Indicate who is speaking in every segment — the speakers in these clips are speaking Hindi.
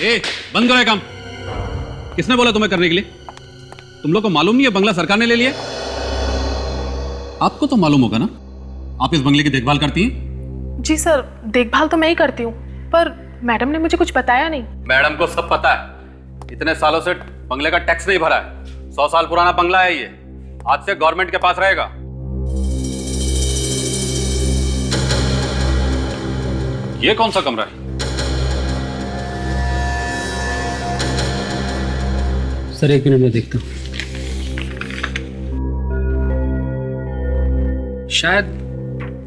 Speaker 1: ए, बंद करो ये काम। किसने बोला तुम्हें करने के लिए? तुम लोग को मालूम नहीं है बंगला सरकार ने ले लिया? आपको तो मालूम होगा ना, आप इस बंगले की देखभाल करती हैं?
Speaker 2: जी सर, देखभाल तो मैं ही करती हूँ, पर मैडम ने मुझे कुछ बताया नहीं।
Speaker 1: मैडम को सब पता है। इतने सालों से बंगले का टैक्स नहीं भरा है। 100 साल पुराना बंगला है ये, आज से गवर्नमेंट के पास रहेगा। ये कौन सा कमरा है?
Speaker 3: सर 1 मिनट में देखता हूँ। शायद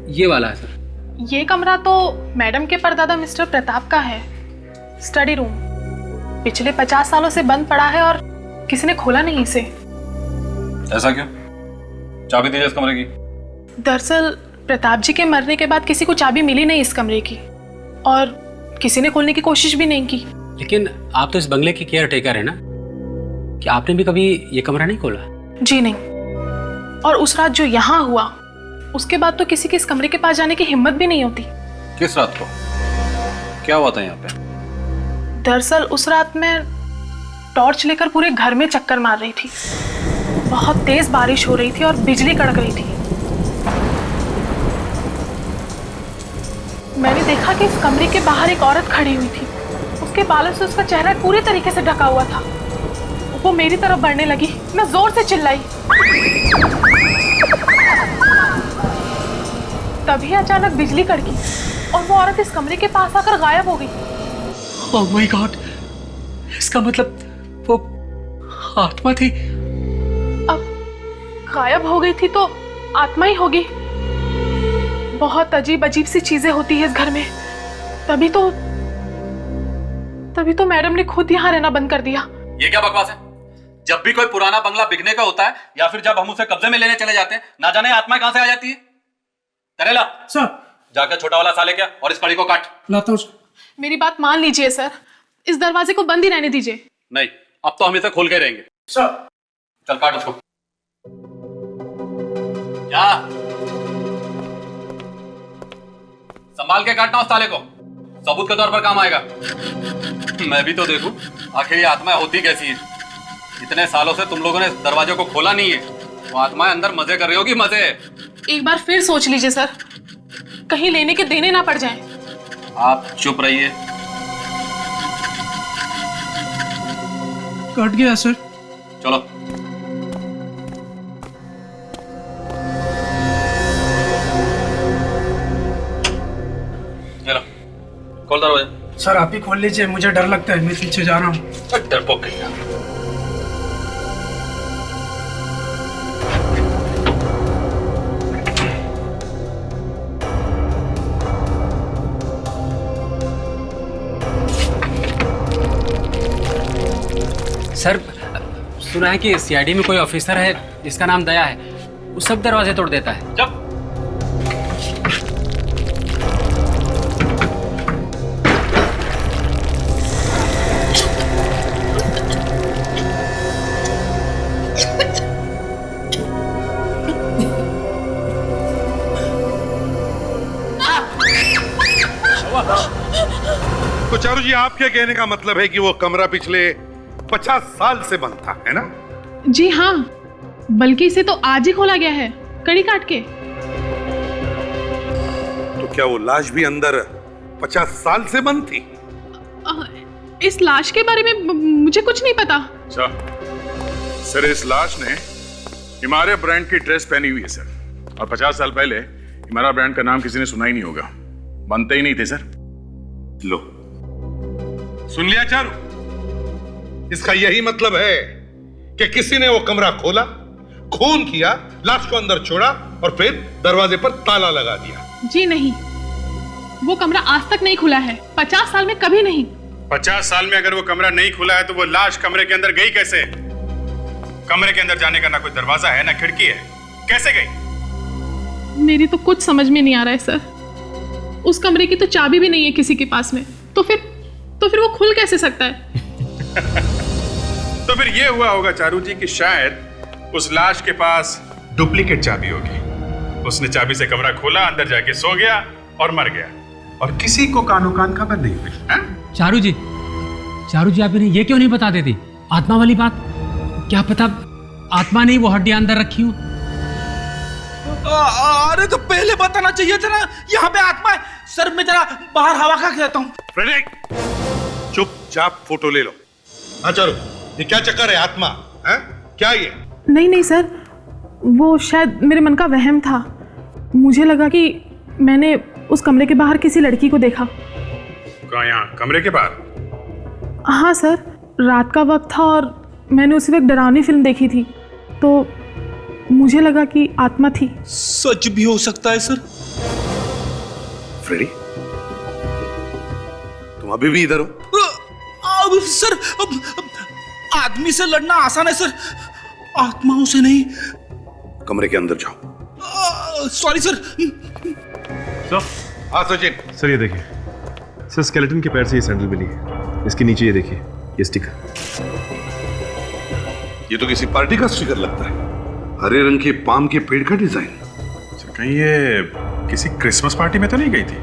Speaker 3: ये वाला है सर।
Speaker 2: ये कमरा तो मैडम के परदादा मिस्टर प्रताप का है, स्टडी रूम। पिछले 50 सालों से बंद पड़ा है और किसी ने खोला नहीं इसे।
Speaker 1: ऐसा क्यों? चाबी दीजिए इस कमरे की।
Speaker 2: दरअसल प्रताप जी के मरने के बाद किसी को चाबी मिली नहीं इस कमरे की, और किसी ने खोलने की कोशिश भी नहीं की।
Speaker 3: लेकिन आप तो इस बंगले की केयर टेकर है ना, कि आपने भी कभी ये कमरा नहीं खोला?
Speaker 2: जी नहीं। और उस रात जो यहाँ हुआ, उसके बाद तो किसी के इस कमरे के पास जाने की हिम्मत भी नहीं होती।
Speaker 1: किस रात को? क्या हुआ था यहाँ पे?
Speaker 2: दरअसल उस रात मैं टॉर्च लेकर पूरे घर में चक्कर मार रही थी। बहुत तेज बारिश हो रही थी और बिजली कड़क रही थी। मैंने देखा कि इस कमरे के बाहर एक औरत खड़ी हुई थी। उसके बालों से उसका चेहरा पूरी तरीके से ढका हुआ था। वो मेरी तरफ बढ़ने लगी। मैं जोर से चिल्लाई। तभी अचानक बिजली कड़की और वो औरत इस कमरे के पास आकर गायब हो गई।
Speaker 3: ओह माय गॉड, इसका मतलब वो आत्मा थी।
Speaker 2: अब गायब हो गई थी तो आत्मा ही होगी। बहुत अजीब अजीब सी चीजें होती है इस घर में। तभी तो मैडम ने खुद यहाँ रहना बंद कर दिया।
Speaker 1: ये क्या बकवास है? जब भी कोई पुराना बंगला बिकने का होता है या फिर जब हम उसे कब्जे में लेने चले जाते हैं, ना जाने आत्मा कहां से आ जाती है। करेला
Speaker 4: सर,
Speaker 1: जाकर छोटा वाला साले क्या और इस कड़ी को काट।
Speaker 4: लाता हूँ।
Speaker 2: मेरी बात मान लीजिए सर, इस दरवाजे को बंद ही रहने दीजिए।
Speaker 1: नहीं, अब तो हम इसे खोल के रहेंगे।
Speaker 4: सर,
Speaker 1: चल काट उसको। क्या? संभाल के काटना उस साले को, सबूत के तौर पर काम आएगा। मैं भी तो देखूं आखिर ये आत्माएं होती कैसी हैं। इतने सालों से तुम लोगों ने दरवाजे को खोला नहीं है, वो आत्माएं अंदर मजे कर रही होगी। मजे।
Speaker 2: एक बार फिर सोच लीजिए सर, कहीं लेने के देने ना पड़ जाएं।
Speaker 1: आप चुप रहिए।
Speaker 4: कट गया सर।
Speaker 1: चलो। चलो खोल दरवाजा।
Speaker 4: सर आप ही खोल लीजिए, मुझे डर लगता है, मैं पीछे जा रहा हूँ।
Speaker 1: डरपोक कहीं।
Speaker 3: सर सुना है कि सीआईडी में कोई ऑफिसर है जिसका नाम दया है, वो सब दरवाजे तोड़ देता है।
Speaker 1: जब
Speaker 5: तो चारू जी, आपके कहने का मतलब है कि वो कमरा पिछले 50 साल से बंद था, है ना?
Speaker 2: जी हाँ, बल्कि इसे तो आज ही खोला गया है, कड़ी काट के।
Speaker 5: तो क्या वो लाश भी अंदर 50 साल से बंद थी?
Speaker 2: इस लाश के बारे में मुझे कुछ नहीं पता।
Speaker 6: अच्छा सर, इस लाश ने हिमालय ब्रांड की ड्रेस पहनी हुई है सर, और 50 साल पहले हिमालय ब्रांड का नाम किसी ने सुना ही नहीं होगा, बनते ही नहीं थे सर।
Speaker 5: लो, सुन लिया चारू? इसका यही मतलब है कि किसी ने वो कमरा खोला, खून किया, लाश को अंदर छोड़ा और फिर दरवाजे पर ताला लगा दिया।
Speaker 2: जी नहीं, वो कमरा आज तक नहीं खुला है, 50 साल में कभी नहीं।
Speaker 6: 50 साल में अगर वो कमरा नहीं खुला है तो वो लाश कमरे के अंदर गई कैसे? कमरे के अंदर जाने का ना कोई दरवाजा है ना खिड़की है, कैसे गई?
Speaker 2: मेरी तो कुछ समझ में नहीं आ रहा है सर। उस कमरे की तो चाबी भी नहीं है किसी के पास में, तो फिर वो खुल कैसे सकता है?
Speaker 6: तो फिर ये हुआ होगा चारू जी कि शायद उस लाश के पास डुप्लीकेट चाबी होगी। उसने चाबी से कमरा खोला, अंदर जाके सो गया और मर गया, और किसी को कानो कान खबर नहीं हुई।
Speaker 7: चारू जी,
Speaker 3: चारू जी आप इन्हें ये क्यों नहीं बता देती आत्मा वाली बात? क्या पता आत्मा ने वो हड्डियां अंदर रखी हो।
Speaker 7: अरे तो पहले बताना चाहिए था ना, यहाँ पे आत्मा है। सर मैं जरा बाहर हवा खा के आता हूँ।
Speaker 5: फ्रेडरिक, चुपचाप फोटो ले लो। हाँ चारू, ये क्या चक्कर है? आत्मा है क्या ये?
Speaker 2: नहीं नहीं सर, वो शायद मेरे मन का वहम था। मुझे लगा कि मैंने उस कमरे के बाहर किसी लड़की को देखा।
Speaker 6: कहाँ? यहाँ कमरे के बाहर?
Speaker 2: हाँ सर, रात का वक्त था और मैंने उसी वक्त डरावनी फिल्म देखी थी, तो मुझे लगा कि आत्मा थी।
Speaker 7: सच भी हो सकता है सर।
Speaker 5: फ्रेडी, तुम अभी भी इधर हो?
Speaker 7: अब सर अब आदमी से लड़ना आसान है सर, आत्माओं से नहीं।
Speaker 5: कमरे के अंदर जाओ।
Speaker 7: Sorry sir.
Speaker 5: हाँ सचिन।
Speaker 8: सर ये देखिए, सर स्केलेटन के पैर से ये सैंडल मिली है। इसके नीचे ये देखिए, ये स्टिकर।
Speaker 5: ये तो किसी पार्टी का स्टिकर लगता है। हरे रंग के पाम के पेड़ का डिजाइन।
Speaker 6: सर कहीं ये किसी क्रिसमस पार्टी में तो नहीं गई थी?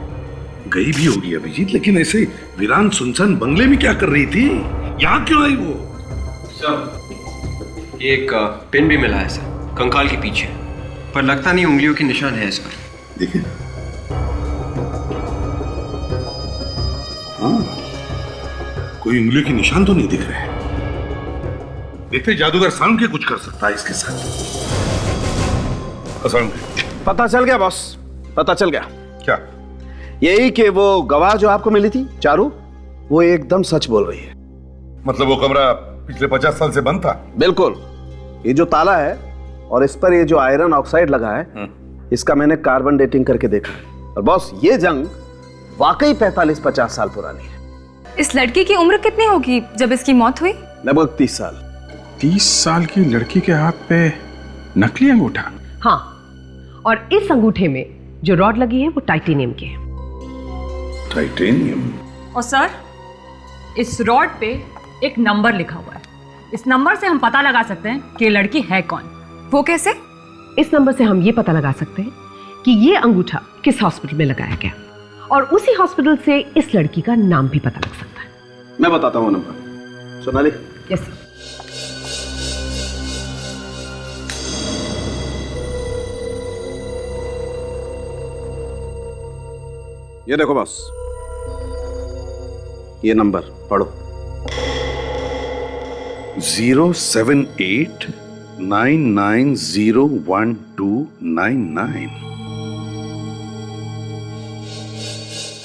Speaker 5: गई भी होगी अभिजीत, लेकिन ऐसे वीरान सुनसान बंगले में क्या कर रही थी? यहाँ क्यों आई वो?
Speaker 9: सर एक पिन भी मिला है सर, कंकाल के पीछे, पर लगता नहीं उंगलियों के निशान है इस पर।
Speaker 5: देखिए, हाँ, कोई उंगलियों के निशान तो नहीं दिख रहे। देखते जादूगर साउंड के कुछ कर सकता है इसके साथ।
Speaker 10: पता चल गया बॉस, पता चल गया।
Speaker 5: क्या?
Speaker 10: यही कि वो गवाह जो आपको मिली थी चारू, वो एकदम सच बोल रही है।
Speaker 5: मतलब वो कमरा पिछले 50 साल से बंद था?
Speaker 10: बिल्कुल। ये जो ताला है और इस पर ये जो आयरन ऑक्साइड लगा है, इसका मैंने कार्बन डेटिंग करके देखा है। और बॉस, ये जंग वाकई 45-50 साल पुरानी है।
Speaker 11: इस लड़की की उम्र कितनी होगी जब इसकी मौत हुई?
Speaker 10: लगभग 30 साल।
Speaker 6: 30 साल की लड़की के हाथ पे नकली अंगूठा?
Speaker 12: हाँ, और इस अंगूठे में जो रॉड लगी है वो टाइटेनियम की है।
Speaker 5: टाइटेनियम?
Speaker 11: और सर, इस रॉड पे एक नंबर लिखा हुआ है। इस नंबर से हम पता लगा सकते हैं कि ये लड़की है कौन। वो कैसे?
Speaker 12: इस नंबर से हम ये पता लगा सकते हैं कि ये अंगूठा किस हॉस्पिटल में लगाया गया, और उसी हॉस्पिटल से इस लड़की का नाम भी पता लग सकता है।
Speaker 10: मैं बताता हूँ नंबर। सोनाली?
Speaker 12: यस।
Speaker 10: ये देखो बॉस, ये नंबर पढ़ो।
Speaker 5: 07899012299।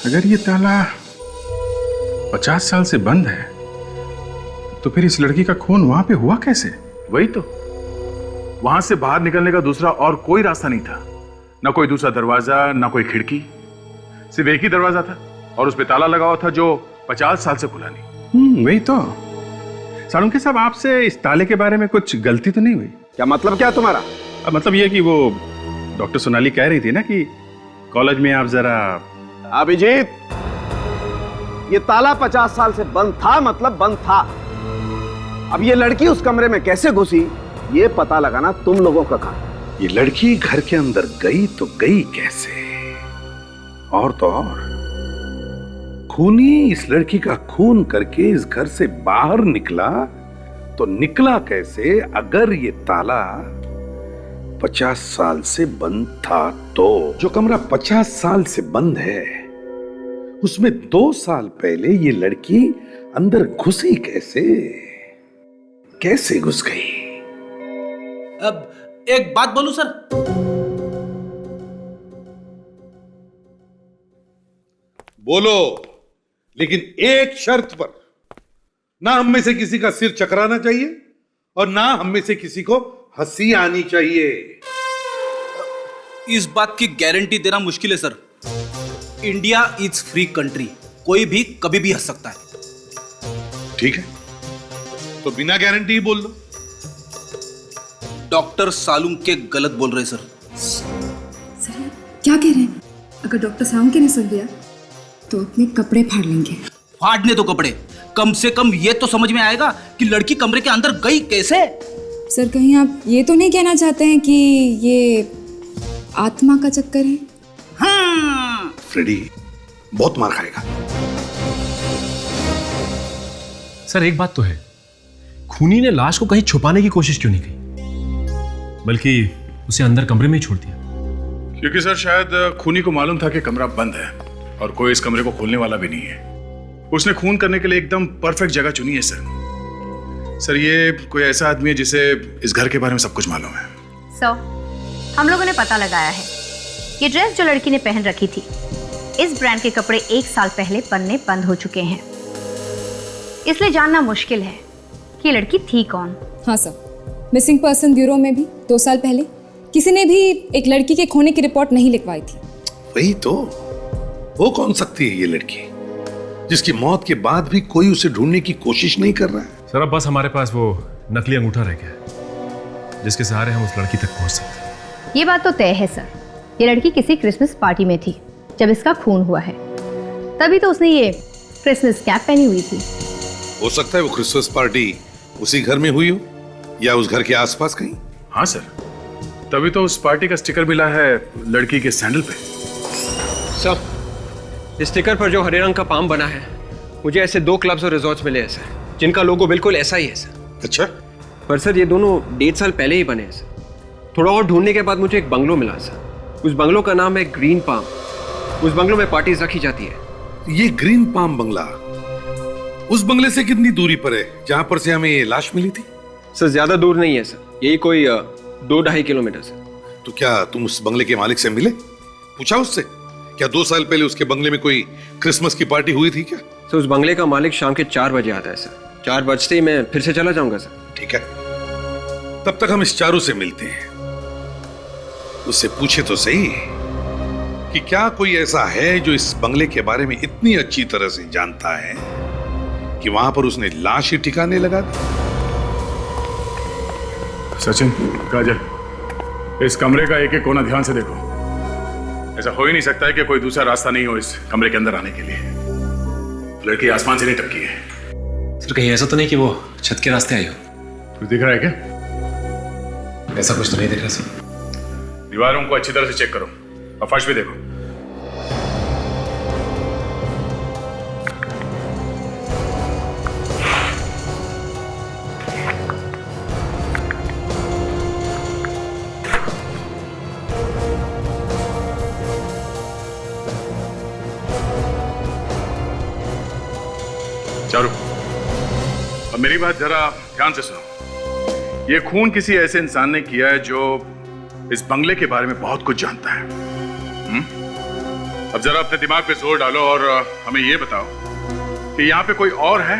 Speaker 6: अगर ये ताला 50 साल से बंद है, तो फिर इस लड़की का खून वहां पे हुआ कैसे? वही तो, वहां से बाहर निकलने का दूसरा और कोई रास्ता नहीं था। ना कोई दूसरा दरवाजा, ना कोई खिड़की, सिर्फ एक ही दरवाजा था और उस पे ताला लगा हुआ था जो 50 साल से खुला नहीं। वही तो। सालुंके साहब, आपसे इस ताले के बारे में कुछ गलती तो नहीं हुई?
Speaker 10: क्या मतलब क्या तुम्हारा?
Speaker 6: मतलब ये कि वो डॉक्टर सोनाली कह रही थी ना कि कॉलेज में आप जरा।
Speaker 10: अभिजीत, ये ताला 50 साल से बंद था, मतलब बंद था। अब ये लड़की उस कमरे में कैसे घुसी, ये पता लगाना तुम लोगों का काम।
Speaker 5: ये लड़की घर के अंदर गई तो गई कैसे? और तो और, खूनी इस लड़की का खून करके इस घर से बाहर निकला तो निकला कैसे? अगर ये ताला 50 साल से बंद था तो जो कमरा 50 साल से बंद है, उसमें 2 साल पहले ये लड़की अंदर घुसी कैसे? कैसे घुस गई?
Speaker 7: अब एक बात बोलूं सर?
Speaker 5: बोलो, लेकिन एक शर्त पर। ना हम में से किसी का सिर चकराना चाहिए और ना हम में से किसी को हंसी आनी चाहिए।
Speaker 7: इस बात की गारंटी देना मुश्किल है sir. India is free country, कोई भी कभी भी हंस सकता है।
Speaker 5: ठीक है, तो बिना गारंटी ही बोल दो।
Speaker 7: डॉक्टर सालुंके गलत बोल रहे सर।
Speaker 13: सर क्या कह रहे हैं? अगर डॉक्टर सालुंके ने सुन लिया तो अपने कपड़े फाड़ लेंगे।
Speaker 7: फाड़ने दो कपड़े, कम से कम ये तो समझ में आएगा कि लड़की कमरे के अंदर गई कैसे।
Speaker 13: सर कहीं आप ये तो नहीं कहना चाहते हैं कि ये आत्मा का चक्कर है?
Speaker 5: हाँ। फ्रेडी बहुत मार खाएगा।
Speaker 8: सर एक बात तो है, खूनी ने लाश को कहीं छुपाने की कोशिश क्यों नहीं की, बल्कि उसे अंदर कमरे में ही छोड़ दिया?
Speaker 6: क्योंकि सर शायद खूनी को मालूम था कि कमरा बंद है और कोई इस कमरे को खोलने वाला भी नहीं है। उसने खून करने के लिए एकदम परफेक्ट जगह चुनी है सर। ये कोई ऐसा आदमी है जिसे इस घर के बारे में सब कुछ मालूम है।
Speaker 14: सर, हम लोगों ने पता लगाया है, ये ड्रेस जो लड़की ने पहन रखी थी, इस ब्रांड के कपड़े 1 साल पहले बनने बंद हो चुके हैं। इसलिए जानना मुश्किल है कि ये लड़की थी कौन।
Speaker 13: हाँ सर, मिसिंग पर्सन ब्यूरो में भी 2 साल पहले किसी ने भी एक लड़की के खोने की रिपोर्ट नहीं लिखवाई थी।
Speaker 5: वही तो, वो कौन सकती है ये लड़की जिसकी मौत के बाद भी कोई उसे ढूंढने की कोशिश नहीं कर रहा है?
Speaker 8: सर अब बस हमारे पास वो नकली अंगूठा रह गया है जिसके सहारे हम उस लड़की तक पहुंच सकते हैं।
Speaker 14: ये बात तो तय है सर, ये लड़की किसी क्रिसमस पार्टी में थी जब इसका खून हुआ है, तभी तो उसने ये क्रिसमस कैप पहनी हुई थी।
Speaker 5: हो सकता है वो क्रिसमस पार्टी उसी घर में हुई हो या उस घर के आसपास कहीं।
Speaker 6: हाँ सर, तभी तो उस पार्टी का स्टिकर मिला है लड़की के सैंडल पे।
Speaker 9: सर, इस स्टिकर पर जो हरे रंग का पाम बना है, मुझे ऐसे 2 क्लब्स और रिजॉर्ट्स मिले हैं सर, जिनका लोगो बिल्कुल ऐसा ही है सर।
Speaker 5: अच्छा,
Speaker 9: पर सर ये दोनों 1.5 साल पहले ही बने हैं सर। थोड़ा और ढूंढने के बाद मुझे एक बंगलो मिला सर। उस बंगलो का नाम है ग्रीन पाम। उस बंगलो में पार्टीज रखी जाती है।
Speaker 5: ये ग्रीन पाम बंगला उस बंगले से कितनी दूरी पर है जहां पर से हमें ये लाश मिली थी?
Speaker 9: सर ज्यादा दूर नहीं है सर, यही कोई 2-2.5 किलोमीटर सर।
Speaker 5: तो क्या तुम उस बंगले के मालिक से मिले, पूछा उससे क्या 2 साल पहले उसके बंगले में कोई क्रिसमस की पार्टी हुई थी क्या?
Speaker 9: सर उस बंगले का मालिक शाम के 4 बजे आता है सर। 4 बजते ही मैं फिर से चला जाऊंगा सर।
Speaker 5: ठीक है, तब तक हम इस चारू से मिलते हैं, उससे पूछे तो सही कि क्या कोई ऐसा है जो इस बंगले के बारे में इतनी अच्छी तरह से जानता है कि वहां पर उसने लाश ही ठिकाने लगा दी।
Speaker 6: सचिन, काजल, इस कमरे का एक एक कोना ध्यान से देखो। ऐसा हो ही नहीं सकता है कि कोई दूसरा रास्ता नहीं हो इस कमरे के अंदर आने के लिए। लड़की आसमान से नहीं टपकी है।
Speaker 3: सर कहीं ऐसा तो नहीं कि वो छत के रास्ते आई हो?
Speaker 6: कुछ दिख रहा है क्या?
Speaker 3: ऐसा कुछ तो नहीं दिख रहा सर।
Speaker 6: दीवारों को अच्छी तरह से चेक करो और फर्श भी देखो। चारू, अब मेरी बात जरा ध्यान से सुनो। ये खून किसी ऐसे इंसान ने किया है जो इस बंगले के बारे में बहुत कुछ जानता है। अब जरा अपने दिमाग पे जोर डालो और हमें ये बताओ कि यहाँ पे कोई और है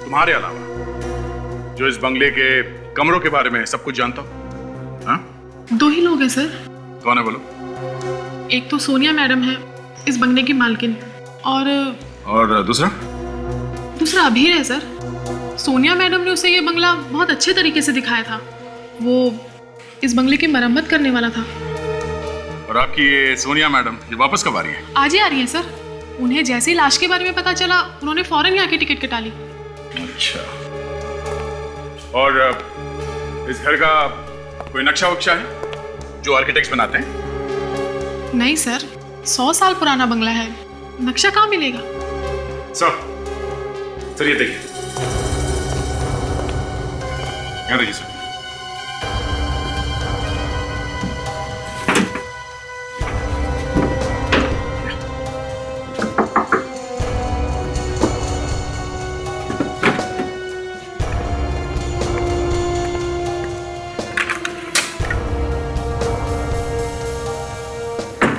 Speaker 6: तुम्हारे अलावा जो इस बंगले के कमरों के बारे में सब कुछ जानता हो? हाँ?
Speaker 2: 2 ही लोग हैं सर।
Speaker 6: कौन है बोलो?
Speaker 2: एक तो सोनिया मैडम है, इस बंगले की मालकिन, और दूसरा अभीर है सर। सोनिया मैडम ने उसे ये बंगला बहुत अच्छे तरीके से दिखाया था। वो इस बंगले की मरम्मत करने वाला था।
Speaker 6: और आपकी ये सोनिया मैडम ये वापस कब आ रही है?
Speaker 2: आज ही आ रही है सर। उन्हें जैसे ही लाश के बारे में पता चला, उन्होंने फौरन यहाँ की टिकट कटा ली।
Speaker 6: अच्छा, और इस घर का कोई नक्शा वक्शा है जो आर्किटेक्ट्स बनाते हैं?
Speaker 2: नहीं सर, 100 साल पुराना बंगला है, नक्शा कहाँ मिलेगा?
Speaker 6: सर ये देखिए, यहाँ देखिए सर।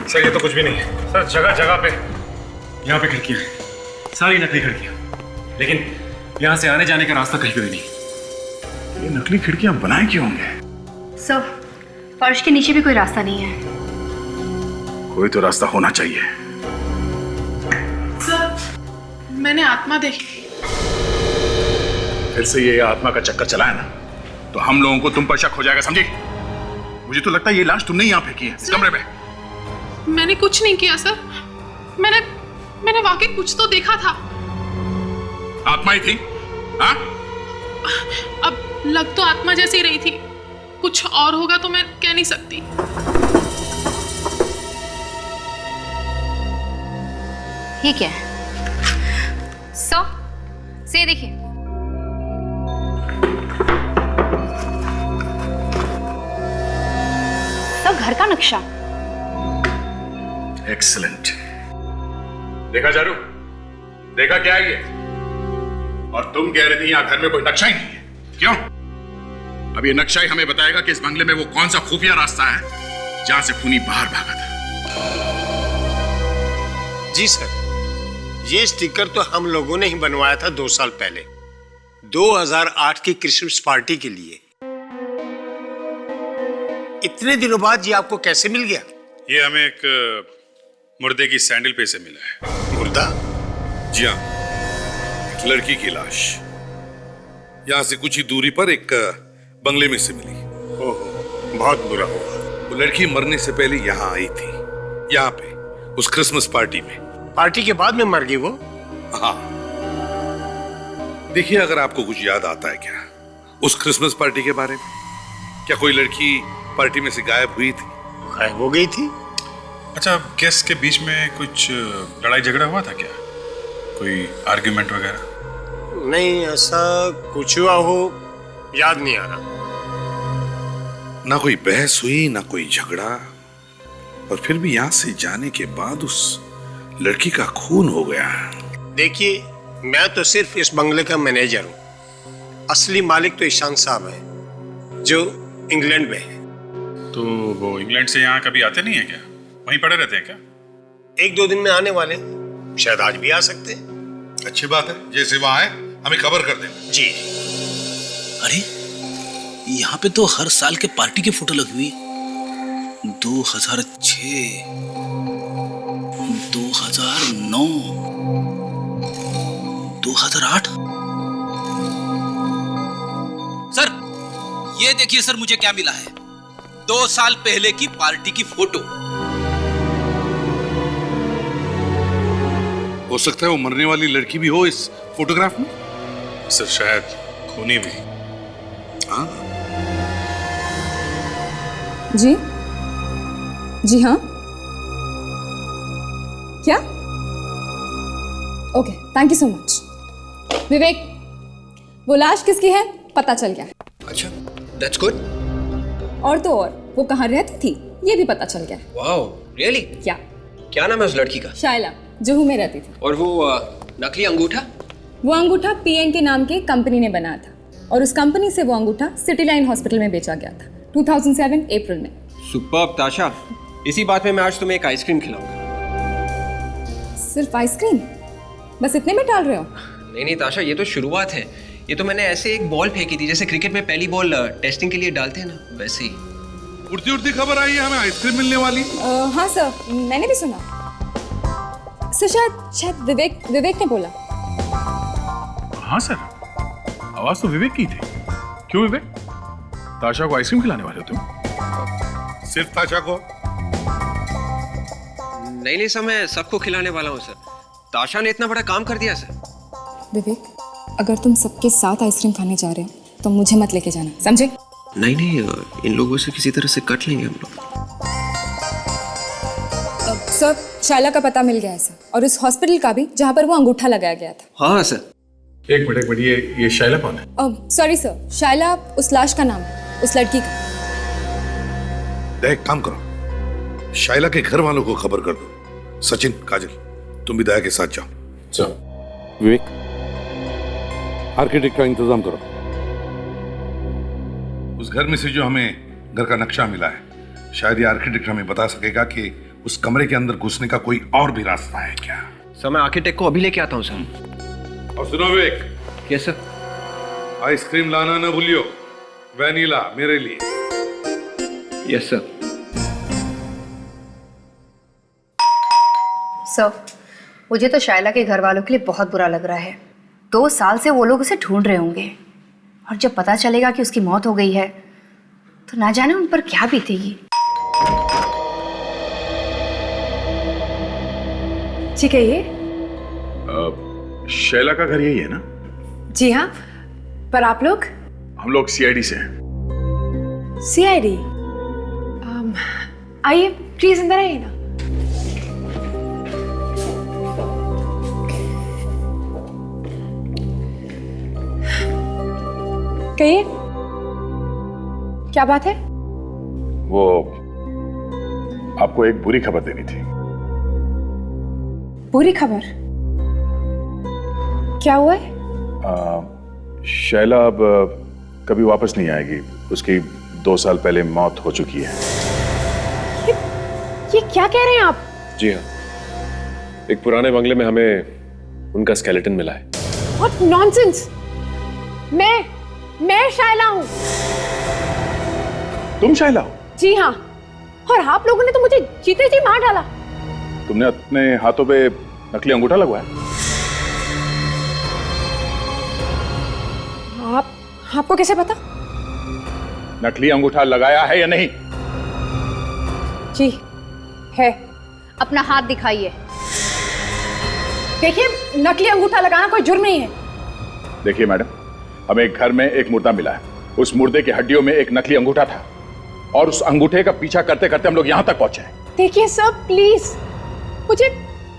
Speaker 8: सर ये तो कुछ भी नहीं है सर। जगह जगह पे यहाँ पे खिड़कियां हैं, सारी नकली खिड़कियां, लेकिन यहाँ से आने जाने का रास्ता कहीं पे भी नहीं।
Speaker 6: ये नकली खिड़कियां बनाए क्यों होंगे?
Speaker 14: सर, फर्श के नीचे भी कोई रास्ता नहीं है।
Speaker 6: कोई तो रास्ता होना चाहिए।
Speaker 2: सर, मैंने आत्मा देखी।
Speaker 6: फिर से ये आत्मा का चक्कर चलाया ना तो हम लोगों को तुम पर शक हो जाएगा, समझी? मुझे तो लगता है ये लाश तुमने यहाँ फेंकी है इस कमरे में।
Speaker 2: मैंने कुछ नहीं किया सर। मैंने वाकई कुछ तो देखा था।
Speaker 6: आत्मा ही थी? हाँ?
Speaker 2: अब लग तो आत्मा जैसी ही रही थी, कुछ और होगा तो मैं कह नहीं सकती।
Speaker 14: ठीक है, से देखिए, घर का नक्शा।
Speaker 6: एक्सीलेंट। देखा चारू, देखा क्या है ये? और तुम कह रही थी यहाँ घर में कोई नक्शा ही नहीं है, क्यों? अब ये नक्शा ही हमें बताएगा कि इस बंगले में वो कौन सा खुफिया रास्ता है जहां से खूनी बाहर भागा था।
Speaker 15: जी सर, ये स्टिकर तो हम लोगों ने ही बनवाया था 2 साल पहले, 2008 की क्रिसमस पार्टी के लिए। इतने दिनों बाद ये आपको कैसे मिल गया?
Speaker 6: ये हमें एक मुर्दे की सैंडल पे से मिला है।
Speaker 15: मुर्दा?
Speaker 5: जी हाँ, एक लड़की की लाश यहां से कुछ ही दूरी पर एक बंगले में से मिली।
Speaker 15: ओहो, बहुत बुरा हुआ।
Speaker 5: वो लड़की मरने से पहले यहाँ आई थी, यहाँ पे उस क्रिसमस पार्टी में।
Speaker 15: पार्टी के बाद में मर गई वो?
Speaker 5: हाँ। देखिए, अगर आपको कुछ याद आता है क्या उस क्रिसमस पार्टी के बारे में? क्या कोई लड़की पार्टी में से गायब हुई थी?
Speaker 15: गायब हो गई थी?
Speaker 6: अच्छा, गेस्ट के बीच में कुछ लड़ाई झगड़ा हुआ था क्या? कोई आर्ग्यूमेंट वगैरह?
Speaker 15: नहीं, ऐसा कुछ हुआ हो याद नहीं आ रहा।
Speaker 5: ना कोई बहस हुई, ना कोई झगड़ा, और फिर भी यहां से जाने के बाद उस लड़की का खून हो गया।
Speaker 15: देखिए, मैं तो सिर्फ इस बंगले का मैनेजर हूँ। असली मालिक तो ईशान साहब है, जो इंग्लैंड में है।
Speaker 6: तो वो इंग्लैंड से यहाँ कभी आते नहीं है क्या? वहीं पड़े रहते हैं क्या?
Speaker 15: 1-2 दिन में आने वाले, शायद आज भी आ सकते हैं।
Speaker 5: अच्छी बात है, जैसे वहां आए हमें खबर कर देना।
Speaker 15: जी।
Speaker 7: अरे, यहाँ पे तो हर साल के पार्टी की फोटो लगी हुई है। 2006, 2009, 2008। सर, ये देखिए सर, मुझे क्या मिला है। 2 साल पहले की पार्टी की फोटो।
Speaker 5: हो सकता है वो मरने वाली लड़की भी हो इस फोटोग्राफ में।
Speaker 6: सर, शायद खूनी भी।
Speaker 5: हाँ।
Speaker 13: जी जी हाँ, क्या? Okay, thank you so much. Vivek, वो लाश किसकी है पता चल गया।
Speaker 9: अच्छा, दैट्स गुड।
Speaker 13: और तो और वो कहाँ रहती थी ये भी पता चल गया।
Speaker 9: Wow, really? क्या नाम है उस लड़की का?
Speaker 13: शायला, जुहू में रहती थी।
Speaker 9: और वो नकली अंगूठा?
Speaker 13: वो अंगूठा पीएन के नाम के कंपनी ने बनाया था, और उस कंपनी से वो अंगूठा सिटी लाइन हॉस्पिटल में बेचा गया था 2007 अप्रैल में।
Speaker 9: सुपर्ब ताशा, इसी बात में मैं आज तुम्हें एक आइसक्रीम खिलाऊंगा।
Speaker 13: सिर्फ आइसक्रीम? बस इतने में टाल रहे हो?
Speaker 9: नहीं ताशा, ये तो शुरुआत है। ये तो मैंने ऐसे एक बॉल फेंकी थी, जैसे क्रिकेट में पहली बॉल टेस्टिंग के लिए डालते हैं ना, वैसे ही।
Speaker 5: उड़ती उड़ती खबर आई है हमें आइसक्रीम मिलने वाली।
Speaker 13: हाँ सर, मैंने भी सुना। सर, शायद विवेक ने बोला।
Speaker 6: हाँ सर, आवाज तो विवेक की थी। क्यों विवेक? ताशा को आइसक्रीम खिलाने वाले हो तुम?
Speaker 5: सिर्फ ताशा को?
Speaker 9: नहीं सर, मैं सबको खिलाने वाला हूँ सर। ताशा ने इतना बड़ा काम कर दिया सर।
Speaker 13: विवेक, अगर तुम सबके साथ आइसक्रीम खाने जा रहे हो तो मुझे मत लेके जाना, समझे?
Speaker 9: नहीं, इन लोगों से किसी तरह से कट लेंगे हम लोग।
Speaker 13: सर, शायला का पता मिल गया है सर, और उस हॉस्पिटल का भी जहाँ पर वो अंगूठा लगाया गया था।
Speaker 9: हाँ सर।
Speaker 6: एक मिनट, ये शायला कौन है?
Speaker 13: सॉरी सर, शायला उस लाश का नाम है, उस लड़की का।
Speaker 5: एक काम करो, शायला के घर वालों को खबर कर दो। सचिन, काजल, तुम भी दया के साथ जाओ।
Speaker 6: चलो।
Speaker 5: विवेक, आर्किटेक्ट का इंतजाम करो। उस घर में से जो हमें घर का नक्शा मिला है, शायद ये आर्किटेक्ट हमें बता सकेगा कि उस कमरे के अंदर घुसने का कोई और भी रास्ता है क्या।
Speaker 9: सर, मैं आर्किटेक्ट को अभी लेके आता हूँ सर।
Speaker 5: और सुनो विवेक।
Speaker 9: Yes sir.
Speaker 5: आइसक्रीम लाना ना भूलियो, वैनिला मेरे लिए।
Speaker 9: Yes sir.
Speaker 14: सर, मुझे तो शायला के घर वालों के लिए बहुत बुरा लग रहा है। 2 साल से वो लोग उसे ढूंढ रहे होंगे, और जब पता चलेगा कि उसकी मौत हो गई है तो ना जाने उन पर क्या बीतेगी।
Speaker 13: ठीक है, ये
Speaker 6: शैला का घर यही है ना?
Speaker 13: जी हाँ, पर आप लोग?
Speaker 6: हम लोग सीआईडी से हैं।
Speaker 13: सीआईडी? आइए प्लीज, अंदर आइए ना। कहिए, क्या बात है?
Speaker 6: वो आपको एक बुरी खबर देनी थी।
Speaker 13: बुरी खबर? क्या हुआ है?
Speaker 6: शैला अब कभी वापस नहीं आएगी। उसकी 2 साल पहले मौत हो चुकी है।
Speaker 13: ये क्या कह रहे हैं आप?
Speaker 8: जी हाँ, एक पुराने बंगले में हमें उनका स्केलेटन मिला है।
Speaker 13: What nonsense! मैं शायला हूँ।
Speaker 6: तुम शायला हो?
Speaker 13: जी हाँ, और आप लोगों ने तो मुझे जीते जी मार डाला।
Speaker 6: तुमने अपने हाथों पे नकली अंगूठा लगवाया?
Speaker 13: आपको कैसे पता?
Speaker 6: नकली अंगूठा लगाया है या नहीं?
Speaker 13: जी है।
Speaker 14: अपना हाथ दिखाइए।
Speaker 13: देखिए, नकली अंगूठा लगाना कोई जुर्म नहीं है।
Speaker 6: देखिए मैडम, हमें एक घर में एक मुर्दा मिला है। उस मुर्दे की हड्डियों में एक नकली अंगूठा था और उस अंगूठे का पीछा करते करते हम लोग यहाँ तक पहुंचे हैं।
Speaker 13: देखिए सर, प्लीज,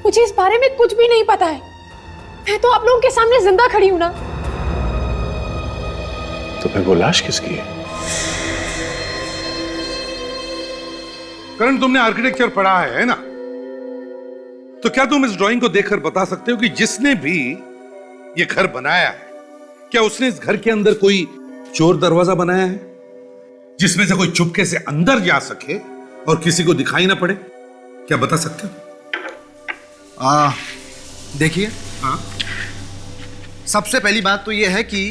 Speaker 13: मुझे इस बारे में कुछ भी नहीं पता है। मैं तो आप लोगों के सामने जिंदा खड़ी हूं ना।
Speaker 6: तो फिर वो लाश किसकी है?
Speaker 5: करण, तुमने आर्किटेक्चर पढ़ा है ना? तो क्या तुम इस ड्राइंग को देखकर बता सकते हो कि जिसने भी ये घर बनाया है, क्या उसने इस घर के अंदर कोई चोर दरवाजा बनाया है जिसमें से कोई चुपके से अंदर जा सके और किसी को दिखाई ना पड़े? क्या बता सकते हो?
Speaker 16: देखिए, सबसे पहली बात तो यह है कि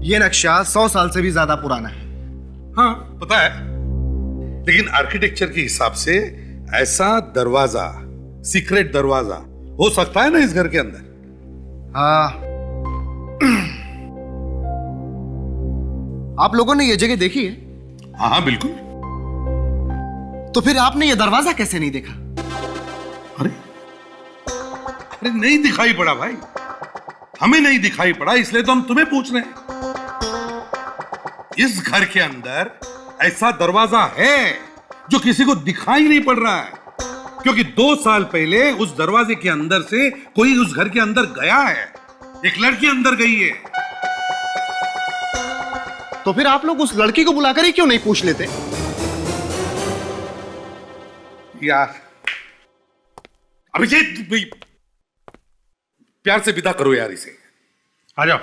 Speaker 16: यह नक्शा 100 साल से भी ज्यादा पुराना है।
Speaker 5: हाँ, पता है, लेकिन आर्किटेक्चर के हिसाब से ऐसा दरवाजा, सीक्रेट दरवाजा हो सकता है ना इस घर के अंदर?
Speaker 16: आप लोगों ने यह जगह देखी है?
Speaker 5: हाँ बिल्कुल।
Speaker 16: तो फिर आपने यह दरवाजा कैसे नहीं देखा?
Speaker 5: अरे नहीं दिखाई पड़ा भाई, हमें नहीं दिखाई पड़ा, इसलिए तो हम तुम्हें पूछ रहे हैं। इस घर के अंदर ऐसा दरवाजा है जो किसी को दिखाई नहीं पड़ रहा है, क्योंकि 2 साल पहले उस दरवाजे के अंदर से कोई उस घर के अंदर गया है। एक लड़की अंदर गई है।
Speaker 16: तो फिर आप लोग उस लड़की को बुलाकर ही क्यों नहीं पूछ लेते?
Speaker 5: यार अभिजीत, प्यार से विदा करो यार इसे।
Speaker 6: आ जाओ,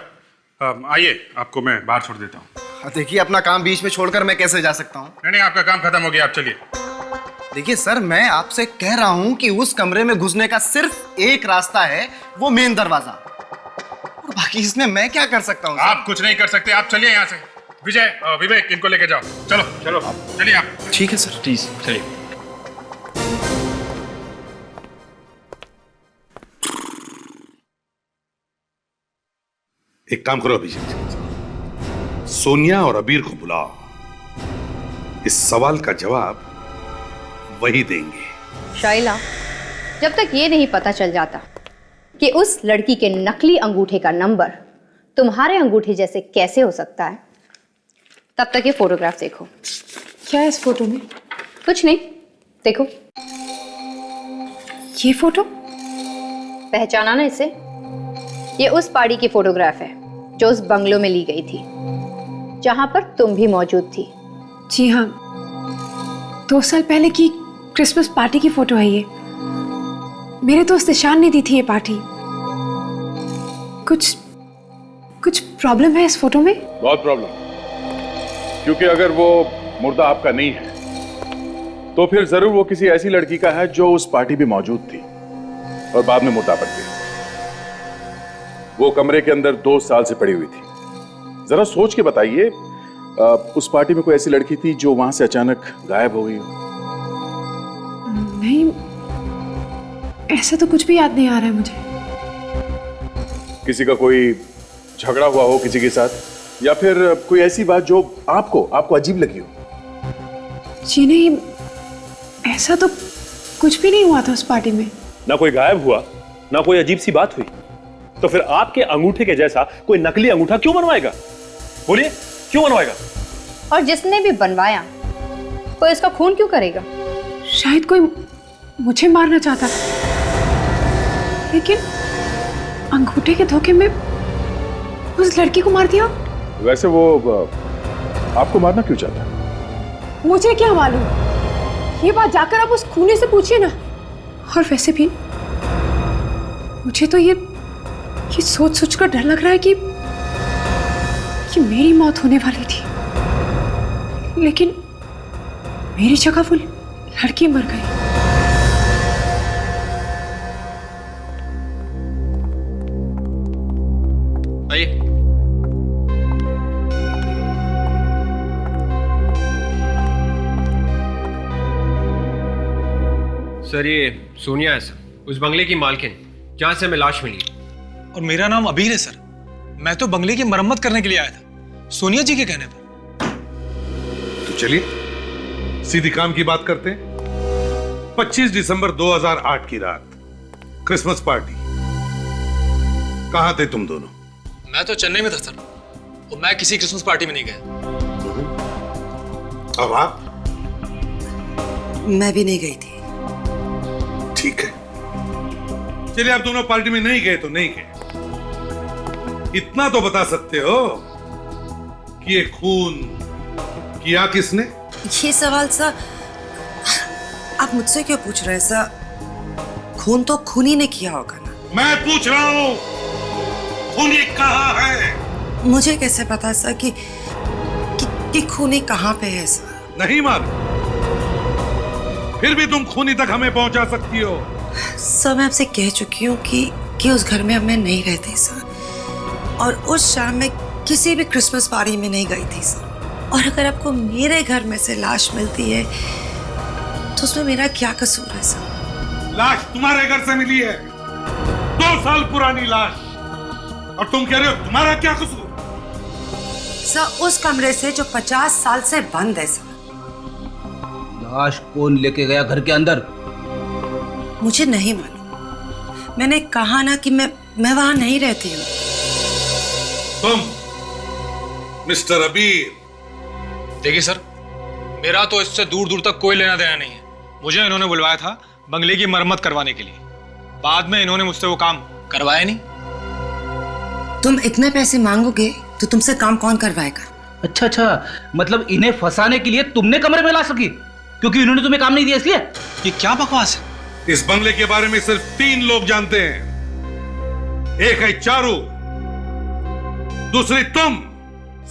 Speaker 6: आइए, आपको मैं बाहर छोड़ देता हूँ।
Speaker 16: देखिए, अपना काम बीच में छोड़कर मैं कैसे जा सकता हूँ?
Speaker 6: नहीं, आपका काम खत्म हो गया, आप चलिए।
Speaker 16: देखिए सर, मैं आपसे कह रहा हूँ कि उस कमरे में घुसने का सिर्फ एक रास्ता है, वो मेन दरवाजा, और बाकी इसमें मैं क्या कर सकता हूँ?
Speaker 6: आप कुछ नहीं कर सकते, आप चलिए यहाँ से। विजय, विवेक, इनको लेके जाओ। चलो चलो, चलिए आप।
Speaker 16: ठीक है सर।
Speaker 3: प्लीज चलिए।
Speaker 5: एक काम करो अभिजीत, सोनिया और अबीर को बुलाओ। इस सवाल का जवाब वही देंगे।
Speaker 14: शाइला, जब तक ये नहीं पता चल जाता कि उस लड़की के नकली अंगूठे का नंबर तुम्हारे अंगूठे जैसे कैसे हो सकता है, तब तक ये फोटोग्राफ देखो।
Speaker 13: क्या है इस फोटो में?
Speaker 14: कुछ नहीं, देखो।
Speaker 13: ये फोटो
Speaker 14: पहचाना ना इसे? ये उस पार्टी की फोटोग्राफ है जो उस बंगलों में ली गई थी, जहां पर तुम भी मौजूद थी।
Speaker 13: जी हाँ, 2 साल पहले की क्रिसमस पार्टी की फोटो है ये। मेरे दोस्त ईशान ने दी थी ये पार्टी। कुछ प्रॉब्लम है इस फोटो में?
Speaker 6: बहुत प्रॉब्लम, क्योंकि अगर वो मुर्दा आपका नहीं है तो फिर जरूर वो किसी ऐसी लड़की का है जो उस पार्टी में मौजूद थी और बाद में मुर्दा बन गई। वो कमरे के अंदर 2 साल से पड़ी हुई थी। जरा सोच के बताइए, उस पार्टी में कोई ऐसी लड़की थी जो वहां से अचानक गायब हो गई हो?
Speaker 13: नहीं, ऐसा तो कुछ भी याद नहीं आ रहा है मुझे।
Speaker 6: किसी का कोई झगड़ा हुआ हो किसी के साथ, या फिर कोई ऐसी बात जो आपको अजीब लगी हो?
Speaker 13: जी नहीं, ऐसा तो कुछ भी नहीं हुआ था उस पार्टी में।
Speaker 8: ना कोई गायब हुआ, ना कोई अजीब सी बात हुई, तो फिर आपके अंगूठे के जैसा कोई नकली अंगूठा क्यों बनवाएगा? बोलिए, क्यों बनवाएगा?
Speaker 14: और जिसने भी बनवाया कोई इसका खून क्यों करेगा?
Speaker 13: शायद कोई मुझे मारना चाहता था, लेकिन अंगूठे के धोखे में उस लड़की को मार दिया।
Speaker 6: वैसे वो आपको मारना क्यों चाहता है?
Speaker 13: मुझे क्या मालूम, ये बात जाकर आप उस खूनी से पूछिए ना। और वैसे भी मुझे तो ये सोच सोच कर डर लग रहा है कि मेरी मौत होने वाली थी, लेकिन मेरी जगह वो लड़की मर गई।
Speaker 3: आइए। सर ये सोनिया है सर, उस बंगले की मालकिन जहां से हमें लाश मिली।
Speaker 17: और मेरा नाम अबीर है सर, मैं तो बंगले की मरम्मत करने के लिए आया था, सोनिया जी के कहने पर।
Speaker 5: तो चलिए सीधी काम की बात करते हैं। 25 दिसंबर 2008 की रात क्रिसमस पार्टी, कहां थे तुम दोनों?
Speaker 17: मैं तो चेन्नई में था सर, और मैं किसी क्रिसमस पार्टी में नहीं गया।
Speaker 5: अब आप?
Speaker 18: मैं भी नहीं गई थी।
Speaker 5: ठीक है, चलिए आप दोनों पार्टी में नहीं गए तो नहीं गए, इतना तो बता सकते हो कि ये खून किया किसने?
Speaker 18: ये सवाल सर आप मुझसे क्यों पूछ रहे हैं सर? खून तो खूनी ने किया होगा ना।
Speaker 5: मैं पूछ रहा हूं खूनी कहां है?
Speaker 18: मुझे कैसे पता सर कि खूनी कहां पे है सर?
Speaker 5: नहीं मालूम, फिर भी तुम खूनी तक हमें पहुंचा सकती हो।
Speaker 18: सर मैं आपसे कह चुकी हूँ कि उस घर में अब मैं नहीं रहती सर, और उस शाम में किसी भी क्रिसमस पार्टी में नहीं गई थी सर। और अगर आपको मेरे घर में से लाश मिलती है तो उसमें मेरा क्या कसूर है सर?
Speaker 5: लाश तुम्हारे घर से मिली है, 2 साल पुरानी लाश, और तुम कह रहे हो तुम्हारा क्या कसूर?
Speaker 18: सर उस कमरे से जो 50 साल से बंद है सर।
Speaker 7: लाश कौन लेके गया घर के अंदर?
Speaker 18: मुझे नहीं मालूम, मैंने कहा ना कि मैं वहां नहीं रहती हूँ।
Speaker 5: तुम मिस्टर अबीर?
Speaker 17: देखिए सर, मेरा तो इससे दूर दूर तक कोई लेना देना नहीं है। मुझे इन्होंने बुलवाया था बंगले की मरम्मत करवाने के लिए, बाद में इन्होंने मुझसे वो काम करवाया नहीं।
Speaker 18: तुम इतने पैसे मांगोगे तो तुमसे काम कौन करवाएगा?
Speaker 7: अच्छा, मतलब इन्हें फंसाने के लिए तुमने कमरे में ला सकी, क्योंकि इन्होंने तुम्हें काम नहीं दिया इसलिए?
Speaker 17: ये क्या बकवास है?
Speaker 5: इस बंगले के बारे में सिर्फ 3 लोग जानते हैं, एक है चारू, दूसरी तुम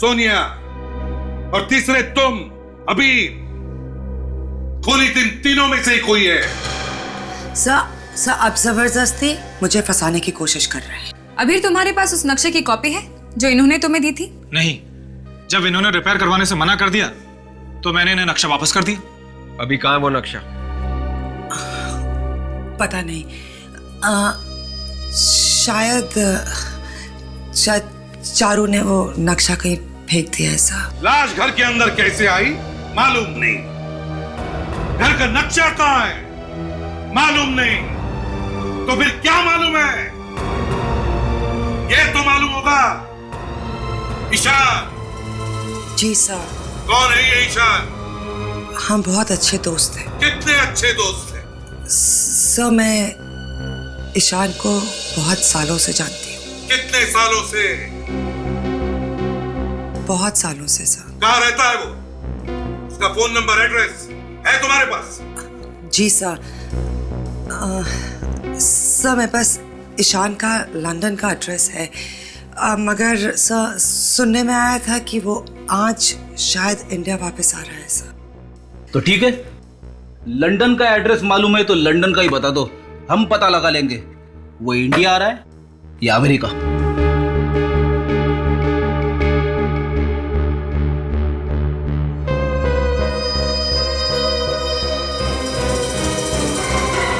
Speaker 5: सोनिया, और तीसरे तुम अबीर। खूनी तीनों में से ही कोई है।
Speaker 18: सर आप जबरदस्ती मुझे फंसाने की कोशिश कर रहे हैं।
Speaker 19: अबीर तुम्हारे पास उस नक्शे की कॉपी है जो इन्होंने तुम्हें दी थी?
Speaker 17: नहीं, जब इन्होंने रिपेयर करवाने से मना कर दिया तो मैंने इन्हें नक्शा वापस कर दिया।
Speaker 3: अभी कहाँ है वो नक्शा?
Speaker 18: पता नहीं, शायद चारू ने वो नक्शा कहीं फेंक दिया ऐसा।
Speaker 5: लाश घर के अंदर कैसे आई मालूम नहीं, घर का नक्शा कहाँ है मालूम नहीं, तो फिर क्या मालूम है? ये तो मालूम होगा। ईशान?
Speaker 18: जी सर।
Speaker 5: कौन है ये ईशान?
Speaker 18: हम बहुत अच्छे दोस्त हैं।
Speaker 5: कितने अच्छे दोस्त हैं?
Speaker 18: सर मैं ईशान को बहुत सालों से जानती हूँ।
Speaker 5: कितने सालों से?
Speaker 18: बहुत सालों से सर।
Speaker 5: कहाँ रहता है वो? उसका फोन नंबर, एड्रेस है तुम्हारे पास?
Speaker 18: जी सर। सर मेरे पास ईशान का लंदन का एड्रेस है, मगर सर सुनने में आया था कि वो आज शायद इंडिया वापस आ रहा है सर।
Speaker 7: तो ठीक है, लंदन का एड्रेस मालूम है तो लंदन का ही बता दो, हम पता लगा लेंगे वो इंडिया आ रहा है या अमेरिका।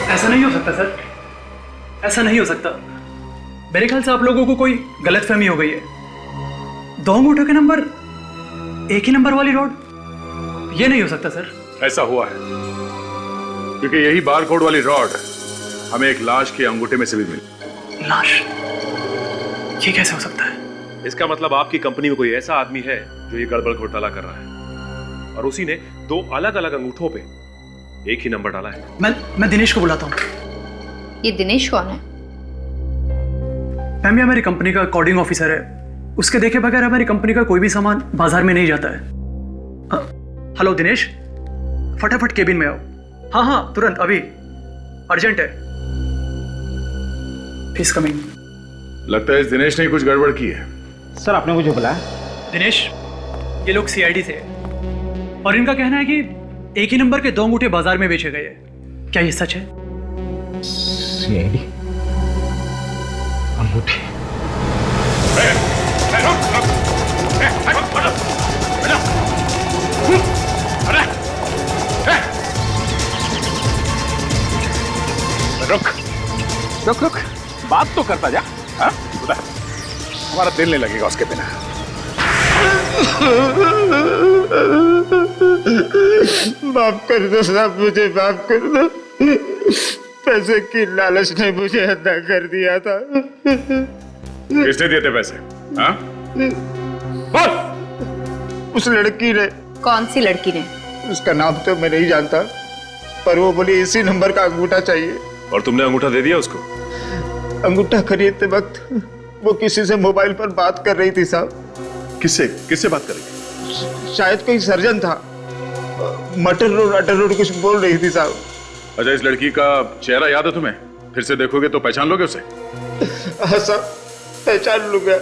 Speaker 4: ऐसा नहीं हो सकता सर, ऐसा नहीं हो सकता। मेरे ख्याल से आप लोगों को कोई गलतफहमी हो गई है। 2 अंगूठों के नंबर एक ही नंबर वाली रोड, ये नहीं हो सकता सर।
Speaker 6: ऐसा हुआ है क्योंकि यही बारकोड वाली रॉड हमें एक लाश के अंगूठे में से भी मिली।
Speaker 4: लाश? ये कैसे हो सकता है?
Speaker 8: इसका मतलब आपकी कंपनी में कोई ऐसा आदमी है जो ये गड़बड़ घोटाला कर रहा है, और उसी ने 2 अलग अलग अंगूठों पे एक ही नंबर डाला है।
Speaker 4: मैं दिनेश को बुलाता हूँ।
Speaker 14: ये दिनेश कौन है?
Speaker 4: मैम ये हमारी कंपनी का कोडिंग ऑफिसर है, उसके देखे बगैर हमारी कंपनी का कोई भी सामान बाजार में नहीं जाता है। हेलो दिनेश, फटाफट केबिन में आओ। हाँ हाँ तुरंत, अभी अर्जेंट है। Please coming.
Speaker 6: लगता है इस दिनेश ने कुछ गड़बड़ की है।
Speaker 4: सर आपने मुझे बुलाया? दिनेश, ये लोग सीआईडी से है और इनका कहना है कि एक ही नंबर के 2 अंगूठे बाजार में बेचे गए हैं। क्या ये सच है?
Speaker 8: सीआईडी अंगूठे?
Speaker 6: रुक रुक रुक, बात तो करता जा। हाँ बता, हमारा दिल नहीं लगेगा उसके बिना।
Speaker 20: माफ कर दो साहब, मुझे माफ कर दो। पैसे की लालच ने मुझे अंधा कर दिया था।
Speaker 6: किसने दिए थे पैसे? हाँ
Speaker 20: बोल। उस लड़की ने।
Speaker 14: कौन सी लड़की ने?
Speaker 20: उसका नाम तो मैं नहीं जानता, पर वो बोली इसी नंबर का अंगूठा चाहिए।
Speaker 8: और तुमने अंगूठा दे दिया उसको?
Speaker 20: अंगूठा खरीदते वक्त वो किसी से मोबाइल पर बात कर रही थी साहब।
Speaker 6: किससे किससे बात कर रही थी?
Speaker 20: शायद कोई सर्जन था। मटर रोड कुछ बोल रही थी साहब।
Speaker 6: अच्छा, इस लड़की का चेहरा याद है तुम्हें? फिर से देखोगे तो पहचान लोगे उसे?
Speaker 20: हाँ साहब, पहचान लूंगा।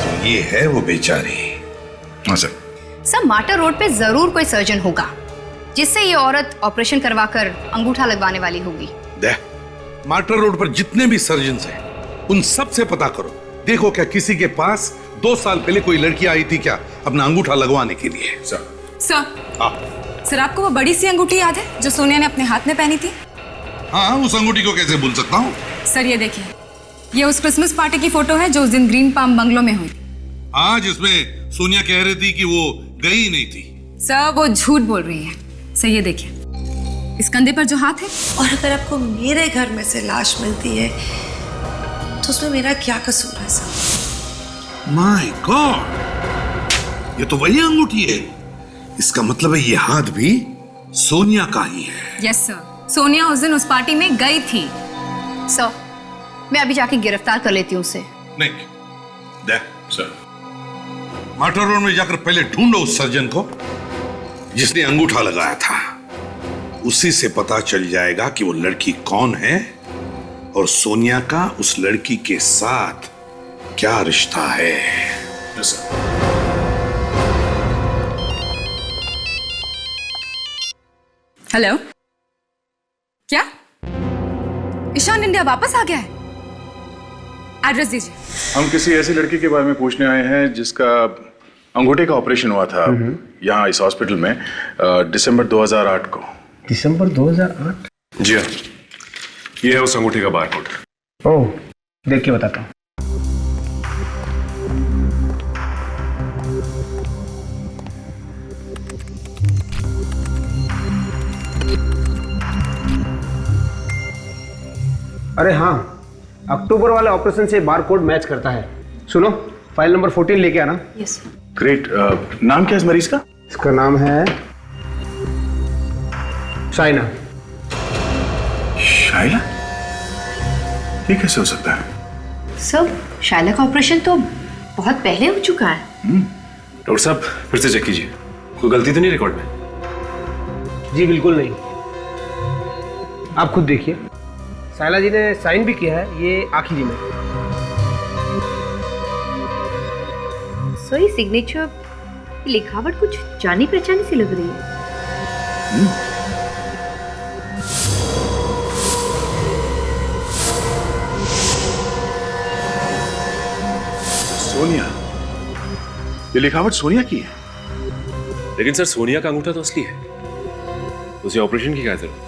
Speaker 5: तो ये है वो बेचारी।
Speaker 6: हाँ सर।
Speaker 14: सर, माटर रोड पे जरूर कोई सर्जन होगा जिससे ये औरत ऑपरेशन करवाकर अंगूठा लगवाने वाली होगी।
Speaker 5: देख, माटर रोड पर जितने भी सर्जन्स हैं उन सब से पता करो। देखो क्या किसी के पास 2 साल पहले कोई लड़की आई थी क्या अपना अंगूठा लगवाने के लिए?
Speaker 19: सर, आपको वो बड़ी सी अंगूठी याद है जो सोनिया ने अपने हाथ में पहनी थी?
Speaker 5: हाँ, उस अंगूठी को कैसे भूल सकता हूँ।
Speaker 19: सर ये देखिए, ये उस क्रिसमस पार्टी की फोटो है जो उस दिन ग्रीन पाम बंगलो में हुई थी।
Speaker 5: हाँ, जिसमें सोनिया कह रही थी कि वो गई नहीं थी।
Speaker 19: सर वो झूठ बोल रही है। सर ये देखिए, इस कंधे पर जो हाथ है।
Speaker 18: और अगर आपको मेरे घर में से लाश मिलती है तो उसमें मेरा क्या कसूर है सर?
Speaker 5: माय गॉड, ये तो वही अंगूठी है। इसका मतलब है ये हाथ भी सोनिया का ही है।
Speaker 19: यस सर, सोनिया उस दिन उस पार्टी में गई थी।
Speaker 14: सर, मैं अभी जाके गिरफ्तार कर लेती हूँ उसे।
Speaker 5: नहीं, देख सर, माटर रोड में जाकर पहले ढूंढो उस सर्जन को जिसने अंगूठा लगाया था। उसी से पता चल जाएगा कि वो लड़की कौन है और सोनिया का उस लड़की के साथ क्या रिश्ता है।
Speaker 19: हेलो, क्या ईशान इंडिया वापस आ गया है? एड्रेस दीजिए।
Speaker 6: हम किसी ऐसी लड़की के बारे में पूछने आए हैं जिसका अंगूठे का ऑपरेशन हुआ था यहाँ इस हॉस्पिटल में दिसंबर 2008 को।
Speaker 20: दिसंबर 2008?
Speaker 8: जी हाँ, ये है उस अंगूठे का बारकोड।
Speaker 20: ओह, देख के बताता हूँ।
Speaker 9: अरे हाँ, अक्टूबर वाले ऑपरेशन से बारकोड मैच करता है। सुनो, फाइल नंबर 14 लेके आना।
Speaker 14: यस।
Speaker 6: ग्रेट। नाम क्या है इस मरीज का?
Speaker 9: इसका नाम है शाइना।
Speaker 6: शाइला? ये कैसे हो सकता है?
Speaker 14: सर, शाइला का ऑपरेशन तो बहुत पहले हो चुका है।
Speaker 8: डॉक्टर साहब, फिर से चेक कीजिए, कोई गलती तो नहीं रिकॉर्ड में?
Speaker 9: जी बिल्कुल नहीं। आप खुद देखिए, शाइला जी ने साइन भी किया है, ये आखिरी में।
Speaker 14: सो ये सिग्नेचर, लिखावट कुछ जानी पहचानी सी लग रही है।
Speaker 6: सोनिया, ये लिखावट सोनिया की है।
Speaker 8: लेकिन सर, सोनिया का अंगूठा तो असली है, उसे ऑपरेशन की क्या जरूरत?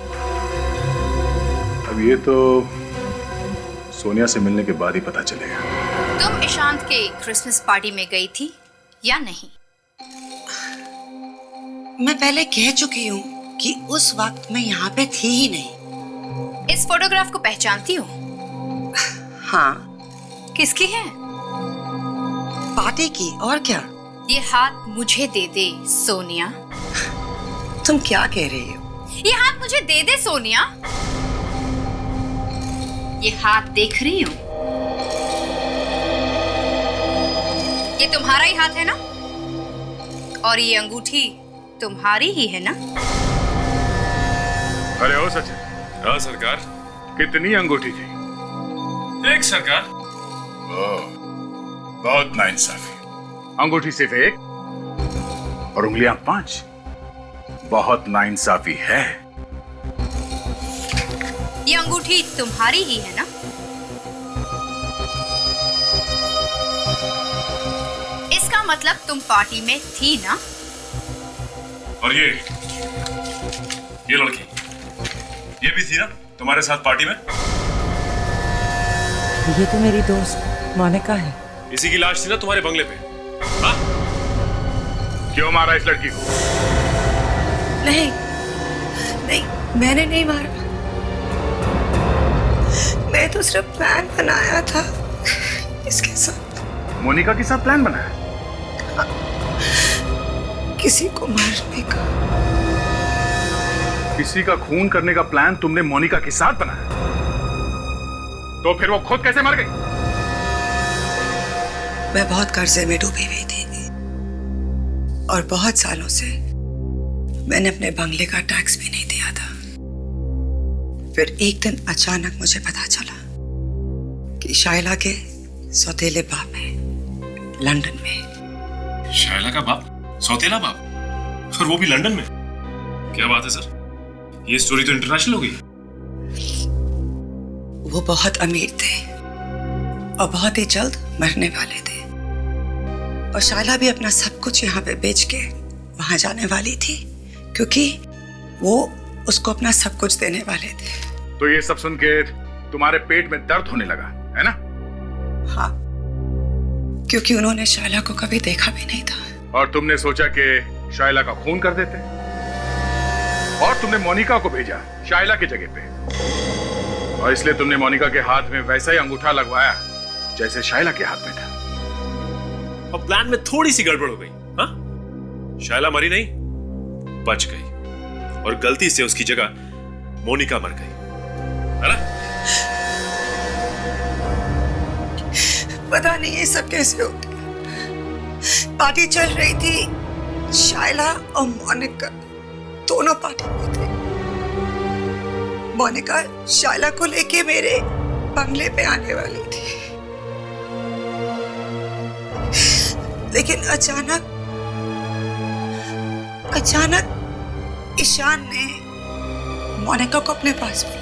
Speaker 6: अब ये तो सोनिया से मिलने के बाद ही पता चलेगा।
Speaker 14: तुम ईशांत के क्रिसमस पार्टी में गई थी या नहीं?
Speaker 18: मैं पहले कह चुकी हूँ कि उस वक्त मैं यहाँ पे थी ही नहीं।
Speaker 14: इस फोटोग्राफ को पहचानती हो?
Speaker 18: हाँ।
Speaker 14: किसकी है?
Speaker 18: पार्टी की, और क्या?
Speaker 14: ये हाथ मुझे दे दे सोनिया।
Speaker 18: तुम क्या कह रही हो?
Speaker 14: ये हाथ मुझे दे दे सोनिया। ये हाथ देख रही हो? ये तुम्हारा ही हाथ है ना? और ये अंगूठी तुम्हारी ही है ना?
Speaker 6: अरे ओ सचिन।
Speaker 8: हाँ सरकार।
Speaker 6: कितनी अंगूठी थी?
Speaker 8: एक सरकार।
Speaker 6: बहुत नाइंसाफी। अंगूठी सिर्फ एक और उंगलियां 5। बहुत नाइंसाफी है।
Speaker 14: ये अंगूठी तुम्हारी ही है ना? इसका मतलब तुम पार्टी में थी ना?
Speaker 8: और ये लड़की, ये भी थी ना तुम्हारे साथ पार्टी में?
Speaker 18: ये तो मेरी दोस्त मोनिका है।
Speaker 8: इसी की लाश थी ना तुम्हारे बंगले पे? हाँ?
Speaker 6: क्यों मारा इस लड़की को?
Speaker 18: नहीं नहीं, मैंने नहीं मारा। मैं तो सिर्फ प्लान बनाया था इसके साथ।
Speaker 6: मोनिका के साथ प्लान बनाया?
Speaker 18: किसी को मारने का।
Speaker 6: किसी का खून करने का प्लान तुमने मोनिका के साथ बनाया? तो फिर वो खुद कैसे मर गई?
Speaker 18: मैं बहुत कर्जे में डूबी हुई थी और बहुत सालों से मैंने अपने बंगले का टैक्स भी नहीं दिया था। फिर एक दिन अचानक मुझे पता चला कि शाइला के सौतेले बाप है लंदन में।
Speaker 8: शाइला का बाप? सौतेला बाप? और वो भी लंदन में? क्या बात है सर, ये स्टोरी तो इंटरनेशनल हो गई।
Speaker 18: वो बहुत अमीर थे और बहुत ही जल्द मरने वाले थे और शाइला भी अपना सब कुछ यहाँ पे बेच के वहां जाने वाली थी क्योंकि वो उसको अपना सब कुछ देने वाले थे।
Speaker 6: तो ये सब सुन के तुम्हारे पेट में दर्द होने लगा है ना?
Speaker 18: हाँ, क्योंकि उन्होंने शाइला को कभी देखा भी नहीं था।
Speaker 6: और तुमने सोचा कि शाइला का खून कर देते और तुमने मोनिका को भेजा शाइला की जगह पे और इसलिए तुमने मोनिका के हाथ में वैसा ही अंगूठा लगवाया जैसे शाइला के हाथ में था।
Speaker 8: और प्लान में थोड़ी सी गड़बड़ हो गई। हाँ? शाइला मरी नहीं, बच गई और गलती से उसकी जगह मोनिका मर गई, है ना?
Speaker 18: पता नहीं ये सब कैसे हो गया। पार्टी चल रही थी, शाइला और मोनिका दोनों पार्टी में थे। मोनिका शाइला को लेके मेरे बंगले पे आने वाली थी, लेकिन अचानक ईशान ने मोनिका को अपने पास बुलाया।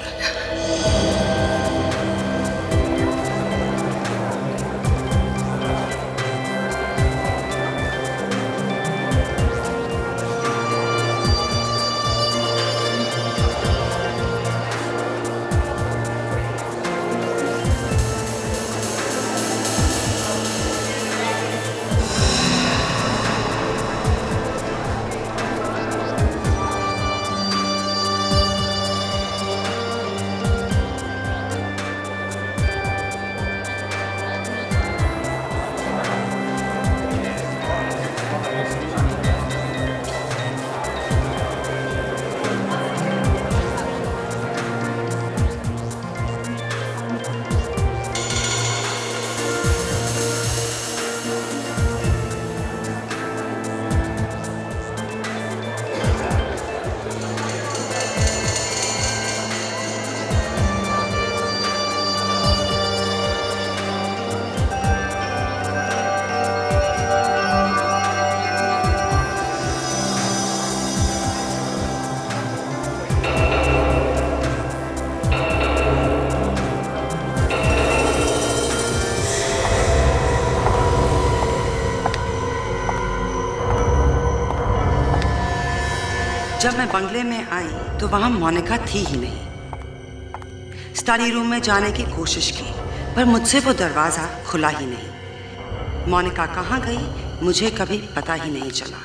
Speaker 18: जब मैं बंगले में आई तो वहां मोनिका थी ही नहीं। स्टडी रूम में जाने की कोशिश की पर मुझसे वो दरवाज़ा खुला ही नहीं। मोनिका कहाँ गई मुझे कभी पता ही नहीं चला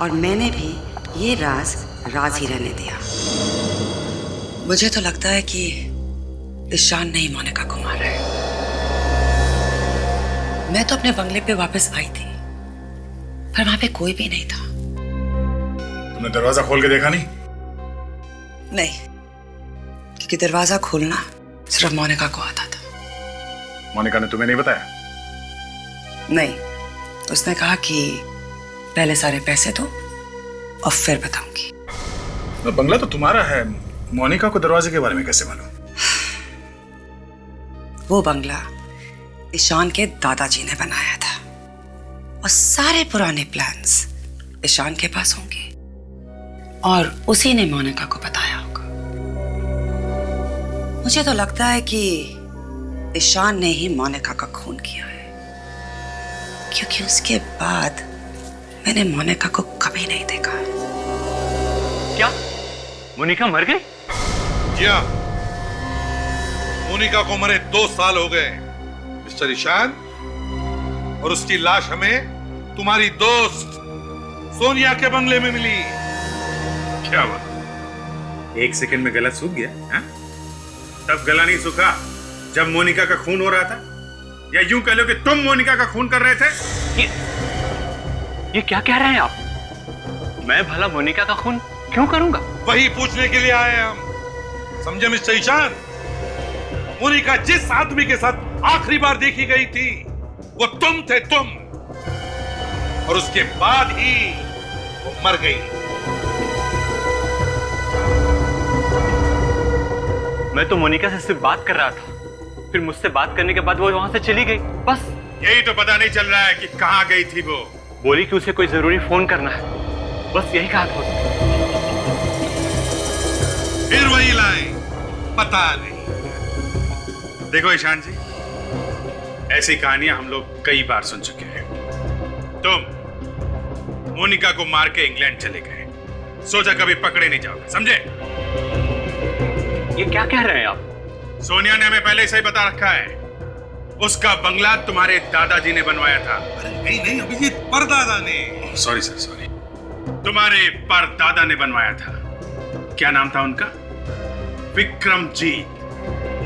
Speaker 18: और मैंने भी ये राज ही रहने दिया। मुझे तो लगता है कि ईशान ने ही मोनिका को मारा है। मैं तो अपने बंगले पे वापस आई थी पर वहां पे कोई भी नहीं था।
Speaker 6: तुमने दरवाजा खोल के देखा नहीं?
Speaker 18: नहीं, क्योंकि दरवाजा खोलना सिर्फ मोनिका को आता था।
Speaker 6: मोनिका ने तुम्हें नहीं बताया?
Speaker 18: नहीं, उसने कहा कि पहले सारे पैसे दो और फिर बताऊंगी।
Speaker 6: तो बंगला तो तुम्हारा है, मोनिका को दरवाजे के बारे में कैसे मालूम?
Speaker 18: वो बंगला ईशान के दादाजी ने बनाया था और सारे पुराने प्लान्स ईशान के पास होंगे और उसी ने मोनिका को बताया होगा। मुझे तो लगता है कि ईशान ने ही मोनिका का खून किया है, क्योंकि उसके बाद मैंने मोनिका को कभी नहीं देखा।
Speaker 21: क्या मोनिका मर गई?
Speaker 5: जी हाँ, मोनिका को मरे 2 साल हो गए मिस्टर ईशान, और उसकी लाश हमें तुम्हारी दोस्त सोनिया के बंगले में मिली।
Speaker 6: क्या हुआ? 1 सेकंड में गला सूख गया? हा? तब गला नहीं सूखा जब मोनिका का खून हो रहा था, या यूं कह लो कि तुम मोनिका का खून कर रहे थे।
Speaker 21: ये क्या कह रहे हैं आप? मैं भला मोनिका का खून क्यों करूंगा?
Speaker 5: वही पूछने के लिए आए हैं हम, समझे मिस्टर ईशान? मोनिका जिस आदमी के साथ आखिरी बार देखी गई थी वो तुम थे, तुम, और उसके बाद ही वो मर गई।
Speaker 21: मैं तो मोनिका से सिर्फ बात कर रहा था, फिर मुझसे बात करने के बाद वो वहां से चली गई, बस।
Speaker 6: यही तो पता नहीं चल रहा है कि कहां गई थी वो।
Speaker 21: बोली कि उसे कोई जरूरी फोन करना है, बस यही कहा था उसने।
Speaker 5: फिर वही लाइन, पता नहीं।
Speaker 6: देखो ईशान जी, ऐसी कहानियां हम लोग कई बार सुन चुके हैं। तुम मोनिका को मार के इंग्लैंड चले गए, सोचा कभी पकड़े नहीं जाओगे, समझे?
Speaker 21: ये क्या कह रहे हैं आप?
Speaker 6: सोनिया ने हमें पहले से ही बता रखा है, उसका बंगला तुम्हारे दादाजी ने बनवाया था।
Speaker 5: नहीं अभिजीत, परदादा ने।
Speaker 6: Sorry sir, sorry. तुम्हारे परदादा ने बनवाया था। क्या नाम था उनका? विक्रमजीत।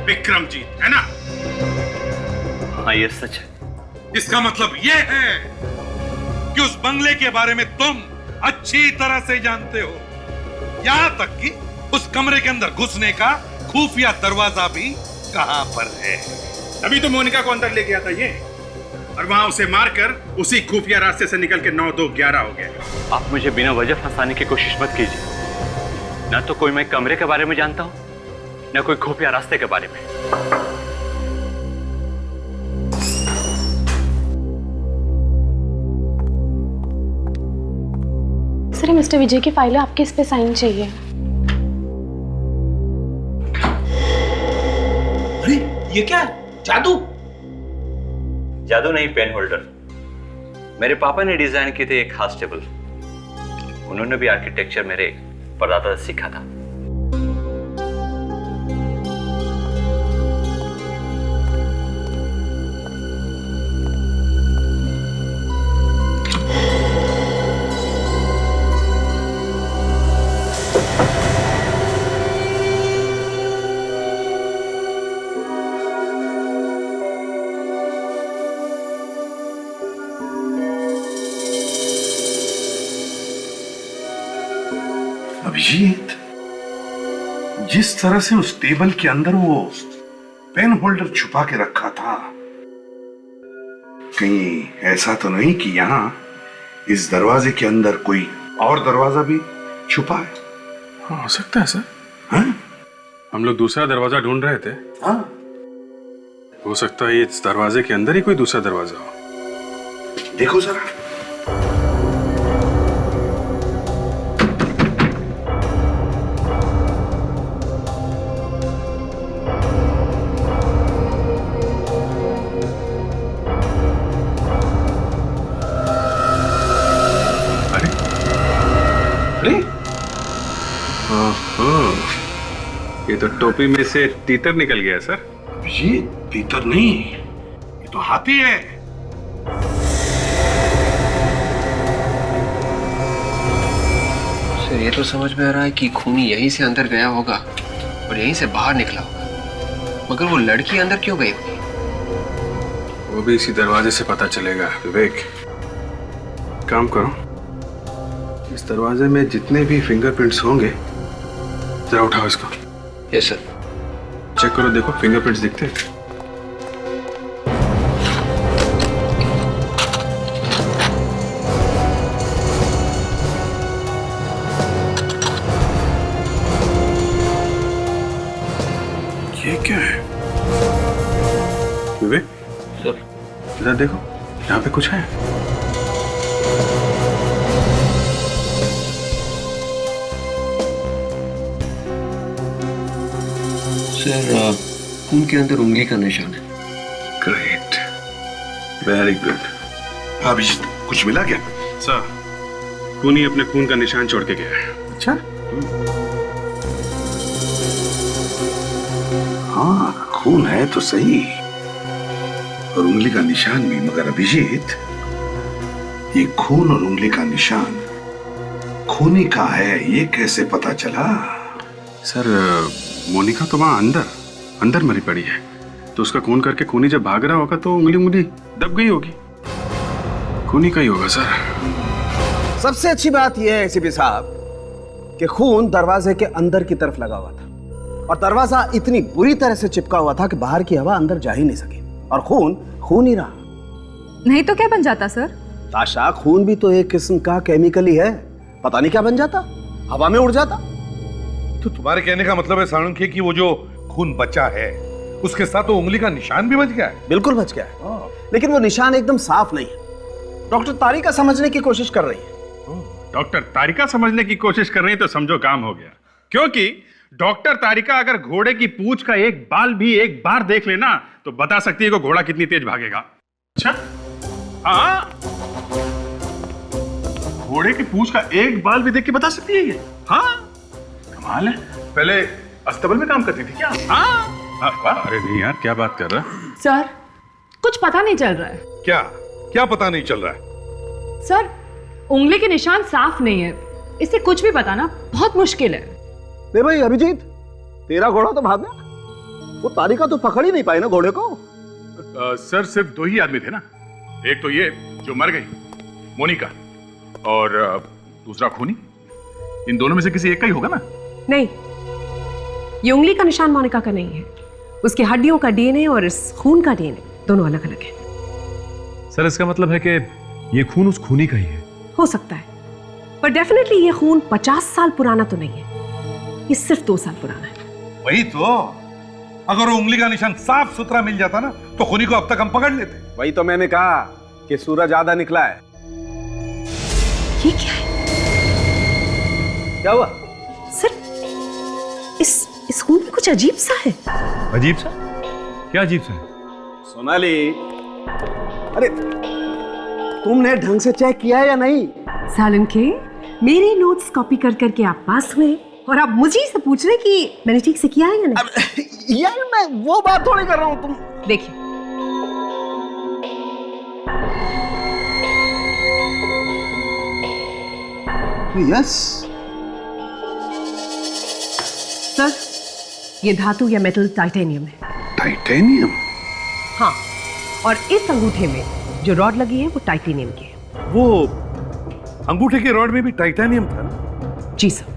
Speaker 6: विक्रमजीत, है ना?
Speaker 21: हाँ, ये सच है।
Speaker 5: इसका मतलब ये है कि उस बंगले के बारे में तुम अच्छी तरह से जानते हो, यहां तक कि उस कमरे के अंदर घुसने का खुफिया दरवाजा भी कहां पर है।
Speaker 6: अभी तो मोनिका को अंदर ले गया था ये, और वहां उसे मारकर उसी खुफिया रास्ते से निकल के 9-2-11 हो गया।
Speaker 21: आप मुझे बिना वजह फंसाने की कोशिश मत कीजिए। ना तो कोई मैं कमरे के बारे में जानता हूं, ना कोई खुफिया रास्ते के बारे में।
Speaker 2: सर, मिस्टर विजय की फाइल है, आपके इस पे साइन चाहिए।
Speaker 7: अरे ये क्या है? जादू?
Speaker 21: जादू नहीं, पेन होल्डर। मेरे पापा ने डिजाइन की थी एक खास टेबल। उन्होंने भी आर्किटेक्चर मेरे परदादा से सीखा था।
Speaker 5: अभिजीत, जिस तरह से उस टेबल के अंदर वो पेन होल्डर छुपा के रखा था, कहीं ऐसा तो नहीं कि यहां इस दरवाजे के अंदर कोई और दरवाजा भी छुपा है?
Speaker 6: हाँ, हो सकता है सर।
Speaker 5: हाँ?
Speaker 6: हम लोग दूसरा दरवाजा ढूंढ रहे थे।
Speaker 5: हाँ?
Speaker 6: हो सकता है इस दरवाजे के अंदर ही कोई दूसरा दरवाजा हो।
Speaker 5: देखो जरा।
Speaker 6: ये तो टोपी में से तीतर निकल गया सर।
Speaker 5: ये तीतर नहीं, ये तो हाथी है।
Speaker 9: सर, ये तो समझ में आ रहा है कि खूनी यहीं से अंदर गया होगा और यहीं से बाहर निकला होगा, मगर वो लड़की अंदर क्यों गई होगी?
Speaker 6: वो भी इसी दरवाजे से पता चलेगा। विवेक, काम करो, इस दरवाजे में जितने भी फिंगरप्रिंट्स होंगे जरा उठाओ इसको।
Speaker 9: Yes sir.
Speaker 6: चेक करो, देखो फिंगरप्रिंट्स दिखते हैं। क्या है? विवेक सर, इधर देखो, यहाँ पे कुछ है।
Speaker 9: सर, खून के अंदर उंगली का निशान है।
Speaker 6: Great, very good.
Speaker 5: अभिजीत, कुछ मिला क्या?
Speaker 6: सर, खूनी अपने खून का निशान छोड़ के गया है।
Speaker 5: अच्छा? हाँ, खून है तो सही, और उंगली का निशान भी, मगर अभिजीत, ये खून और उंगली का निशान खूनी का है, ये कैसे पता चला?
Speaker 6: सर, मोनिका तो वहां अंदर मरी पड़ी है, तो उसका खून करके खूनी जब भाग रहा होगा तो उंगली दब गई होगी। खूनी का ही होगा सर।
Speaker 10: सबसे अच्छी बात यह है एसीपी साहब कि खून दरवाजे के अंदर की तरफ लगा हुआ था, और दरवाजा इतनी बुरी तरह से चिपका हुआ था कि बाहर की हवा अंदर जा ही नहीं सकी, और खून ही रहा।
Speaker 11: नहीं तो क्या बन जाता सर?
Speaker 10: ताशा, खून भी तो एक किस्म का केमिकल ही है, पता नहीं क्या बन जाता, हवा में उड़ जाता।
Speaker 5: तो तुम्हारे कहने का मतलब है साणुख्य कि वो जो खून बचा है उसके साथ तो उंगली का निशान भी बच गया है?
Speaker 10: बिल्कुल बच गया है, लेकिन वो निशान एकदम साफ नहीं है। डॉक्टर तारिका समझने की कोशिश कर रही है।
Speaker 6: डॉक्टर तारिका समझने की कोशिश कर रही है तो समझो काम हो गया, क्योंकि डॉक्टर तारिका अगर घोड़े की पूंछ का एक बाल भी एक बार देख लेना तो बता सकती है कि घोड़ा कितनी तेज भागेगा। अच्छा, हाँ, घोड़े की पूंछ का एक बाल भी देख के बता सकती है ये? हाँ, कमाल है। पहले अस्तबल में काम करती थी क्या? हाँ। अरे नहीं यार, क्या बात कर रहा है?
Speaker 12: सर, कुछ पता नहीं चल रहा है।
Speaker 5: क्या पता नहीं चल रहा है?
Speaker 12: सर, उंगली के निशान साफ नहीं है, इससे कुछ भी बताना बहुत मुश्किल है।
Speaker 10: नहीं भाई अभिजीत, तेरा घोड़ा तो भाग गया, वो तारिका तो पकड़ ही नहीं पाई ना घोड़े को।
Speaker 6: सर, सिर्फ 2 ही आदमी थे ना, एक तो ये जो मर गई मोनिका, और दूसरा खूनी। इन दोनों में से किसी एक का ही होगा ना?
Speaker 12: नहीं, ये उंगली का निशान मोनिका का नहीं है, उसकी हड्डियों का डीएनए और इस खून का डीएनए दोनों अलग अलग है।
Speaker 8: सर, इसका मतलब है कि ये खून उस खूनी का ही है?
Speaker 12: हो सकता है, पर डेफिनेटली ये खून 50 साल पुराना तो नहीं है, ये सिर्फ 2 साल पुराना है।
Speaker 5: वही तो, अगर वो उंगली का निशान साफ सुथरा मिल जाता ना तो खूनी को अब तक हम पकड़ लेते।
Speaker 10: वही तो मैंने कहा कि सूरज आधा निकला है।
Speaker 12: ये क्या है?
Speaker 10: क्या हुआ?
Speaker 12: सर, इस खून में कुछ अजीब सा है।
Speaker 8: अजीब सा? क्या अजीब सा है?
Speaker 10: सोनाली, अरे तुमने ढंग से चेक किया है या नहीं?
Speaker 12: सालुंखे, मेरे नोट्स कॉपी कर करके आप पास हुए और आप मुझे से पूछ रहे कि मैंने ठीक से किया है या नहीं?
Speaker 10: यार मैं वो बात थोड़ी कर रहा हूं, तुम
Speaker 12: देखिए।
Speaker 10: यस
Speaker 12: सर, ये धातु या मेटल टाइटेनियम है।
Speaker 5: टाइटेनियम?
Speaker 12: हाँ, और इस अंगूठे में जो रॉड लगी है वो टाइटेनियम की है।
Speaker 5: वो अंगूठे के रॉड में भी टाइटेनियम था ना?
Speaker 12: जी सर।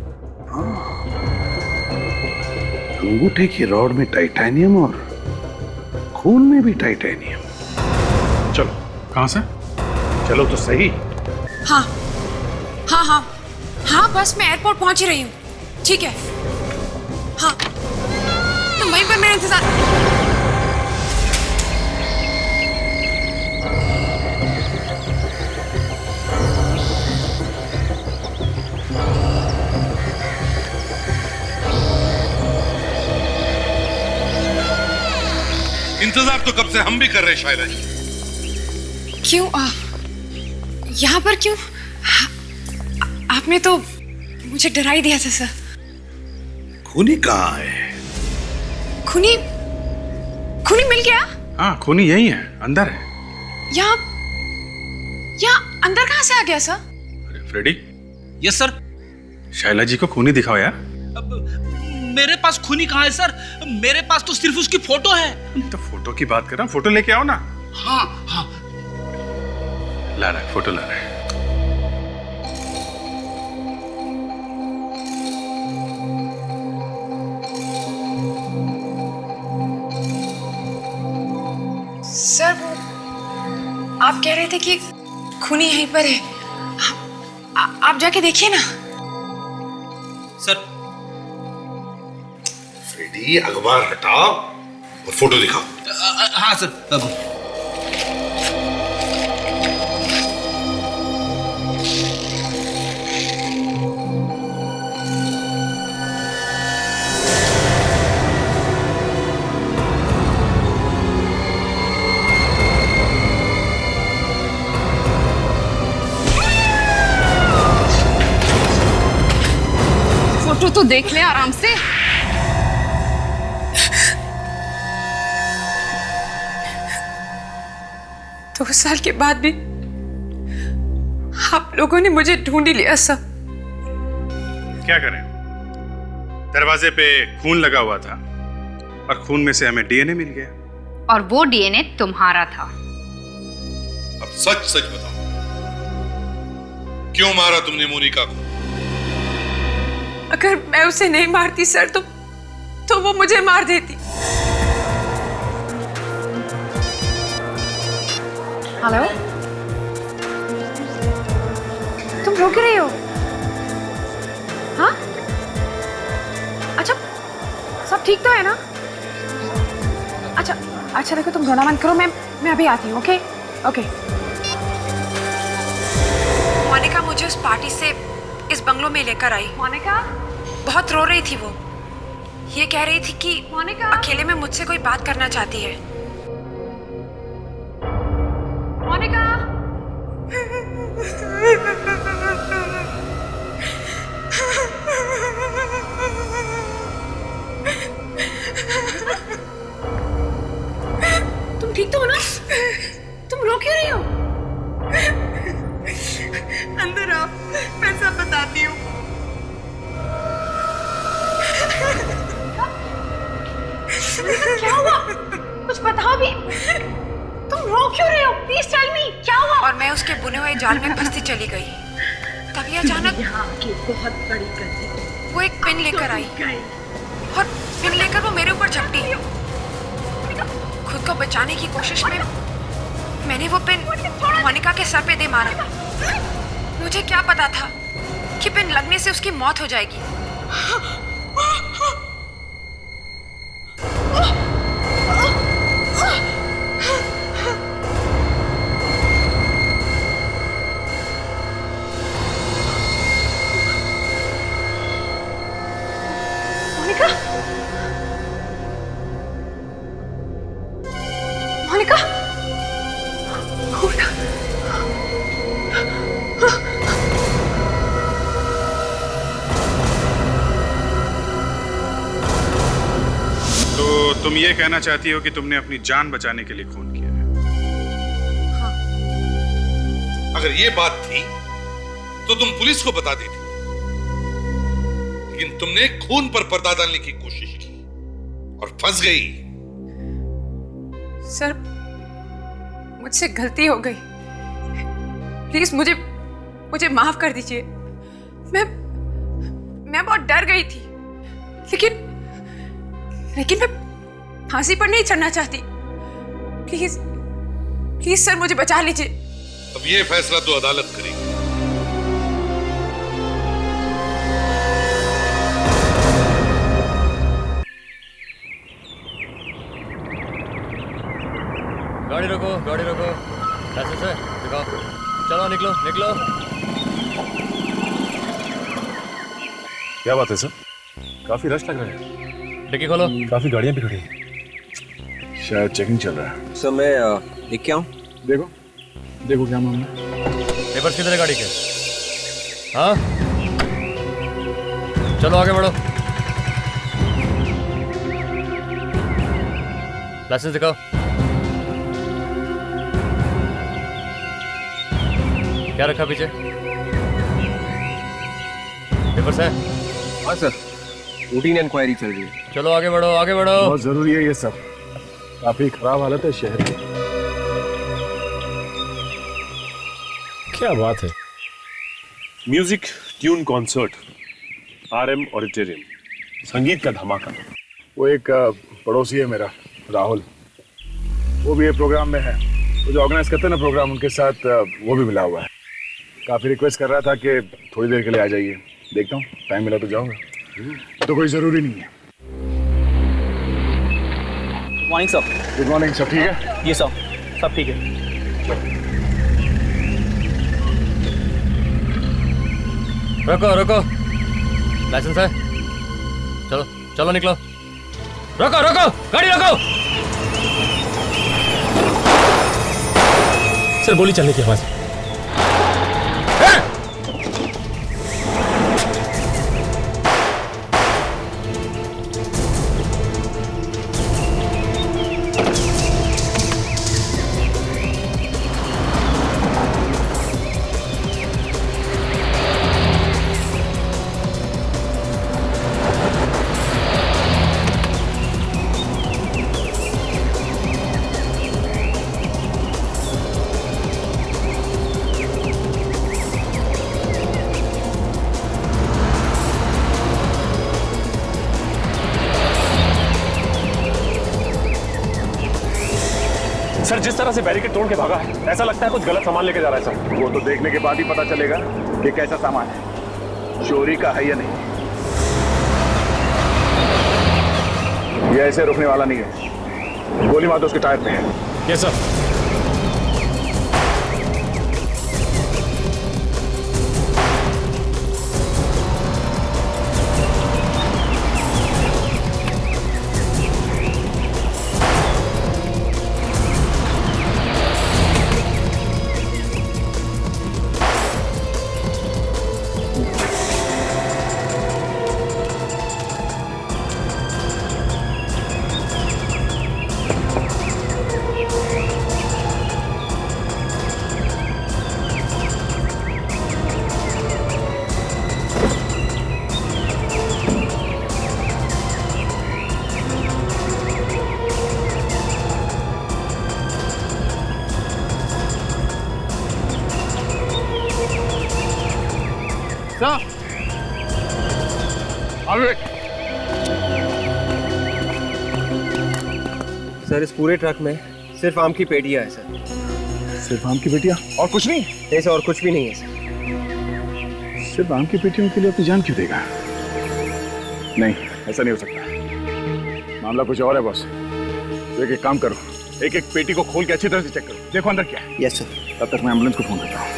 Speaker 5: अंगूठे की रॉड में टाइटेनियम और खून में भी टाइटेनियम। चलो।
Speaker 6: कहां से?
Speaker 5: चलो तो सही।
Speaker 13: हाँ हाँ हाँ हाँ, बस मैं एयरपोर्ट पहुंच ही रही हूँ। ठीक है, हाँ, तुम वहीं पर मेरा इंतजार।
Speaker 5: इंतजार तो कब से हम भी कर रहे शायला जी।
Speaker 13: क्यों? यहाँ पर क्यों? आपने तो मुझे डरा ही दिया था सर।
Speaker 5: खूनी कहाँ है?
Speaker 13: खूनी मिल गया?
Speaker 6: हाँ, खूनी यही है, अंदर है।
Speaker 13: यहाँ अंदर कहाँ से आ गया सर?
Speaker 6: अरे Freddy.
Speaker 7: Yes sir.
Speaker 6: Shaila ji को खूनी दिखाओ यार।
Speaker 7: मेरे पास खूनी कहाँ है सर? मेरे पास तो सिर्फ उसकी फोटो है।
Speaker 6: तो फोटो की बात कर रहा हूँ, फोटो लेके आओ ना।
Speaker 7: हाँ हाँ,
Speaker 6: ला रहा है, फोटो ला रहा है।
Speaker 13: सर, वो आप कह रहे थे कि खूनी यहीं पर है। आप जाके देखिए ना।
Speaker 7: सर।
Speaker 5: फ्रेडी, अखबार हटाओ। और फोटो दिखाओ।
Speaker 7: हाँ सर।
Speaker 19: फोटो तो देख ले आराम से।
Speaker 13: दो साल के बाद भी आप लोगों ने मुझे ढूंढ ही लिया सर।
Speaker 6: क्या करें, दरवाजे पे खून लगा हुआ था और खून में से हमें डीएनए मिल गया।
Speaker 14: और वो डीएनए तुम्हारा था।
Speaker 5: अब सच सच बताओ, क्यों मारा तुमने मोनिका को?
Speaker 13: अगर मैं उसे नहीं मारती सर तो वो मुझे मार देती। हेलो, तुम रो क्यों रही हो? हाँ, अच्छा सब ठीक तो है ना? अच्छा देखो, तुम रोना मत करो, मैं अभी आती हूँ। Okay okay. मोनिका मुझे उस पार्टी से इस बंगलो में लेकर आई। मोनिका बहुत रो रही थी। वो ये कह रही थी कि मोनिका अकेले में मुझसे कोई बात करना चाहती है। मोनिका तुम ठीक तो हो ना? तुम रो क्यों रही हो? अंदर आओ, मैं सब बताती हूँ। क्या हुआ? कुछ बताओ भी। तुम रो क्यों रहे हो? प्लीज टेल मी, क्या हुआ? और मैं उसके बुने हुए जाल में फंसती चली गई। तभी अचानक बहुत बड़ी गलती, वो एक पिन लेकर आई और पिन लेकर वो मेरे ऊपर झपटी। खुद को बचाने की कोशिश में मैंने वो पिन मोनिका के सर पे दे मारा। मुझे क्या पता था कि पिन लगने से उसकी मौत हो जाएगी। मोनिका,
Speaker 6: तो तुम ये कहना चाहती हो कि तुमने अपनी जान बचाने के लिए खून किया है?
Speaker 5: हाँ। अगर ये बात थी तो तुम पुलिस को बता देती, लेकिन तुमने खून पर पर्दा डालने की कोशिश की और फंस गई।
Speaker 13: सर, मुझसे गलती हो गई। प्लीज मुझे माफ कर दीजिए। मैं बहुत डर गई थी, लेकिन मैं फांसी पर नहीं चढ़ना चाहती। प्लीज सर, मुझे बचा लीजिए।
Speaker 5: अब ये फैसला तो अदालत करेगी।
Speaker 1: गाड़ी रोको। लाइसेंस है, दिखाओ। चलो निकलो।
Speaker 6: क्या बात है सर, काफी रश लग रहा है।
Speaker 1: डिक्की खोलो।
Speaker 6: काफी गाड़ियां भी खड़ी हैं। शायद चेकिंग चल रहा है।
Speaker 9: सर मैं देख के आऊं?
Speaker 6: देखो क्या मामला।
Speaker 1: पेपर्स किधर है गाड़ी के? हाँ, चलो आगे बढ़ो। लाइसेंस दिखाओ। क्या रखा पीछे? पेपर्स है?
Speaker 9: हाँ सर, रूटीन इंक्वायरी चल रही है।
Speaker 1: चलो आगे बढ़ो।
Speaker 6: बहुत जरूरी है ये सब, काफी खराब हालत है शहर की।
Speaker 8: क्या बात है। Music tune concert, RM auditorium, संगीत का धमाका।
Speaker 6: वो एक पड़ोसी है मेरा, राहुल, वो भी ये प्रोग्राम में है। वो जो ऑर्गेनाइज करते हैं ना प्रोग्राम, उनके साथ वो भी मिला हुआ है। काफी रिक्वेस्ट कर रहा था कि थोड़ी देर के लिए आ जाइए। देखता हूँ, टाइम मिला तो जाऊंगा। तो कोई जरूरी नहीं है।
Speaker 15: Morning sir.
Speaker 6: गुड मॉर्निंग, सब ठीक है?
Speaker 15: ये सर, सब ठीक है।
Speaker 1: रुको रुको, लाइसेंस है? चलो चलो निकलो। रुको रुको, गाड़ी रुको।
Speaker 15: सर गोली चलने की आवाज।
Speaker 22: सर जिस तरह से बैरिकेड तोड़ के भागा है, ऐसा लगता है कुछ गलत सामान लेके जा रहा है सर।
Speaker 6: वो तो देखने के बाद ही पता चलेगा कि कैसा सामान है, चोरी का है या नहीं। ये ऐसे रुकने वाला नहीं है। गोली मार दो उसके टायर पे।
Speaker 22: Yes sir.
Speaker 9: सर इस पूरे ट्रक में सिर्फ आम की पेटियां है सर।
Speaker 6: सिर्फ आम की पेटियां और कुछ नहीं?
Speaker 9: नहीं सर, और कुछ भी नहीं है सर।
Speaker 6: सिर्फ आम की पेटियों के लिए अपनी जान क्यों देगा? नहीं, ऐसा नहीं हो सकता। मामला कुछ और है बॉस। तो एक काम करो, एक एक पेटी को खोल के अच्छी तरह से चेक करो, देखो अंदर क्या है।
Speaker 9: Yes sir.
Speaker 6: तब तक मैं एम्बुलेंस को फोन करता हूँ।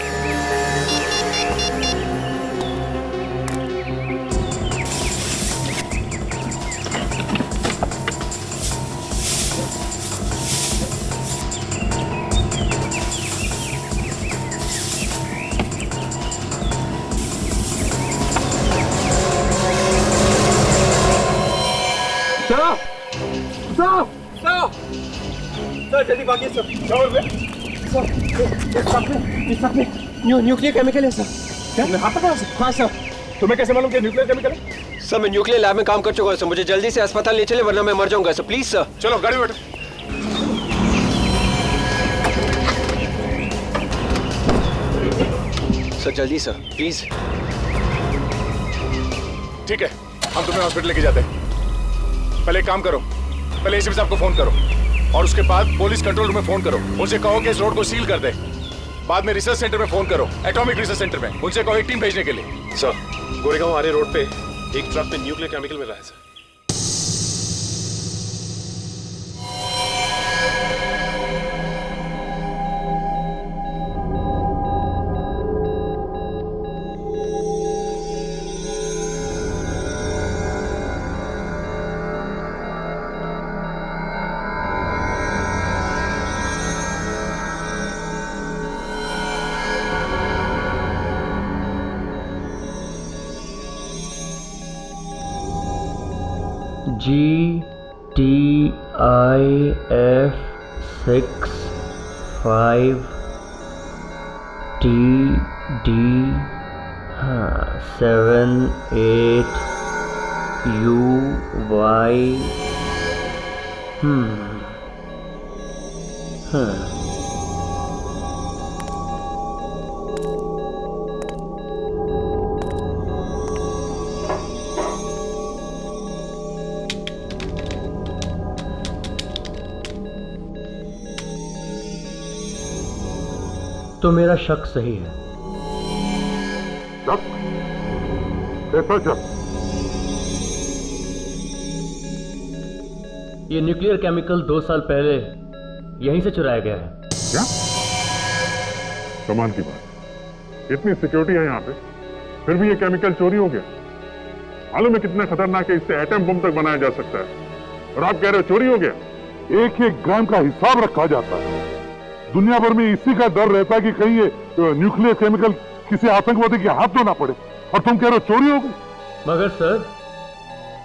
Speaker 9: सर जल्दी भागिए सर। न्यूक्लियर केमिकल है सर।
Speaker 6: क्या?
Speaker 9: हाँ सर।
Speaker 6: तुम्हें कैसे मालूम कि न्यूक्लियर केमिकल है?
Speaker 9: सर मैं न्यूक्लियर लैब में काम कर चुका हूँ सर। मुझे जल्दी से अस्पताल ले चले वरना मैं मर जाऊंगा सर। Please sir.
Speaker 6: चलो गाड़ी में बैठो।
Speaker 9: सर जल्दी सर प्लीज।
Speaker 6: ठीक है, हम तुम्हें हॉस्पिटल लेके जाते हैं। पहले एक काम करो, पहले एसीपी साहब को फोन करो और उसके बाद पुलिस कंट्रोल रूम में फोन करो। उनसे कहो कि इस रोड को सील कर दे। बाद में रिसर्च सेंटर में फोन करो, एटॉमिक रिसर्च सेंटर में। उनसे कहो एक टीम भेजने के लिए।
Speaker 22: सर गोरेगांव आरे रोड पे एक ट्रक में न्यूक्लियर केमिकल मिल रहा है सर।
Speaker 23: GTIF 65TD 78UY। तो मेरा शक सही है। ये न्यूक्लियर केमिकल 2 साल पहले यहीं से चुराया गया है।
Speaker 6: क्या? कमाल की बात, इतनी सिक्योरिटी है यहाँ पे, फिर भी ये केमिकल चोरी हो गया। मालूम है कितना खतरनाक है, इससे एटम बम तक बनाया जा सकता है, और आप कह रहे हो चोरी हो गया? एक एक ग्राम का हिसाब रखा जाता है। दुनिया भर में इसी का डर रहता है कि कहीं ये न्यूक्लियर केमिकल किसी आतंकवादी के हाथ तो ना पड़े, और तुम कह रहे हो चोरी हो गई।
Speaker 23: मगर सर,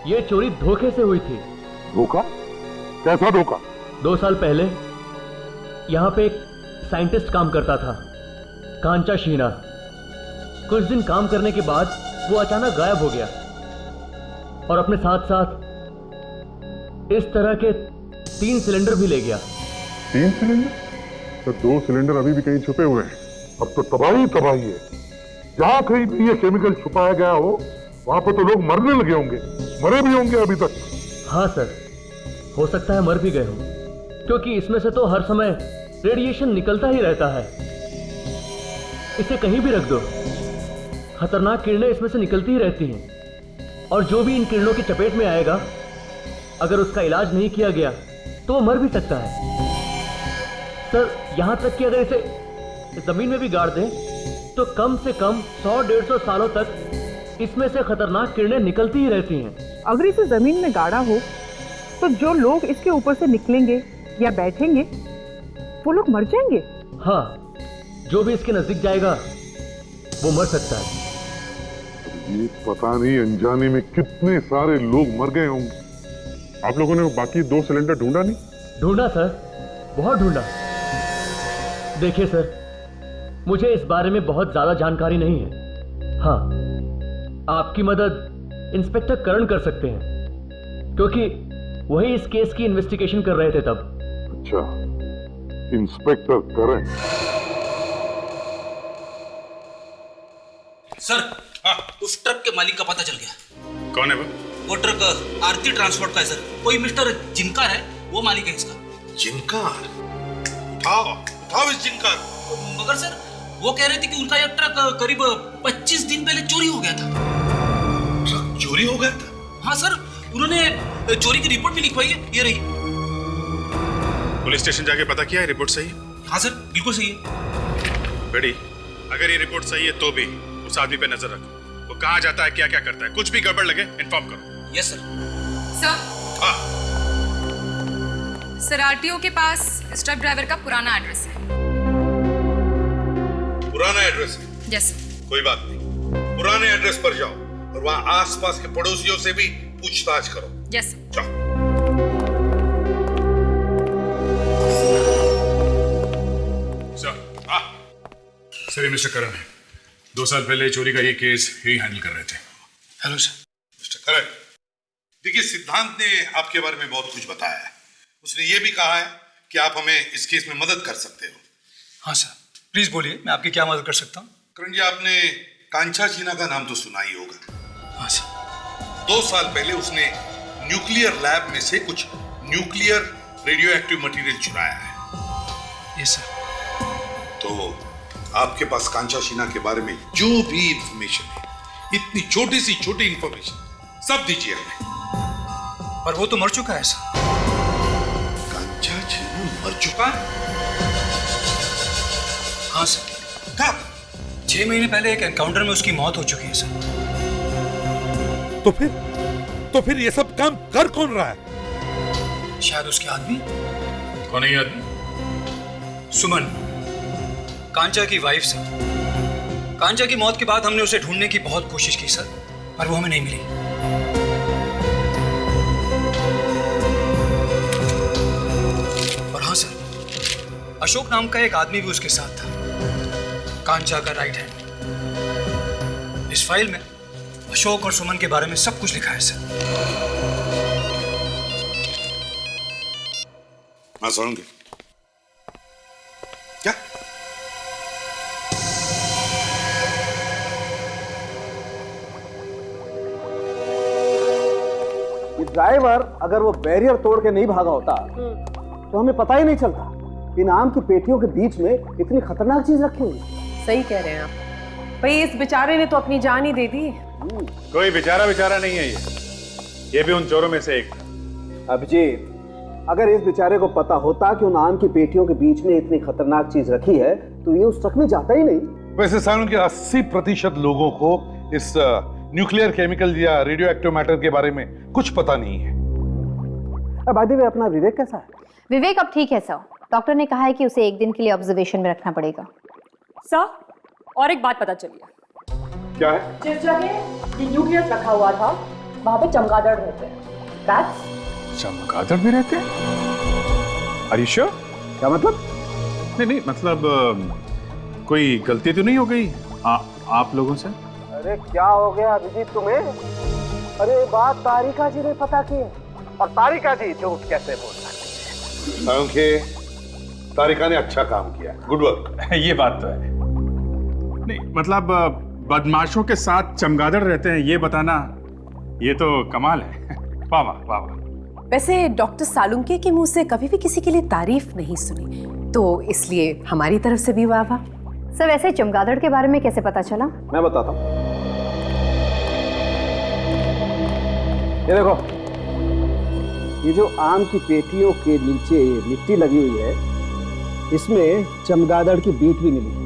Speaker 23: ये चोरी धोखे से हुई थी।
Speaker 6: धोखा? कैसा धोखा?
Speaker 23: 2 साल पहले यहाँ पे एक साइंटिस्ट काम करता था, कांचा शीना। कुछ दिन काम करने के बाद वो अचानक गायब हो गया, और अपने साथ साथ इस तरह के 3 सिलेंडर भी ले गया।
Speaker 6: 3 सिलेंडर? तो 2 सिलेंडर अभी भी कहीं छुपे हुए हैं। अब तो तबाही है। जहां कहीं भी ये केमिकल छुपाया गया हो, वहां पर तो लोग मरने लगे होंगे, मरे भी होंगे अभी तक।
Speaker 23: हाँ सर, हो सकता है मर भी गए हों, क्योंकि इसमें से तो हर समय रेडिएशन निकलता ही रहता है। इसे कहीं भी रख दो, खतरनाक किरणें इसमें से निकलती ही रहती हैं, और जो भी इन किरणों की चपेट में आएगा, अगर उसका इलाज नहीं किया गया तो वो मर भी सकता है। सर, यहां तक कि अगर इसे जमीन में भी गाड़ दें तो कम से कम 100-150 सालों तक इसमें से खतरनाक किरणें निकलती ही रहती हैं।
Speaker 12: अगर इसे जमीन में गाड़ा हो तो जो लोग इसके ऊपर से निकलेंगे या बैठेंगे वो लोग मर जाएंगे।
Speaker 23: हाँ, जो भी इसके नजदीक जाएगा वो मर सकता है।
Speaker 6: ये पता नहीं अनजाने में कितने सारे लोग मर गए होंगे। आप लोगों ने बाकी 2 सिलेंडर ढूंढा नहीं?
Speaker 23: ढूंढा सर, बहुत ढूंढा। देखिए सर, मुझे इस बारे में बहुत ज्यादा जानकारी नहीं है। हाँ, आपकी मदद इंस्पेक्टर करण कर सकते हैं, क्योंकि वही इस केस की इन्वेस्टिगेशन कर रहे थे तब।
Speaker 6: अच्छा, इंस्पेक्टर करण।
Speaker 7: सर, उस ट्रक के मालिक का पता चल गया।
Speaker 6: कौन है
Speaker 7: वो ट्रक आरती ट्रांसपोर्ट का है सर। कोई मिस्टर जिनकार है, वो मालिक है इसका।
Speaker 5: जिनकार? उठाओ इस जिनकार।
Speaker 7: मगर सर, वो कह रहे थे कि उनका यह ट्रक करीब 25 दिन पहले चोरी हो गया था।
Speaker 5: ट्रक चोरी हो गया था?
Speaker 7: हाँ सर, उन्होंने चोरी की रिपोर्ट भी लिखवाई है, ये रही।
Speaker 6: पुलिस स्टेशन जाके पता किया है, रिपोर्ट सही है?
Speaker 7: हाँ सर, बिल्कुल सही है।
Speaker 6: बेटी, अगर ये रिपोर्ट सही है तो भी उस आदमी पे नजर रखो। वो कहाँ जाता है, क्या क्या करता है, कुछ भी गड़बड़ लगे इन्फॉर्म करो।
Speaker 7: Yes sir.
Speaker 19: सर, आरटीओ के पास इस ट्रक ड्राइवर का पुराना एड्रेस है।
Speaker 5: पुराना एड्रेस है?
Speaker 19: यस।
Speaker 5: कोई बात नहीं, पुराने एड्रेस पर जाओ और वहां आसपास के पड़ोसियों से भी पूछताछ करो।
Speaker 19: यस।
Speaker 5: जाओ।
Speaker 6: सर, मिस्टर करण है। 2 साल पहले चोरी का ये केस यही हैंडल कर रहे थे।
Speaker 5: Hello sir. मिस्टर करण, देखिए, सिद्धांत ने आपके बारे में बहुत कुछ बताया है। उसने ये भी कहा है कि आप हमें इस केस में मदद कर सकते हो।
Speaker 4: हाँ सर, प्लीज बोलिए, मैं आपकी क्या मदद कर सकता हूँ?
Speaker 5: करण जी, आपने कांचा शीना का नाम तो सुना ही होगा।
Speaker 4: हाँ सर।
Speaker 5: 2 साल पहले उसने न्यूक्लियर लैब में से कुछ न्यूक्लियर रेडियो एक्टिव मटेरियल चुराया है।
Speaker 4: Yes sir.
Speaker 5: तो आपके पास कांचा शीना के बारे में जो भी इंफॉर्मेशन है, इतनी छोटी सी छोटी इंफॉर्मेशन, सब दीजिए हमें।
Speaker 4: पर वो तो मर चुका है सर।
Speaker 5: कांचा शीना मर चुका है?
Speaker 4: हाँ सर। कब? 6 महीने पहले एक एनकाउंटर में उसकी मौत हो चुकी है सर।
Speaker 5: तो फिर ये सब काम कर कौन रहा है?
Speaker 4: शायद उसके आदमी।
Speaker 6: कौन है ये आदमी?
Speaker 4: सुमन, कांचा की वाइफ सर। कांचा की मौत के बाद हमने उसे ढूंढने की बहुत कोशिश की सर, पर वो हमें नहीं मिली। और हाँ सर, अशोक नाम का एक आदमी भी उसके साथ था, कांचा का राइट हैंड। इस फाइल में अशोक और सुमन के बारे में सब कुछ लिखा है सर।
Speaker 5: हाँ, सुनूंगी। क्या?
Speaker 10: ये ड्राइवर अगर वो बैरियर तोड़ के नहीं भागा होता तो हमें पता ही नहीं चलता इन आम की पेटियों के बीच में इतनी खतरनाक चीज रखी हुई।
Speaker 12: सही कह रहे हैं आप भाई, इस बेचारे ने तो अपनी जान ही दे दी।
Speaker 6: कोई बेचारा नहीं है ये भी उन चोरों में से एक था।
Speaker 10: अभिजीत, अगर इस बेचारे को पता होता कि उन आम की पेटियों के बीच में इतनी खतरनाक चीज रखी है तो ये उस ट्रक में जाता ही नहीं।
Speaker 5: वैसे सालों के 80% लोगों को इस न्यूक्लियर केमिकल या रेडियो एक्टिव मैटर के बारे में कुछ पता नहीं है।
Speaker 10: अब आदि में अपना विवेक कैसा है?
Speaker 14: विवेक अब ठीक है सर। डॉक्टर ने कहा है कि उसे 1 दिन के लिए ऑब्जर्वेशन में रखना पड़ेगा।
Speaker 11: सर, और एक बात पता चली है।
Speaker 5: क्या है?
Speaker 11: जिस जगह ये न्यूक्लियस रखा हुआ था वहां पे चमगादड़ रहते हैं।
Speaker 6: चमगादड़ भी रहते हैं? Are you sure?
Speaker 10: क्या मतलब?
Speaker 6: नहीं मतलब कोई गलती तो नहीं हो गई आप लोगों से?
Speaker 10: अरे क्या हो गया अभिजीत तुम्हें? अरे बात तारिका जी ने पता की और तारिका जी झूठ कैसे बोल सकते
Speaker 5: हैं? तारिका ने अच्छा काम किया, गुड वर्क।
Speaker 6: ये बात तो है। नहीं मतलब बदमाशों के साथ चमगादड़ रहते हैं ये बताना, ये तो कमाल है। वाह वाह वाह वाह।
Speaker 12: वैसे डॉक्टर सालुंके के मुंह से कभी भी किसी के लिए तारीफ नहीं सुनी, तो इसलिए हमारी तरफ से भी वाह वाह।
Speaker 14: सर वैसे चमगादड़ के बारे में कैसे पता चला?
Speaker 10: मैं बताता हूँ। ये देखो, ये जो आम की पेटियों के नीचे मिट्टी लगी हुई है, इसमें चमगादड़ की बीट भी मिली है।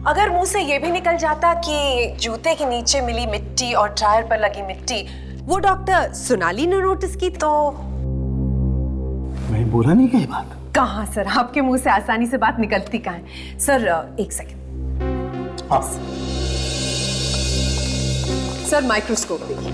Speaker 12: अगर मुंह से ये भी निकल जाता कि जूते के नीचे मिली मिट्टी और टायर पर लगी मिट्टी वो डॉक्टर सोनाली ने नोटिस की तो
Speaker 10: मैं बोला नहीं कही बात।
Speaker 12: कहाँ सर, आपके मुंह से आसानी से बात निकलती कहाँ है। Sir 1 second.
Speaker 10: हाँ।
Speaker 12: सर माइक्रोस्कोप देखिए।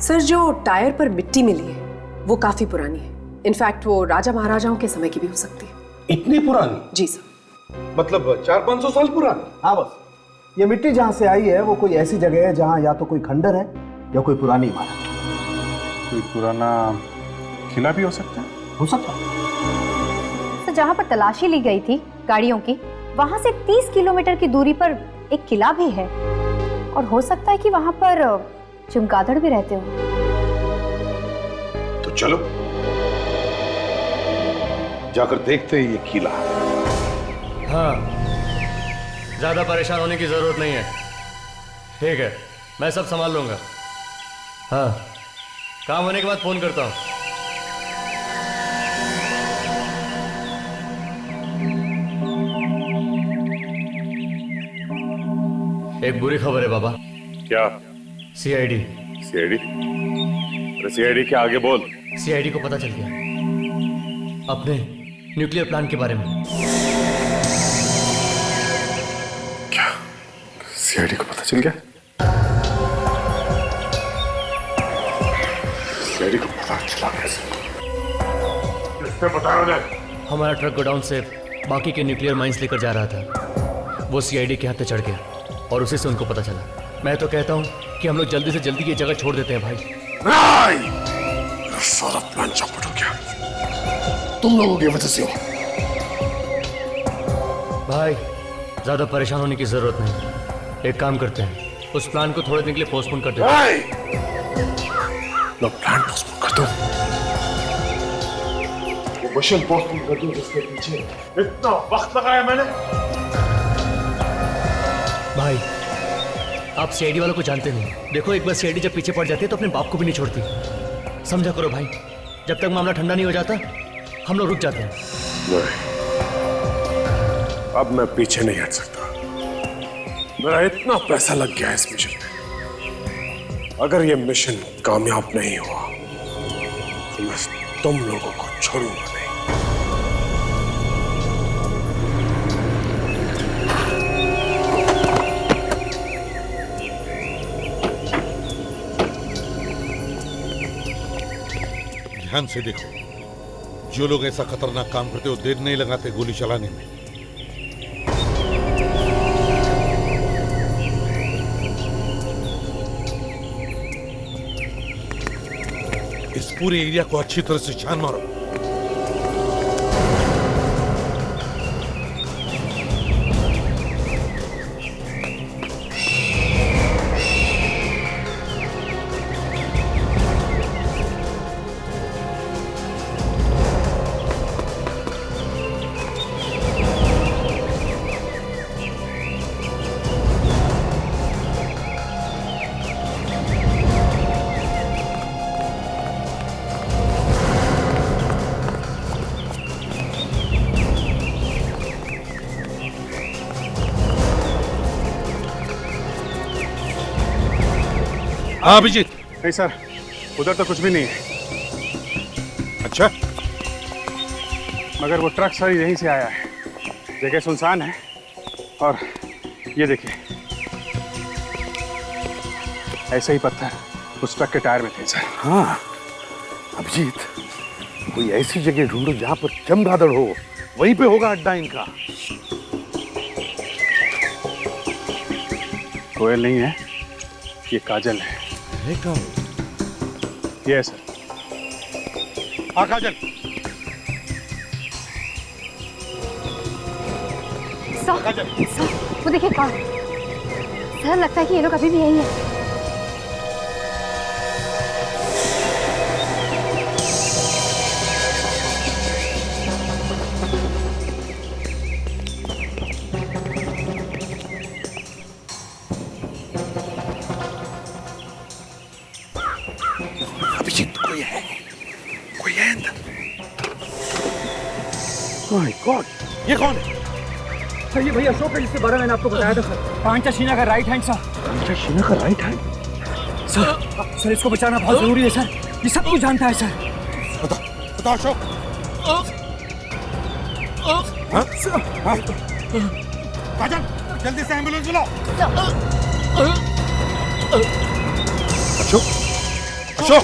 Speaker 12: सर जो टायर पर मिट्टी मिली है वो काफी पुरानी है। इनफैक्ट वो राजा महाराजाओं के समय की भी हो सकती है।
Speaker 5: इतनी पुरानी?
Speaker 12: जी सर।
Speaker 5: मतलब 400-500 साल पुरानी?
Speaker 10: हाँ बस, ये मिट्टी जहाँ से आई है वो कोई ऐसी जगह है जहाँ या तो कोई खंडर है या कोई पुरानी इमारत।
Speaker 6: कोई पुराना किला भी हो सकता है?
Speaker 10: हो सकता है।
Speaker 14: तो जहाँ पर तलाशी ली गई थी गाड़ियों की, वहाँ से 30 किलोमीटर की दूरी पर एक किला भी है और हो सकता है कि वहाँ पर चमगादड़ भी रहते हो।
Speaker 5: तो चलो जाकर देखते हैं ये किला।
Speaker 1: हाँ, ज्यादा परेशान होने की जरूरत नहीं है। ठीक है, मैं सब संभाल लूंगा। हाँ, काम होने के बाद फोन करता हूँ। एक बुरी खबर है बाबा।
Speaker 22: क्या?
Speaker 1: सीआईडी।
Speaker 22: सीआईडी? अरे सीआईडी क्या, आगे बोल।
Speaker 1: सीआईडी को पता चल गया अपने न्यूक्लियर प्लांट के बारे में।
Speaker 6: क्या? सीआईडी को पता चल गया? सीआईडी को पता चला कैसे?
Speaker 22: किसने बताया उन्हें?
Speaker 1: हमारा ट्रक गोडाउन से बाकी के न्यूक्लियर माइंस लेकर जा रहा था। वो सीआईडी के हाथ पे चढ़ गया और उसी से उनको पता चला। मैं तो कहता हूँ कि हम लोग जल्दी से जल्दी ये जगह छोड़ देते हैं भाई।
Speaker 6: सारा प्लान चौपट हो गया, तुम लोगों की वजह से हो।
Speaker 1: भाई ज्यादा परेशान होने की जरूरत नहीं। एक काम करते हैं, उस प्लान को थोड़े दिन के लिए पोस्टपोन कर देते हैं।
Speaker 6: लो प्लान पोस्टपोन कर दो, वो मिशन पोस्टपोन कर दो जिसके पीछे इतना वक्त लगाया मैंने।
Speaker 1: भाई आप सीआईडी वालों को जानते नहीं। देखो एक बार सीआईडी जब पीछे पड़ जाती है तो अपने बाप को भी नहीं छोड़ती। समझा करो भाई, जब तक मामला ठंडा नहीं हो जाता हम लोग रुक जाते हैं।
Speaker 6: नहीं, अब मैं पीछे नहीं हट सकता। मेरा इतना पैसा लग गया इस मिशन में। अगर ये मिशन कामयाब नहीं हुआ तो मैं तुम लोगों को छोड़ूंगा नहीं।
Speaker 5: ध्यान से देखो, जो लोग ऐसा खतरनाक काम करते हो देर नहीं लगाते गोली चलाने में। इस पूरे एरिया को अच्छी तरह से छान मारो। हाँ अभिजीत।
Speaker 6: नहीं सर, उधर तो कुछ भी नहीं है।
Speaker 5: अच्छा,
Speaker 6: मगर वो ट्रक सर यहीं से आया है। जगह सुनसान है और ये देखिए, ऐसे ही पत्थर उस ट्रक के टायर में थे सर।
Speaker 5: हाँ अभिजीत, कोई ऐसी जगह ढूंढो जहां पर चमगादड़ हो, वहीं पे होगा अड्डा इनका।
Speaker 6: कोयल नहीं है, ये काजल है। ये है सर।
Speaker 5: हाँ काजल।
Speaker 13: सर, वो देखिए कौन। सर लगता है कि ये लोग अभी भी यही है।
Speaker 5: अभिजीत कोई है, कोई है अंदर। माय गॉड, ये कौन है?
Speaker 4: सर ये भैया अशोक है जिसके बारे में मैंने आपको बताया था सर। कांचा शीना का राइट हैंड सर।
Speaker 5: कांचा शीना का राइट हैंड?
Speaker 4: सर इसको बचाना बहुत जरूरी है सर। ये सब कुछ जानता है सर।
Speaker 5: बताओ अशोक। हाँ? हाँ? काजल, जल्दी से एम्बुलेंस बुलाओ। अशोक, अशोक।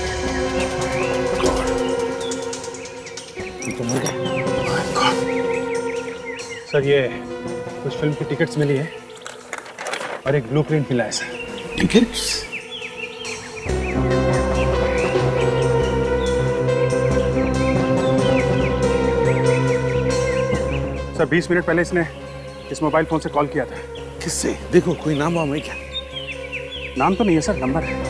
Speaker 6: सर ये कुछ फिल्म की टिकट्स मिली है और एक ब्लूप्रिंट मिला है सर।
Speaker 5: टिकट्स?
Speaker 6: सर 20 मिनट पहले इसने इस मोबाइल फोन से कॉल किया था।
Speaker 5: किससे? देखो कोई नाम वाम है क्या?
Speaker 6: नाम तो नहीं है सर, नंबर है।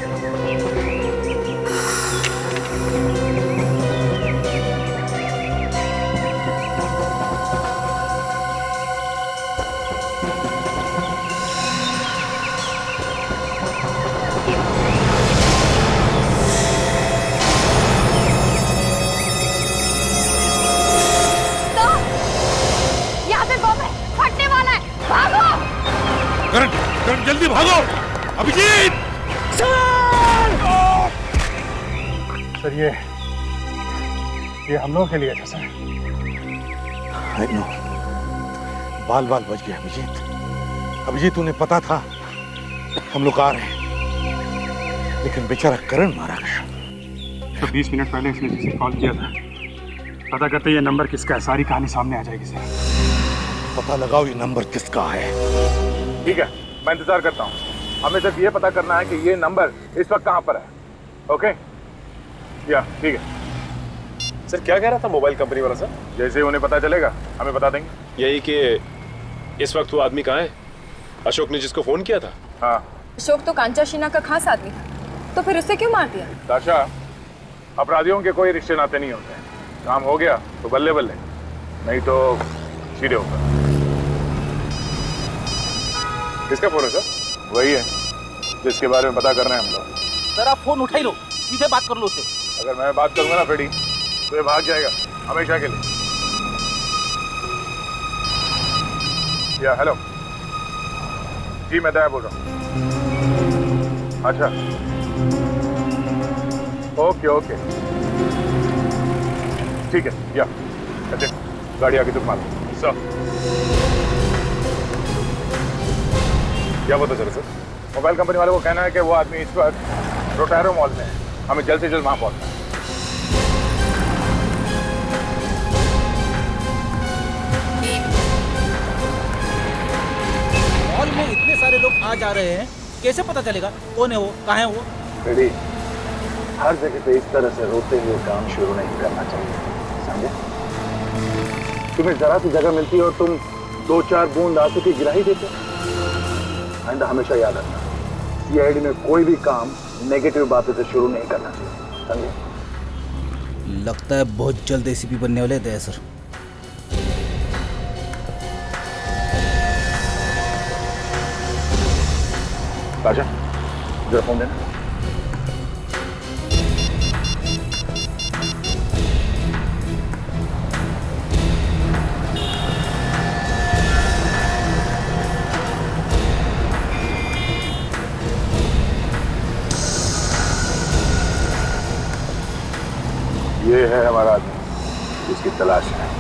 Speaker 5: करण, जल्दी भागो। अभिजीत!
Speaker 6: सर ये हम लोगों के लिए था सर।
Speaker 5: I know. बाल बाल बच गया अभिजीत। अभिजीत उन्हें पता था हम लोग आ रहे हैं, लेकिन बेचारा करण मारा गया।
Speaker 6: तो 20 मिनट पहले इसने जिसे कॉल किया था, पता करते ये नंबर किसका है, सारी कहानी सामने आ जाएगी सर।
Speaker 5: पता लगाओ ये नंबर किसका है।
Speaker 6: ठीक है, मैं इंतजार करता हूँ। हमें सिर्फ ये पता करना है कि ये नंबर इस वक्त कहाँ पर है। ओके? या ठीक है।
Speaker 22: सर क्या कह रहा था मोबाइल कंपनी वाला सर?
Speaker 6: जैसे ही उन्हें पता चलेगा हमें बता देंगे।
Speaker 22: यही कि इस वक्त वो आदमी कहाँ है, अशोक ने जिसको फोन किया था?
Speaker 6: हाँ।
Speaker 19: अशोक तो कांचा शीना का खास आदमी था, तो फिर उससे क्यों मार दिया?
Speaker 6: ताशा, अपराधियों के कोई रिश्ते नाते नहीं होते। काम हो गया तो बल्ले बल्ले, नहीं तो सीधे होगा। किसका फोन है सर? वही है जिसके बारे में पता करना है हम लोग।
Speaker 7: सर आप फोन उठा ही लो, सीधे बात कर लो उससे।
Speaker 6: अगर मैं बात करूंगा ना फ्रेडी, तो ये भाग जाएगा हमेशा के लिए। या हेलो जी, मैं दया बोल रहा हूँ। अच्छा ओके ओके ठीक है। या गाड़ी आगे तुम मारो सर। क्या पता चला सर? मोबाइल कंपनी वाले को कहना है कि वो आदमी इस वक्त रोटारो मॉल में है, हमें जल्द से जल्द वहां पहुंचना है।
Speaker 7: मॉल में इतने सारे लोग आ जा रहे हैं, कैसे पता चलेगा कौन है वो, कहाँ है वो?
Speaker 10: रेडी, हर जगह पे इस तरह से रोते हुए काम शुरू नहीं करना चाहिए, समझे? तुम्हें जरा सी जगह मिलती है और तुम 2-4 बूंद आंसू की गिरा ही देते। आइंदा हमेशा याद रखना, सीआईडी में कोई भी काम नेगेटिव बातों से शुरू नहीं करना चाहिए, समझे?
Speaker 7: लगता है बहुत जल्द एसीपी बनने वाले दया सर।
Speaker 10: राजा, जरा फोन देना।
Speaker 6: उसकी तलाश है।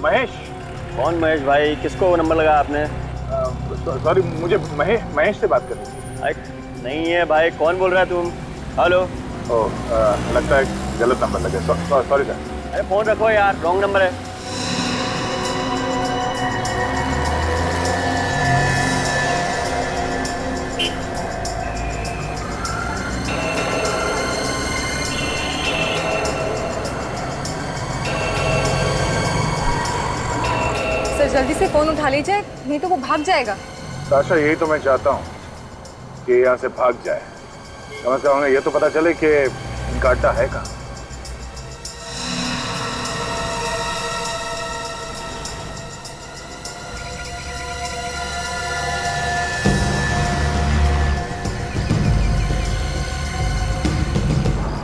Speaker 6: महेश।
Speaker 1: कौन महेश भाई? किसको नंबर लगाया आपने?
Speaker 6: सॉरी, मुझे महेश से बात करनी थी।
Speaker 1: नहीं है भाई, कौन बोल रहा है तुम? हेलो।
Speaker 6: लगता है गलत नंबर लगे। Sorry sir.
Speaker 1: अरे फोन रखो यार, रॉन्ग नंबर है।
Speaker 19: सर जल्दी से फोन उठा लीजिए, नहीं तो वो भाग जाएगा।
Speaker 6: ताशा, यही तो मैं चाहता हूँ कि यहाँ से भाग जाए। कम से कम ये तो पता चले कि इनका अड्डा है कहाँ।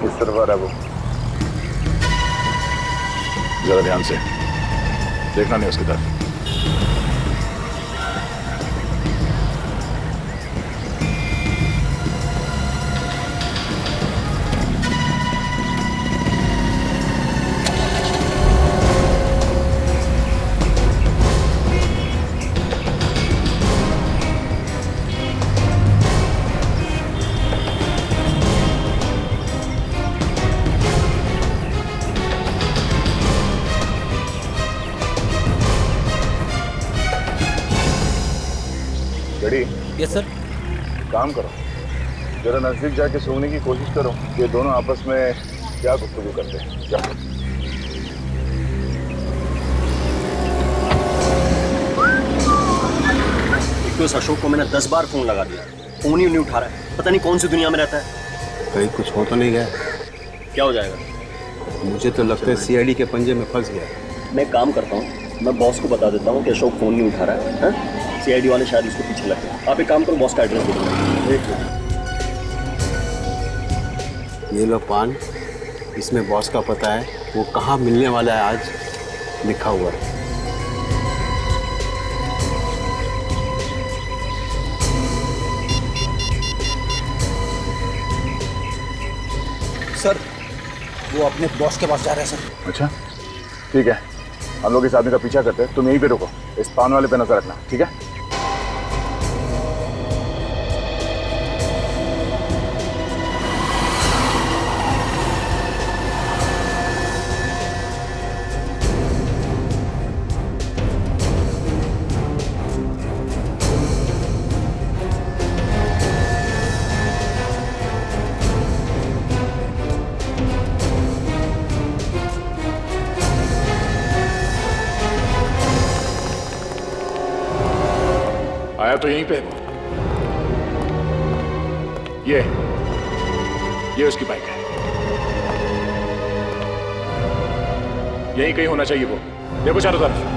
Speaker 6: किस तरफ आ रहा है वो? जरा ध्यान से देखना नहीं उसकी तरफ।
Speaker 15: Yes sir.
Speaker 6: काम करो, जरा नजदीक जाके सोने की कोशिश करो। ये दोनों आपस में क्या गुफ्तगू करते हैं। जाओ।
Speaker 1: एक तो इस अशोक को मैंने 10 बार फोन लगा दिया, फोन ही नहीं उठा रहा है। पता नहीं कौन सी दुनिया में रहता है।
Speaker 9: कहीं कुछ हो तो नहीं गया?
Speaker 1: क्या हो जाएगा?
Speaker 9: मुझे तो लगता है सीआईडी के पंजे में फंस गया।
Speaker 1: मैं काम करता हूँ, मैं बॉस को बता देता हूँ कि अशोक फोन नहीं उठा रहा है। सीआईडी वाले शायद उसको पीछे लग गए। आप एक काम करो, बॉस का एड्रेस दे दो।
Speaker 9: ये लो पान, इसमें बॉस का पता है, वो कहाँ मिलने वाला है आज लिखा हुआ है।
Speaker 7: सर वो अपने बॉस के पास जा रहे हैं सर।
Speaker 6: अच्छा ठीक है, हम लोग इस आदमी का पीछा करते हैं। तुम यहीं पे रुको, इस पान वाले पे नजर रखना, ठीक है? आया तो यहीं पे है। ये उसकी बाइक है। यहीं कहीं होना चाहिए वो। देखो चारों तरफ।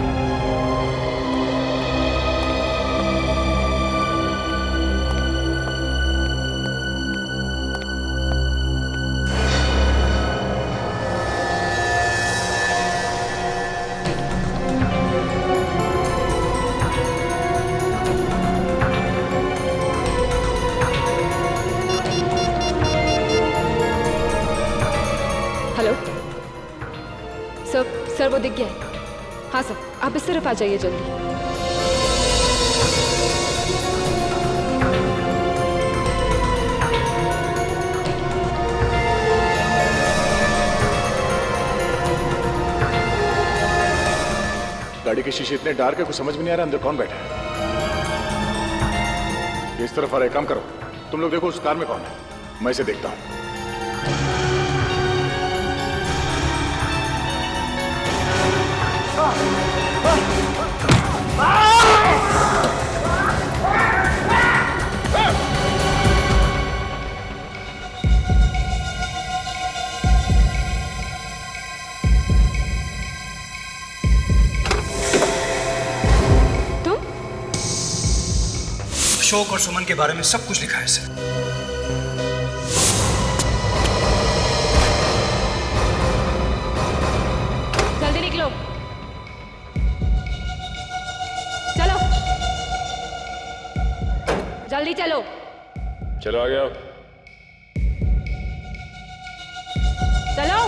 Speaker 19: हेलो सर वो दिख गया है। हाँ सर, आप इस तरफ आ जाइए जल्दी।
Speaker 6: गाड़ी के शीशे इतने डार्क है, कुछ समझ में नहीं आ रहा अंदर कौन बैठा है। ये इस तरफ आ रहा है। काम करो, तुम लोग देखो उस कार में कौन है, मैं इसे देखता हूँ।
Speaker 3: अशोक और सुमन के बारे में सब कुछ लिखा है सर।
Speaker 22: चलो आ गया।
Speaker 19: चलो।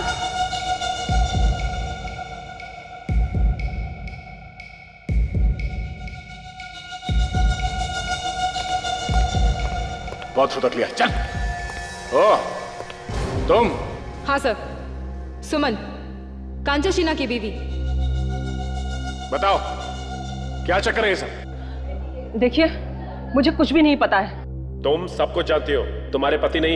Speaker 6: बहुत फुदक लिया, चल। ओ, तुम?
Speaker 19: हाँ सर, सुमन, कांचा शीना की बीवी।
Speaker 6: बताओ, क्या चक्कर है ये सब?
Speaker 12: देखिए, मुझे कुछ भी नहीं पता है।
Speaker 22: तुम सब कुछ जानती हो। तुम्हारे पति ने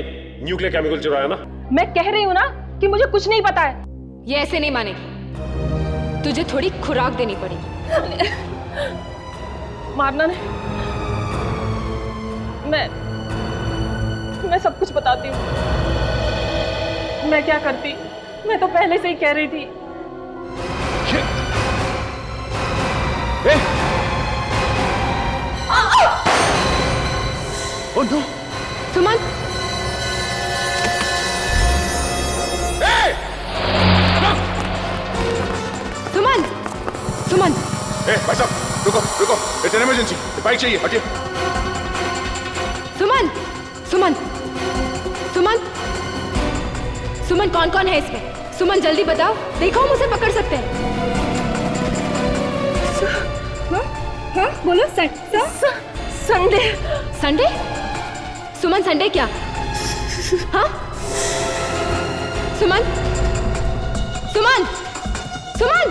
Speaker 22: न्यूक्लियर केमिकल चुराया ना?
Speaker 12: मैं कह रही हूँ ना कि मुझे कुछ नहीं पता है।
Speaker 19: ये ऐसे नहीं मानेगी, तुझे थोड़ी खुराक देनी पड़ेगी।
Speaker 12: मारना नहीं, मैं सब कुछ बताती हूँ। मैं क्या करती, मैं तो पहले से ही कह रही थी।
Speaker 6: Oh no!
Speaker 19: सुमन! सुमन! सुमन!
Speaker 6: भाई साहब, रुको रुको, इट्स एन इमरजेंसी, बाइक चाहिए, हटिए।
Speaker 19: सुमन! सुमन! सुमन! सुमन, कौन कौन है इसमें? सुमन जल्दी बताओ, देखो हम उसे पकड़ सकते हैं। हाँ, बोलो। संडे। संडे? सुमन, संडे क्या? हाँ? सुमन? सुमन! सुमन!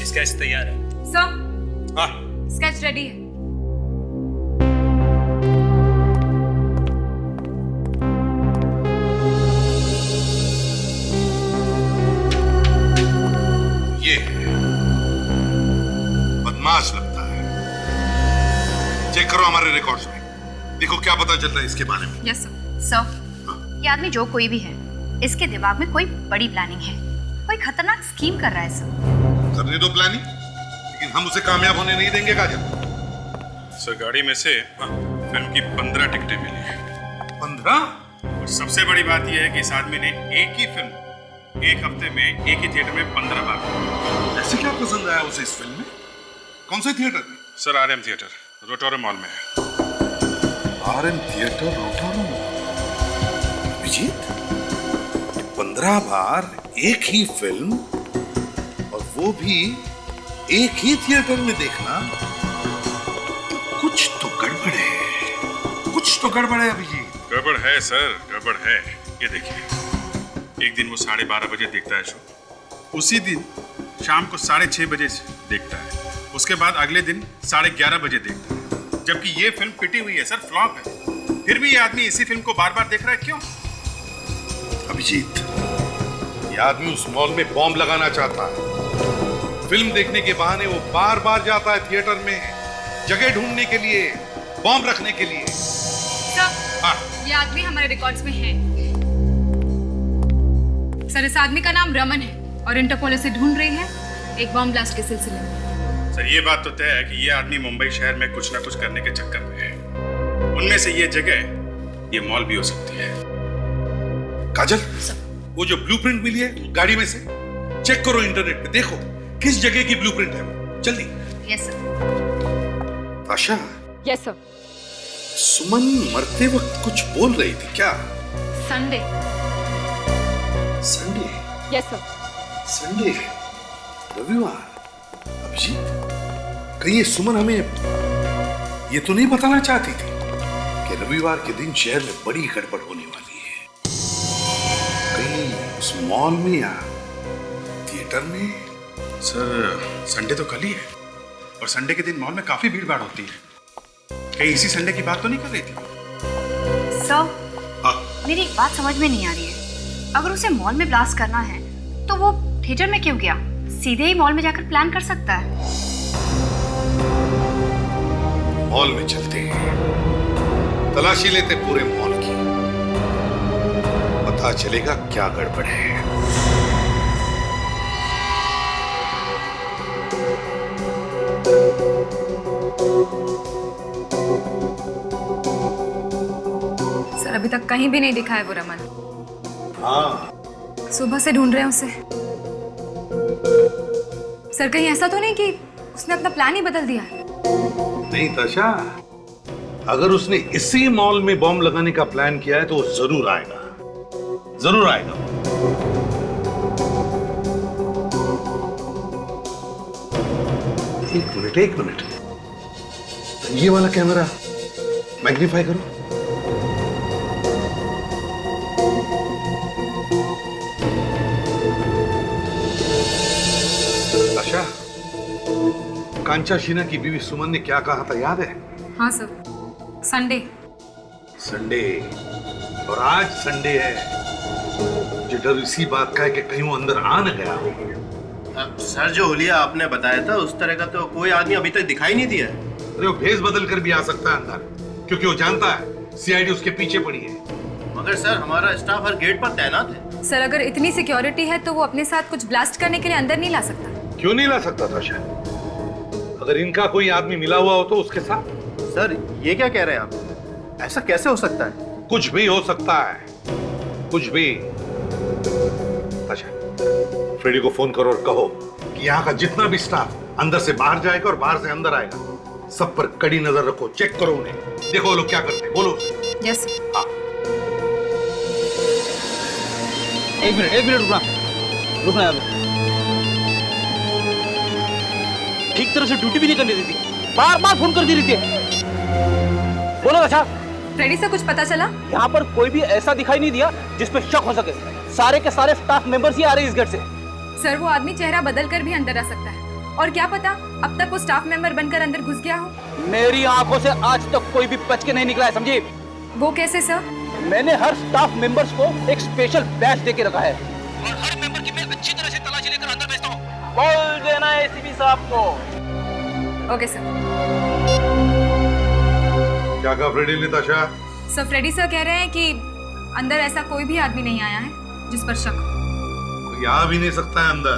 Speaker 21: स्केच तैयार है।
Speaker 19: सर,
Speaker 21: हाँ,
Speaker 19: स्केच रेडी है।
Speaker 5: ये बदमाश लगता है। चेक करो हमारे रिकॉर्ड्स में, देखो क्या पता चल रहा है इसके बारे में।
Speaker 14: Yes sir. ये आदमी जो कोई भी है, इसके दिमाग में कोई बड़ी प्लानिंग है, कोई खतरनाक स्कीम कर रहा है सर।
Speaker 5: करने दो प्लानिंग, लेकिन हम उसे कामयाब होने नहीं देंगे काजल।
Speaker 6: सर, गाड़ी में से फिल्म की 15 टिकटें मिली हैं।
Speaker 5: 15?
Speaker 6: और सबसे बड़ी बात यह है कि इस आदमी ने एक ही फिल्म एक हफ्ते में एक ही थिएटर में 15 बार।
Speaker 5: ऐसे क्या पसंद आया उसे इस फिल्म में? कौन से थिएटर में?
Speaker 6: सर, RM थिएटर, रोटोरम मॉल में है।
Speaker 5: RM थिएटर, रोटोरम। अभिजीत, 15 बार एक ही फिल्म, और वो भी एक ही थिएटर में देखना, तो कुछ तो गड़बड़ है। कुछ तो गड़बड़ है अभिजीत।
Speaker 6: गड़बड़ है सर, गड़बड़ है। ये देखिए, एक दिन वो 12:30 बजे देखता है शो, उसी दिन शाम को 6:30 बजे देखता है, उसके बाद अगले दिन 11:30 बजे देखता है। जबकि ये फिल्म पिटी हुई है सर, फ्लॉप है, फिर भी ये आदमी इसी फिल्म को बार बार देख रहा है, क्यों?
Speaker 5: अभिजीत, ये आदमी उस मॉल में बॉम्ब लगाना चाहता है। फिल्म देखने के बहाने वो बार बार जाता है थिएटर में, जगह ढूंढने के लिए, बॉम्ब रखने के लिए।
Speaker 19: सर,
Speaker 5: हाँ।
Speaker 19: ये आदमी हमारे रिकॉर्ड्स में है। सर, इस आदमी का नाम रमन है और इंटरपोल इसे ढूंढ रही है एक बॉम्ब ब्लास्ट के सिलसिले में।
Speaker 6: सर, ये बात तो तय है कि ये आदमी मुंबई शहर में कुछ ना कुछ करने के चक्कर में है। उनमें से ये जगह, ये मॉल भी हो सकती है।
Speaker 5: काजल, वो जो ब्लूप्रिंट मिली है गाड़ी में से, चेक करो इंटरनेट पे, देखो किस जगह की ब्लूप्रिंट है वो, जल्दी।
Speaker 14: Yes sir.
Speaker 5: Asha.
Speaker 19: Yes sir.
Speaker 5: Suman मरते वक्त कुछ बोल रही थी क्या?
Speaker 19: Sunday.
Speaker 5: Sunday?
Speaker 19: Yes sir.
Speaker 5: Sunday, रविवार। अभिजीत, कहीं ये सुमन हमें ये तो नहीं बताना चाहती थी कि रविवार के दिन शहर में बड़ी गड़बड़ होने वाली है? कहीं उस मॉल में या थिएटर में?
Speaker 6: सर, संडे तो कल ही है और संडे के दिन मॉल में काफी भीड़ भाड़ होती है। कहीं इसी संडे की बात तो नहीं कर रही थी?
Speaker 14: सर, मेरी एक बात समझ में नहीं आ रही है। अगर उसे मॉल में ब्लास्ट करना है तो वो थिएटर में क्यों गया? सीधे ही मॉल में जाकर प्लान कर सकता है।
Speaker 5: मॉल में चलते हैं, तलाशी लेते पूरे मॉल की, पता चलेगा क्या गड़बड़ है।
Speaker 13: सर, अभी तक कहीं भी नहीं दिखा है वो रमन।
Speaker 5: हाँ,
Speaker 13: सुबह से ढूंढ रहे हैं उसे। सर, कहीं ऐसा तो नहीं कि उसने अपना प्लान ही बदल दिया है?
Speaker 5: नहीं तशा, अगर उसने इसी मॉल में बॉम्ब लगाने का प्लान किया है तो वो जरूर आएगा, जरूर आएगा। एक मिनट, ये वाला कैमरा मैग्नीफाई करो। आशा, कांचा शीना की बीवी सुमन ने क्या कहा था याद है?
Speaker 13: हाँ सर, संडे।
Speaker 5: संडे, और आज संडे है। मुझे डर इसी बात का है कि कहीं वो अंदर आ न गया हो।
Speaker 3: सर, जो हुलिया आपने बताया था उस तरह का तो कोई आदमी अभी तक दिखाई नहीं दिया।
Speaker 5: अरे वो भेस बदल कर भी आ सकता है अंदर, क्योंकि वो जानता है सीआईडी उसके पीछे पड़ी है।
Speaker 3: मगर सर, हमारा स्टाफ हर गेट पर तैनात है।
Speaker 13: सर, अगर इतनी सिक्योरिटी है तो वो अपने साथ कुछ ब्लास्ट करने के लिए अंदर नहीं ला सकता।
Speaker 5: क्यों नहीं ला सकता था? शायद अगर इनका कोई आदमी मिला हुआ हो तो उसके साथ।
Speaker 3: सर, ये क्या कह रहे हैं आप? ऐसा कैसे हो सकता है?
Speaker 5: कुछ भी हो सकता है, कुछ भी। अच्छा, फ्रेडी को फोन करो और कहो कि यहाँ का जितना भी स्टाफ अंदर से बाहर जाएगा और बाहर से अंदर आएगा, सब पर कड़ी नजर रखो, चेक करो उन्हें, देखो वो लोग क्या करते हैं। बोलो।
Speaker 13: यस।
Speaker 5: हाँ।
Speaker 7: एक मिनट रुकना यार। ठीक तरह से ड्यूटी भी नहीं करने देती, बार बार फोन कर दी रहती है। बोलो अच्छा।
Speaker 13: फ्रेडी से कुछ पता चला?
Speaker 7: यहाँ पर कोई भी ऐसा दिखाई नहीं दिया जिसपे शक हो सके। सारे के सारे स्टाफ मेंबर्स ही आ रहे हैं इस गेट से।
Speaker 13: सर, वो आदमी चेहरा बदल कर भी अंदर आ सकता है, और क्या पता अब तक वो स्टाफ मेंबर बनकर अंदर घुस गया हो।
Speaker 7: मेरी आंखों से आज तक कोई भी बच के नहीं निकला है, समझी?
Speaker 13: वो कैसे सर?
Speaker 7: मैंने हर स्टाफ मेंबर्स को एक स्पेशल बैच देके रखा है और हर मेंबर की मैं अच्छी तरह से तलाशी लेकर अंदर भेजता हूँ। बोल देना एसीपी साहब को।
Speaker 13: Okay sir.
Speaker 5: क्या कहा फ्रेडी ने ताशा?
Speaker 13: सर, फ्रेडी सर कह रहे हैं कि अंदर ऐसा कोई भी आदमी नहीं आया है जिस पर शक हो।
Speaker 5: कोई आ भी नहीं सकता है अंदर,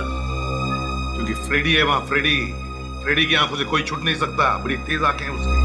Speaker 5: क्योंकि फ्रेडी है वहां। फ्रेडी की आंखों से कोई छूट नहीं सकता, बड़ी तेज आंखें हैं उसकी।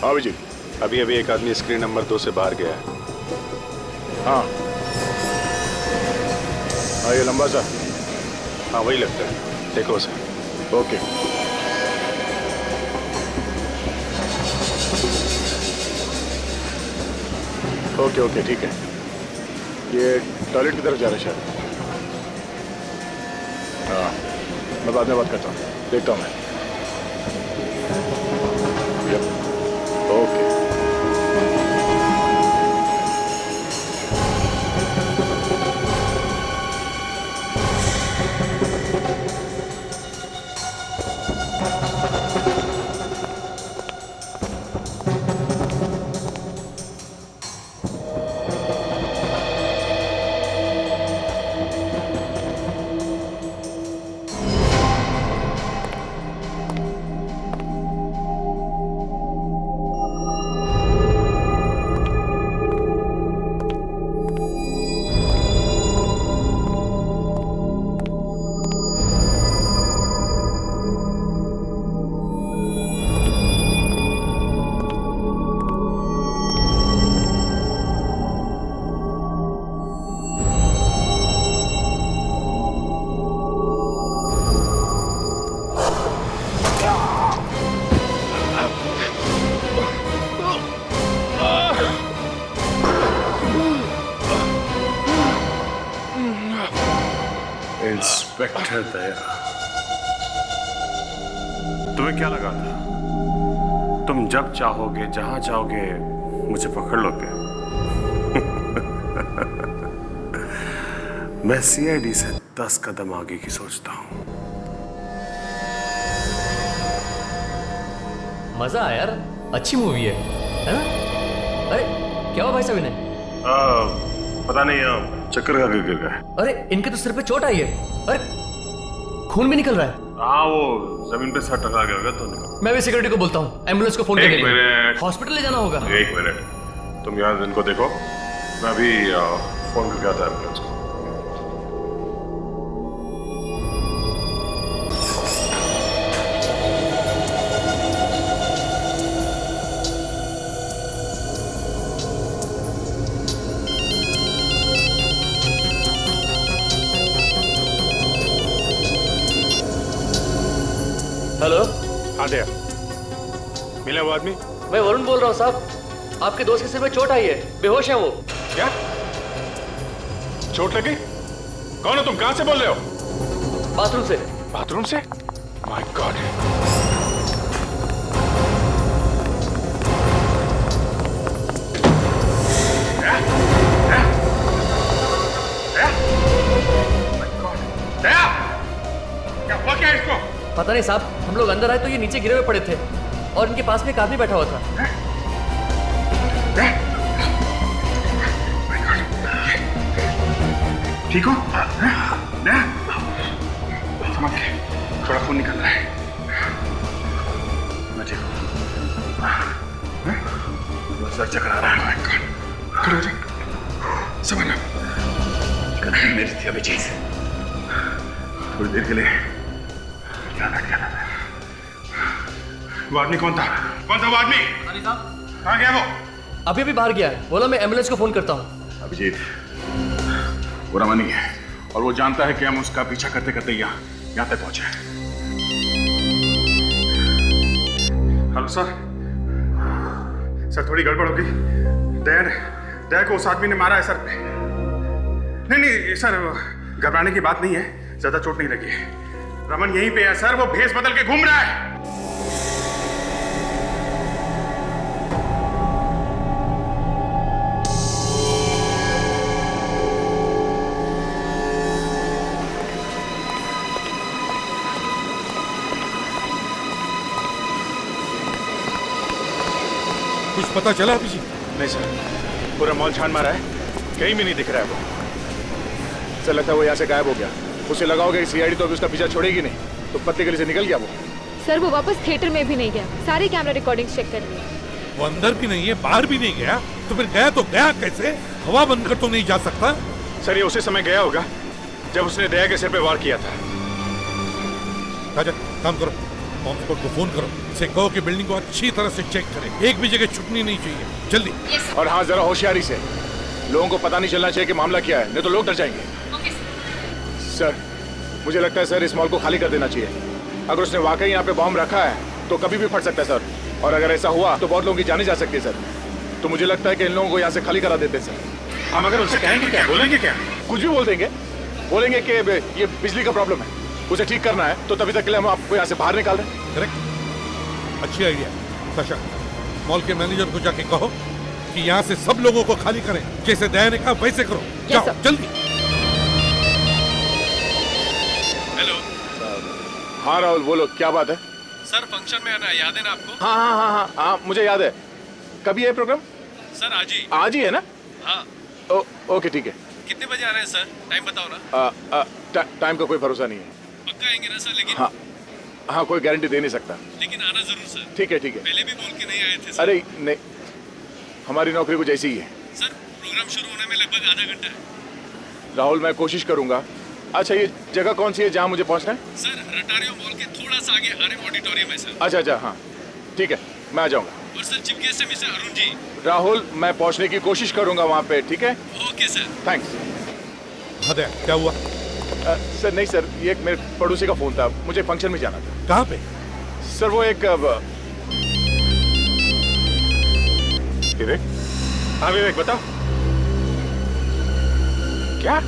Speaker 6: हाँ विजय, अभी अभी एक आदमी स्क्रीन नंबर 2 से बाहर गया है। हाँ हाँ, ये लंबा सा, हाँ वही लगता है, देखो उसे। ओके ओके ओके ठीक है। ये टॉयलेट की तरफ जा रहा है शायद। हाँ, मैं बाद में बात करता हूँ, देखता हूँ मैं। ओके इंस्पेक्टर दया, तुम्हें क्या लगा था तुम जब चाहोगे जहां चाहोगे मुझे पकड़ लोगे? मैं सीआईडी से 10 कदम आगे की सोचता हूं।
Speaker 23: मजा आया यार, अच्छी मूवी है ना? अरे क्या हुआ भाई साहब इन्हें?
Speaker 6: पता नहीं, चक्कर का गिर गया।
Speaker 23: अरे इनके तो सिर पे चोट आई है, अरे खून भी निकल रहा है।
Speaker 6: हाँ, वो जमीन पे सर टकरा गया होगा तो निकल।
Speaker 23: मैं भी सिक्योरिटी को बोलता हूँ, एम्बुलेंस को फोन करने के लिए। हॉस्पिटल ले जाना होगा।
Speaker 6: 1 मिनट, तुम यहाँ इनको देखो, मैं अभी फोन करके आता हूँ एम्बुलेंस को।
Speaker 23: हेलो,
Speaker 6: हाँ दया, मिला वो आदमी?
Speaker 23: मैं वरुण बोल रहा हूँ साहब, आपके दोस्त के सिर में चोट आई है, बेहोश है वो।
Speaker 6: क्या चोट लगी? कौन हो तुम, कहां से बोल रहे हो?
Speaker 23: बाथरूम से।
Speaker 6: बाथरूम से? My God. क्या इसको?
Speaker 23: पता नहीं साहब, हम लोग अंदर आए तो ये नीचे गिरे हुए पड़े थे और इनके पास में एक आदमी बैठा हुआ था।
Speaker 6: ठीक हो? समझ के, थोड़ा खून निकल रहा है। मैं ठीक हूँ। सर चकरा रहा है। खड़े हो जाओ। समझ लो, गलती मेरी थी अभिजीत। थोड़ी देर के लिए ध्यान रख गया था। वो आदमी कौन था? कौन था वो आदमी?
Speaker 23: अरे साहब,
Speaker 6: कहाँ गया वो?
Speaker 23: अभी अभी बाहर गया है, बोला मैं एम्बुलेंस को फोन करता हूँ।
Speaker 6: अभिजीत वो रमनी है और वो जानता है कि हम उसका पीछा करते करते यहाँ तक पहुंचे। हेलो सर, सर थोड़ी गड़बड़ होगी। दया को उस आदमी ने मारा है सर। नहीं सर, घबराने की बात नहीं है, ज्यादा चोट नहीं लगी है। रमन यहीं पे है सर, वो भेष बदल के घूम रहा है।
Speaker 5: कुछ पता चला अभिजीत?
Speaker 6: नहीं सर, पूरा मॉल छान मारा है, कहीं भी नहीं दिख रहा है वो। सर लगता है वो यहाँ से गायब हो गया। उसे लगाओगे सीआईडी तो अभी उसका पीछा छोड़ेगी नहीं, तो पत्ते गली से निकल गया वो।
Speaker 19: सर वो वापस थिएटर में भी नहीं गया, सारे कैमरा रिकॉर्डिंग्स चेक कर लिए।
Speaker 5: वो अंदर भी नहीं है, बाहर भी नहीं गया, तो फिर गया तो गया कैसे? हवा बंद कर तो नहीं जा सकता?
Speaker 6: सर ये उसी समय गया होगा जब उसने दया के सिर पे वार किया था।
Speaker 5: राजा काम करो, बॉम्ब को फोन करो, इसे कहो कि बिल्डिंग को अच्छी तरह से चेक करें, एक भी जगह छुटनी नहीं चाहिए, जल्दी।
Speaker 6: और हाँ, जरा होशियारी से, लोगों को पता नहीं चलना चाहिए कि मामला क्या है, नहीं तो लोग डर जाएंगे। सर, मुझे लगता है सर इस मॉल को खाली कर देना चाहिए। अगर उसने वाकई यहाँ पे बॉम्ब रखा है तो कभी भी फट सकता है सर, और अगर ऐसा हुआ तो बहुत लोगों की जाने जा सकती है सर। तो मुझे लगता है कि इन लोगों को यहाँ से खाली करा देते सर।
Speaker 5: हम अगर उनसे कहेंगे क्या, बोलेंगे क्या?
Speaker 6: कुछ भी बोल देंगे, बोलेंगे कि ये बिजली का प्रॉब्लम है, उसे ठीक करना है, तो तभी तक के लिए हम आपको यहाँ से बाहर निकाल रहे हैं।
Speaker 5: करेक्ट, अच्छी आइडिया। सशा, मॉल के मैनेजर को जाके कहो कि यहाँ से सब लोगों को खाली करें, जैसे दया ने कहा वैसे करो। जाओ जल्दी।
Speaker 8: हेलो।
Speaker 6: हाँ राहुल, बोलो क्या बात है?
Speaker 8: सर फंक्शन में आना याद है ना आपको?
Speaker 6: हाँ हाँ हाँ हाँ हाँ, मुझे याद है। कभी है प्रोग्राम?
Speaker 8: सर आज ही।
Speaker 6: आज ही है ना?
Speaker 8: हाँ।
Speaker 6: ओके ठीक है।
Speaker 8: कितने बजे आ रहे हैं सर? टाइम बताओ ना।
Speaker 6: टाइम का कोई भरोसा नहीं है।
Speaker 8: पक्का आएंगे ना सर? लेकिन
Speaker 6: हाँ, कोई गारंटी दे नहीं सकता।
Speaker 8: लेकिन आना जरूर सर।
Speaker 6: ठीक है ठीक है।
Speaker 8: पहले भी बोल के नहीं आए थे सर।
Speaker 6: अरे नहीं, हमारी नौकरी कुछ ऐसी ही है।
Speaker 8: सर प्रोग्राम शुरू होने में लगभग आधा घंटा है।
Speaker 6: राहुल, मैं कोशिश करूंगा। अच्छा, ये जगह कौन सी है जहाँ मुझे पहुँचना है?
Speaker 8: सर रटारियो मॉल के थोड़ा सा आगे आरएम ऑडिटोरियम है सर।
Speaker 6: अच्छा, हाँ ठीक है, मैं आ जाऊंगा।
Speaker 8: और सर चीफ गेस्ट है मिस्टर अरुण जी।
Speaker 6: राहुल, मैं पहुँचने की कोशिश करूंगा वहाँ पे, ठीक है?
Speaker 8: Okay sir.
Speaker 6: थैंक्स।
Speaker 5: हाँ, क्या हुआ?
Speaker 6: सर नहीं सर, ये एक मेरे पड़ोसी का फोन था, मुझे फंक्शन में जाना था।
Speaker 5: कहाँ पे?
Speaker 6: सर वो एक विवेक। हाँ विवेक, बताओ क्या?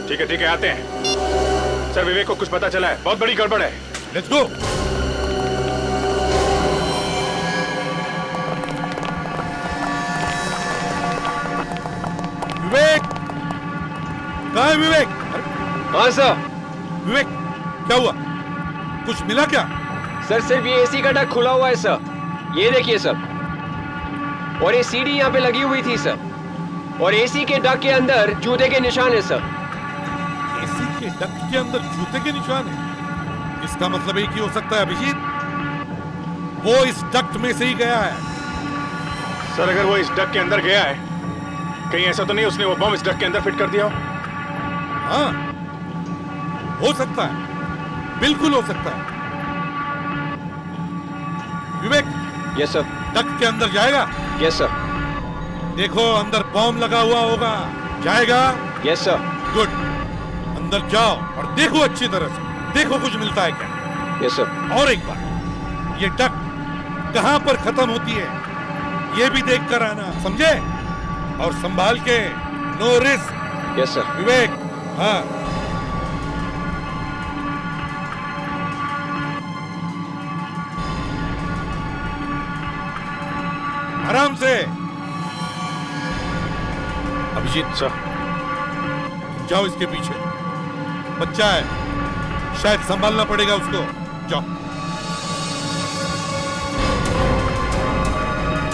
Speaker 6: ठीक है आते हैं। सर विवेक को कुछ पता चला है, बहुत बड़ी गड़बड़ है।
Speaker 5: Let's go. विवेक, कहाँ है विवेक?
Speaker 9: हाँ सर।
Speaker 5: विवेक, क्या हुआ? कुछ मिला क्या?
Speaker 9: सर सिर्फ ये एसी का डक खुला हुआ है सर, ये देखिए सर। और ये सीढ़ी यहाँ पे लगी हुई थी सर, और एसी के डक के अंदर जूते के निशान है सर।
Speaker 5: एसी के डक के अंदर जूते के निशान है? इसका मतलब एक ही हो सकता है अभिजीत, वो इस डक्ट में से ही गया है।
Speaker 6: सर अगर वो इस डक के अंदर गया है, कहीं ऐसा तो नहीं उसने वो बम इस डक के अंदर फिट कर दिया हो?
Speaker 5: हाँ, हो सकता है, बिल्कुल हो सकता है। विवेक।
Speaker 9: Yes sir.
Speaker 5: डक के अंदर जाएगा?
Speaker 9: Yes sir.
Speaker 5: देखो अंदर बॉम्ब लगा हुआ होगा, जाएगा?
Speaker 9: Yes sir.
Speaker 5: गुड, अंदर जाओ और देखो अच्छी तरह से, देखो कुछ मिलता है क्या।
Speaker 9: Yes sir.
Speaker 5: और एक बार, ये डक कहां पर खत्म होती है ये भी देख कर आना, समझे? और संभाल के, no risk.
Speaker 9: Yes sir.
Speaker 5: Vivek. हाँ। आराम से। अभिजीत सर, जाओ इसके पीछे, बच्चा है, शायद संभालना पड़ेगा उसको। जाओ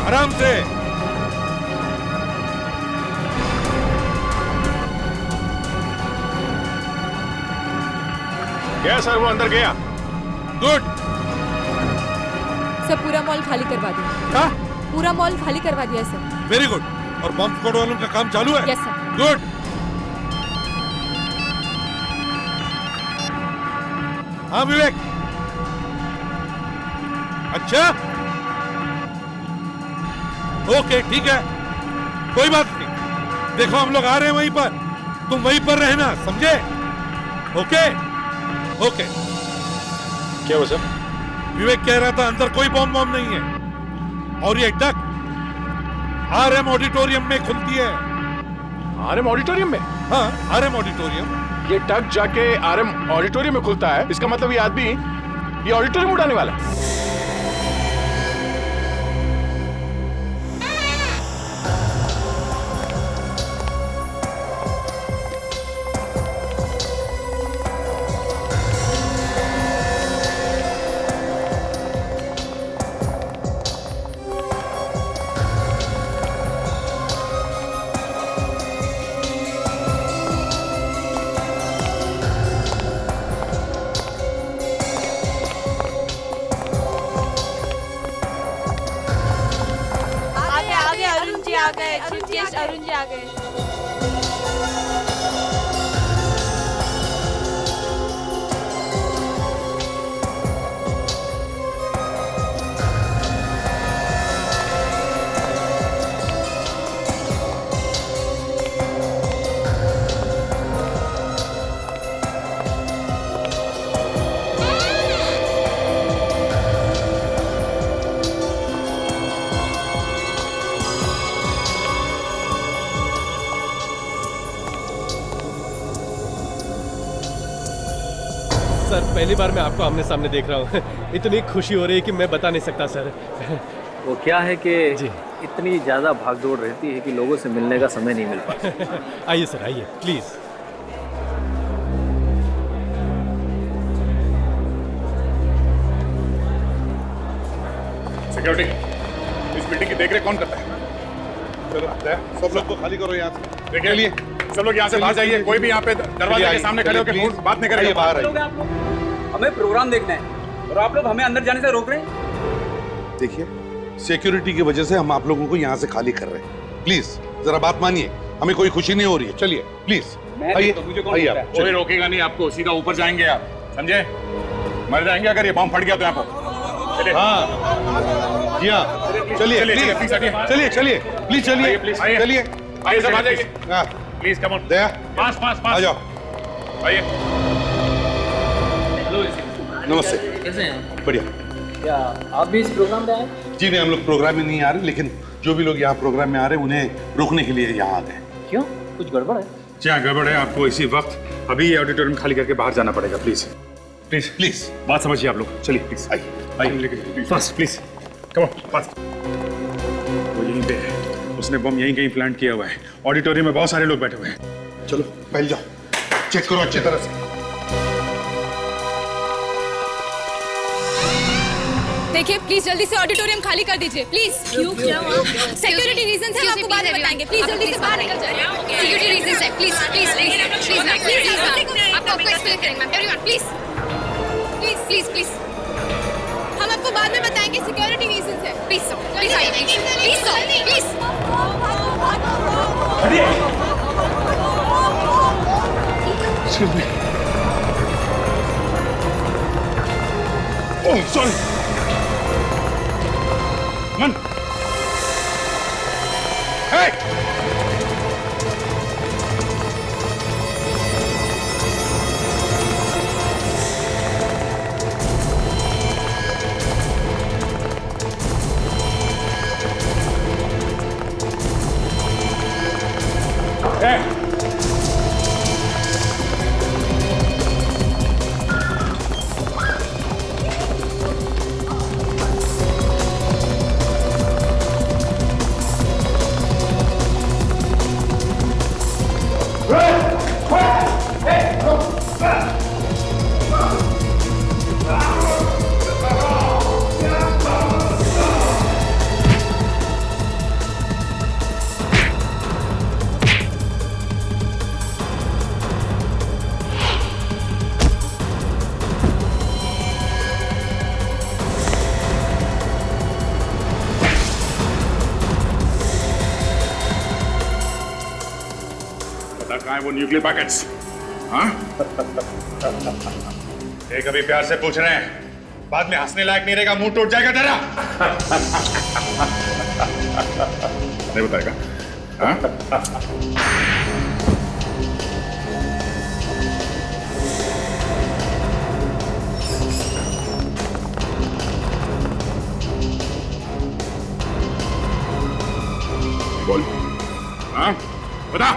Speaker 5: आराम से।
Speaker 6: गया सर, वो अंदर गया।
Speaker 5: गुड।
Speaker 19: सब पूरा मॉल खाली करवा दिया।
Speaker 5: क्या?
Speaker 19: पूरा मॉल खाली करवा दिया सर।
Speaker 5: Very good. और बॉम्ब स्क्वाड वालों का काम चालू है?
Speaker 19: Yes sir.
Speaker 5: गुड। हाँ विवेक। अच्छा, ओके ठीक है, कोई बात नहीं। देखो हम लोग आ रहे हैं वहीं पर, तुम वहीं पर रहना, समझे? Okay okay.
Speaker 6: क्या हुआ सर?
Speaker 5: विवेक कह रहा था अंदर कोई बॉम्ब नहीं है, और ये डक आरएम ऑडिटोरियम में खुलती है।
Speaker 6: आरएम ऑडिटोरियम में?
Speaker 5: हाँ, आरएम ऑडिटोरियम।
Speaker 6: ये डक जाके आरएम ऑडिटोरियम में खुलता है, इसका मतलब ये आदमी ये ऑडिटोरियम उड़ाने वाला है।
Speaker 19: अरुण जी आ गए।
Speaker 23: पहली बार मैं आपको आमने सामने देख रहा हूँ। इतनी खुशी हो रही है कि मैं बता नहीं सकता सर।
Speaker 15: वो क्या है कि इतनी ज़्यादा भागदौड़ रहती है कि लोगों से मिलने का समय नहीं मिल पाता।
Speaker 23: आइए सर, आइए प्लीज़।
Speaker 5: सिक्योरिटी, इस बिल्डिंग की देखरेख कौन करता है? चलो सब लोग को खाली करो यहाँ से। देखिए सब लोग यहाँ से बाहर जाइए। कोई भी यहाँ पे दरवाजे के सामने खड़े होकर बात नहीं करेगा। बाहर आइए।
Speaker 7: हमें प्रोग्राम देखना है और आप लोग हमें अंदर जाने से रोक रहे हैं।
Speaker 5: देखिए, सिक्योरिटी की वजह से हम आप लोगों को यहाँ से खाली कर रहे हैं। प्लीज जरा बात मानिए, हमें कोई खुशी नहीं हो रही है। चलिए प्लीज आइए।
Speaker 6: कोई रोकेगा नहीं आपको, सीधा ऊपर जाएंगे आप, समझे? मर जाएंगे अगर ये बम फट गया तो यहाँ पर।
Speaker 5: हाँ जी हाँ, चलिए चलिए चलिए प्लीज, चलिए चलिए,
Speaker 6: आइए सब आ जाइए।
Speaker 5: Please come on. दया,
Speaker 6: पास पास पास
Speaker 5: आ जाओ।
Speaker 6: आइए।
Speaker 5: नमस्ते।
Speaker 15: कैसे हैं?
Speaker 5: बढ़िया।
Speaker 15: क्या आप भी इस प्रोग्राम में आए?
Speaker 5: जी नहीं, हम लोग प्रोग्राम में नहीं आ रहे, लेकिन जो भी लोग यहाँ प्रोग्राम में आ रहे हैं उन्हें रोकने के लिए यहाँ आ गए।
Speaker 15: क्यों, कुछ गड़बड़ है?
Speaker 6: जी हाँ, गड़बड़ है। आपको इसी वक्त अभी ये ऑडिटोरियम खाली करके बाहर जाना पड़ेगा। प्लीज प्लीज प्लीज बात समझिए आप लोग। चलिए प्लीज आइए, fast please, come on fast. वो यहीं पे है, उसने बम यहीं कहीं प्लांट किया हुआ है। ऑडिटोरियम में बहुत सारे लोग बैठे हुए हैं।
Speaker 5: चलो पहले जाओ, चेक करो अच्छी तरह से।
Speaker 19: देखिए प्लीज जल्दी से ऑडिटोरियम खाली कर दीजिए प्लीज। क्यों, क्या हुआ? सिक्योरिटी रीजन से आपको बाद में बताएंगे। प्लीज जल्दी से बाहर निकल जाइए। सिक्योरिटी रीजन है, प्लीज प्लीज प्लीज आपको एक्सप्लेन करेंगे ma'am. Everyone please please please please, हम आपको बाद में बताएंगे। सिक्योरिटी रीजन है, प्लीज प्लीज आइए प्लीज प्लीज।
Speaker 6: ओह सॉरी मन। हे कहाँ है वो न्यूक्लियर पैकेट्स? हाँ? एक अभी प्यार से पूछ रहे हैं, बाद में हंसने लायक नहीं रहेगा, मुंह टूट जाएगा तेरा। नहीं बताएगा? हाँ? बोल। हाँ? बता।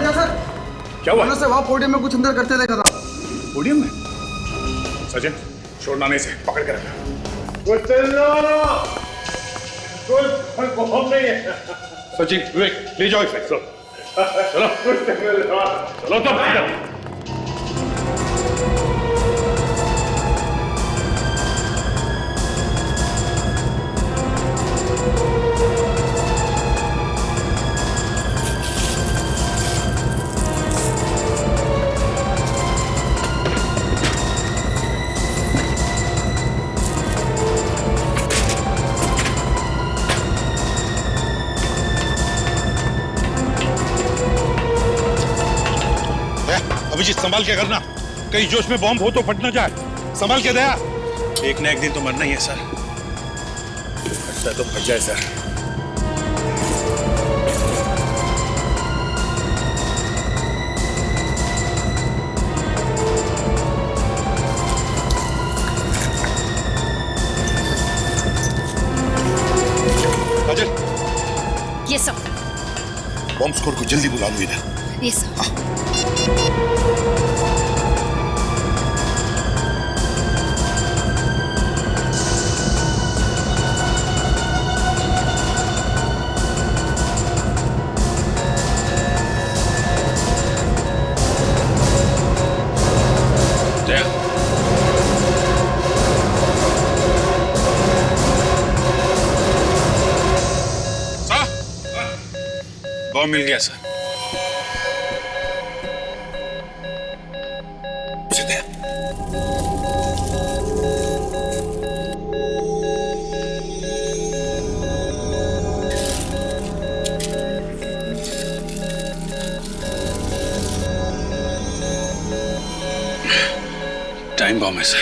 Speaker 16: सर
Speaker 6: क्या हुआ?
Speaker 16: से वहाँ पोडियम में कुछ अंदर करते देखा था।
Speaker 6: पोडियम में? सचिन, छोड़ना नहीं से, पकड़ के रखना।
Speaker 5: कुछ नहीं है।
Speaker 6: सचिन, विवेक, ले जाओ इसे। चलो चलो तब। अभिजीत, संभाल के करना, कहीं जोश में बॉम्ब हो तो फट ना जाए। संभाल के दया। एक ना एक दिन तो मरना ही है सर। फटता तो फट जाए सर।
Speaker 5: जल्दी बुला लो इधर।
Speaker 19: Yes sir.
Speaker 6: बॉम्ब मिल गया सर। टाइम बॉम्ब है सर।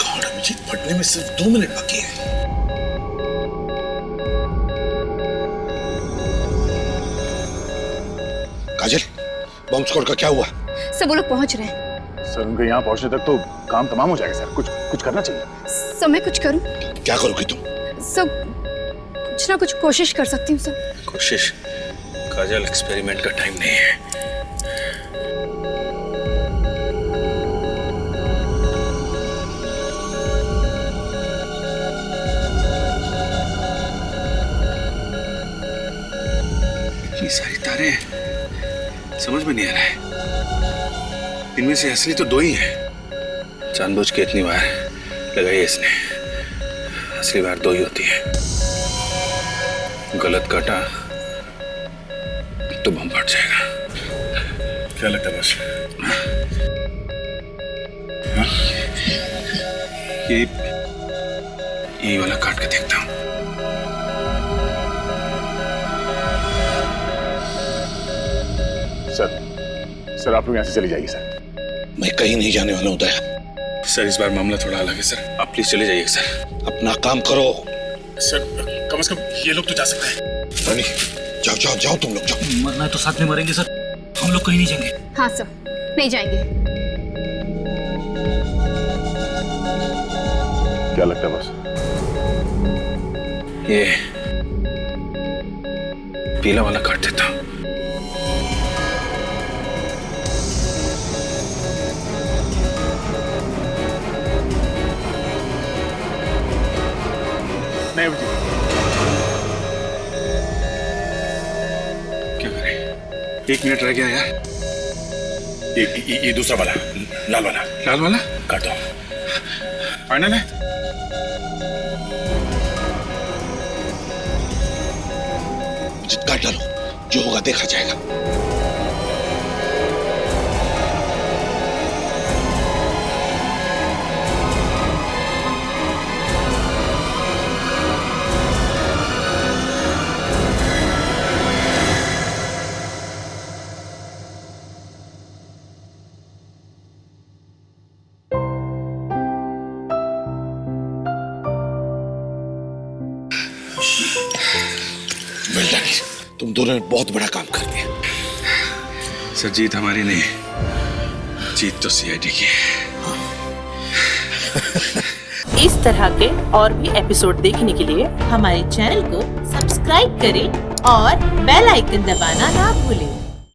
Speaker 5: गॉड, अभिजीत फटने में सिर्फ 2 मिनट बाकी है। काजल, बॉम्ब स्क्वाड का क्या हुआ?
Speaker 19: सब वो लोग पहुंच रहे हैं।
Speaker 6: सर उनके यहाँ पहुंचने तक तो काम तमाम हो जाएगा सर। कुछ करना चाहिए।
Speaker 19: सब मैं कुछ करूं?
Speaker 5: क्या करोगी तुम?
Speaker 19: सब कुछ ना कुछ कोशिश कर सकती हूँ सब।
Speaker 6: कोशिश? काजल, एक्सपेरिमेंट का टाइम नहीं है। इतनी सारी तारें, समझ में नहीं आ रहा है। इनमें से असली तो 2 ही हैं। जानबूझ के इतनी बार लगाई है इसने। असली बार 2 ही होती है। गलत काटा तो बम फट जाएगा। क्या लगता है बस? ये वाला काट के देखता हूँ। सर आप लोग यहाँ से चले जाइए सर।
Speaker 5: मैं कहीं नहीं जाने वाला हूँ दया।
Speaker 6: सर इस बार मामला थोड़ा अलग है सर। आप प्लीज चले जाइए सर।
Speaker 5: अपना काम करो।
Speaker 6: सर कम से कम ये लोग तो जा सकते हैं।
Speaker 5: रानी, जाओ जाओ जाओ, तुम लोग जाओ।
Speaker 7: मरना है तो साथ में मरेंगे सर। हम लोग कहीं नहीं जाएंगे।
Speaker 19: हाँ सर, नहीं जाएंगे।
Speaker 6: क्या लगता है बॉस? ये पीला वाला काट देता हूँ। नहीं बची। क्या करें? 1 मिनट रह गया यार।
Speaker 5: ये दूसरा वाला, लाल वाला।
Speaker 6: लाल वाला
Speaker 5: काट दो।
Speaker 6: फाइनल है?
Speaker 5: काट डालो, जो होगा देखा जाएगा। तुम दोनों ने बहुत बड़ा काम कर दिया।
Speaker 6: सर जीत हमारी नहीं, जीत तो सीआईडी की है।
Speaker 17: इस तरह के और भी एपिसोड देखने के लिए हमारे चैनल को सब्सक्राइब करें और बेल आइकन दबाना ना भूलें।